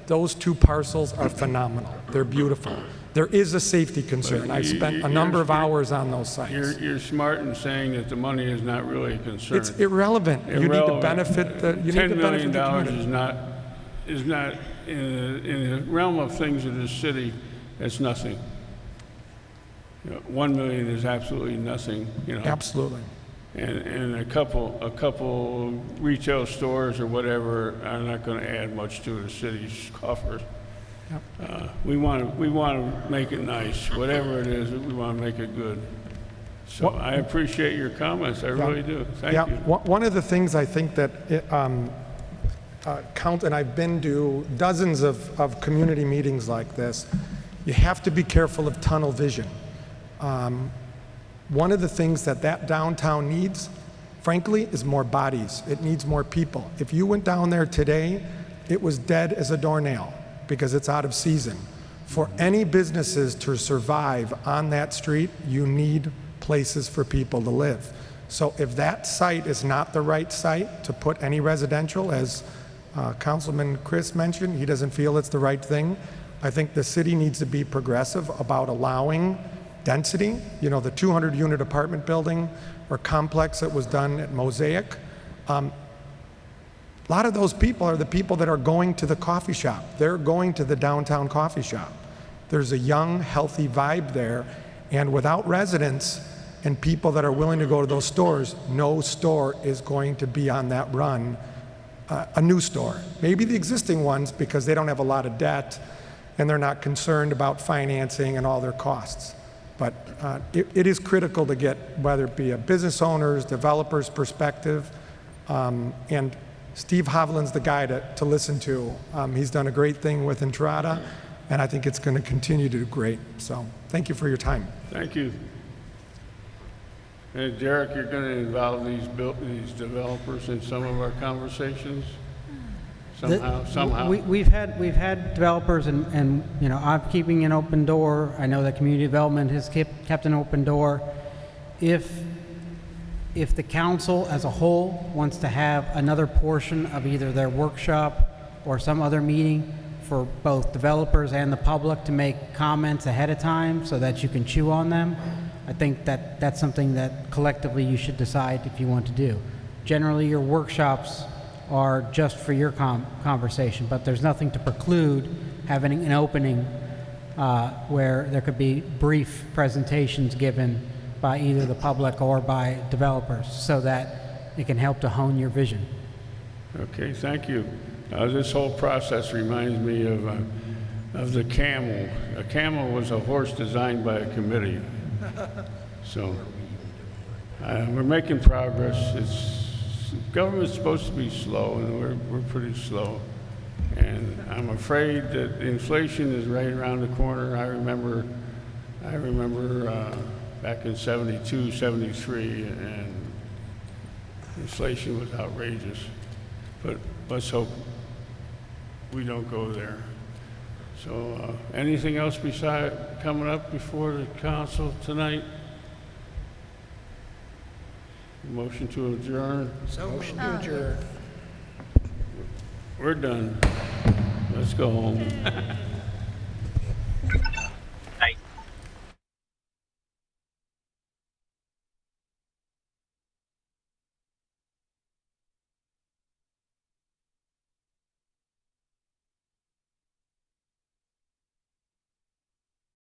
Those 2 parcels are phenomenal. They're beautiful. There is a safety concern. I spent a number of hours on those sites. You're smart in saying that the money is not really a concern. It's irrelevant. You need to benefit the $10 million community. is not in the realm of things of this city. It's nothing. You know, $1 million is absolutely nothing. You know. Absolutely. And a couple retail stores or whatever are not going to add much to the city's coffers. Yep. We want to make it nice. Whatever it is, we want to make it good. So I appreciate your comments, I really do. Thank you. One of the things I think that and I've been to dozens of community meetings like this, you have to be careful of tunnel vision. One of the things that downtown needs, frankly, is more bodies. It needs more people. If you went down there today, it was dead as a doornail because it's out of season. For any businesses to survive on that street, you need places for people to live. So if that site is not the right site to put any residential, as Councilman Chris mentioned, he doesn't feel it's the right thing. I think the city needs to be progressive about allowing density. You know, the 200-unit apartment building or complex that was done at Mosaic. A lot of those people are the people that are going to the coffee shop. They're going to the downtown coffee shop. There's a young, healthy vibe there, and without residents and people that are willing to go to those stores, no store is going to be on that run, a new store. Maybe the existing ones because they don't have a lot of debt and they're not concerned about financing and all their costs. But it is critical to get, whether it be a business owner's, developer's perspective, and Steve Hovland's the guy to listen to. He's done a great thing with Entrada, and I think it's going to continue to do great. So thank you for your time. Thank you. And Derek, you're going to involve these developers in some of our conversations? Somehow? We've had developers, and you know, I'm keeping an open door. I know that community development has kept an open door. If the council as a whole wants to have another portion of either their workshop or some other meeting for both developers and the public to make comments ahead of time so that you can chew on them, I think that's something that collectively you should decide if you want to do. Generally, your workshops are just for your conversation, but there's nothing to preclude having an opening where there could be brief presentations given by either the public or by developers so that it can help to hone your vision. Okay, thank you. This whole process reminds me of the camel. A camel was a horse designed by a committee. So we're making progress. Government's supposed to be slow, and we're pretty slow. And I'm afraid that inflation is right around the corner. I remember back in 72, 73, and inflation was outrageous. But let's hope we don't go there. So anything else coming up before the council tonight? Motion to adjourn. Motion to adjourn. We're done. Let's go home.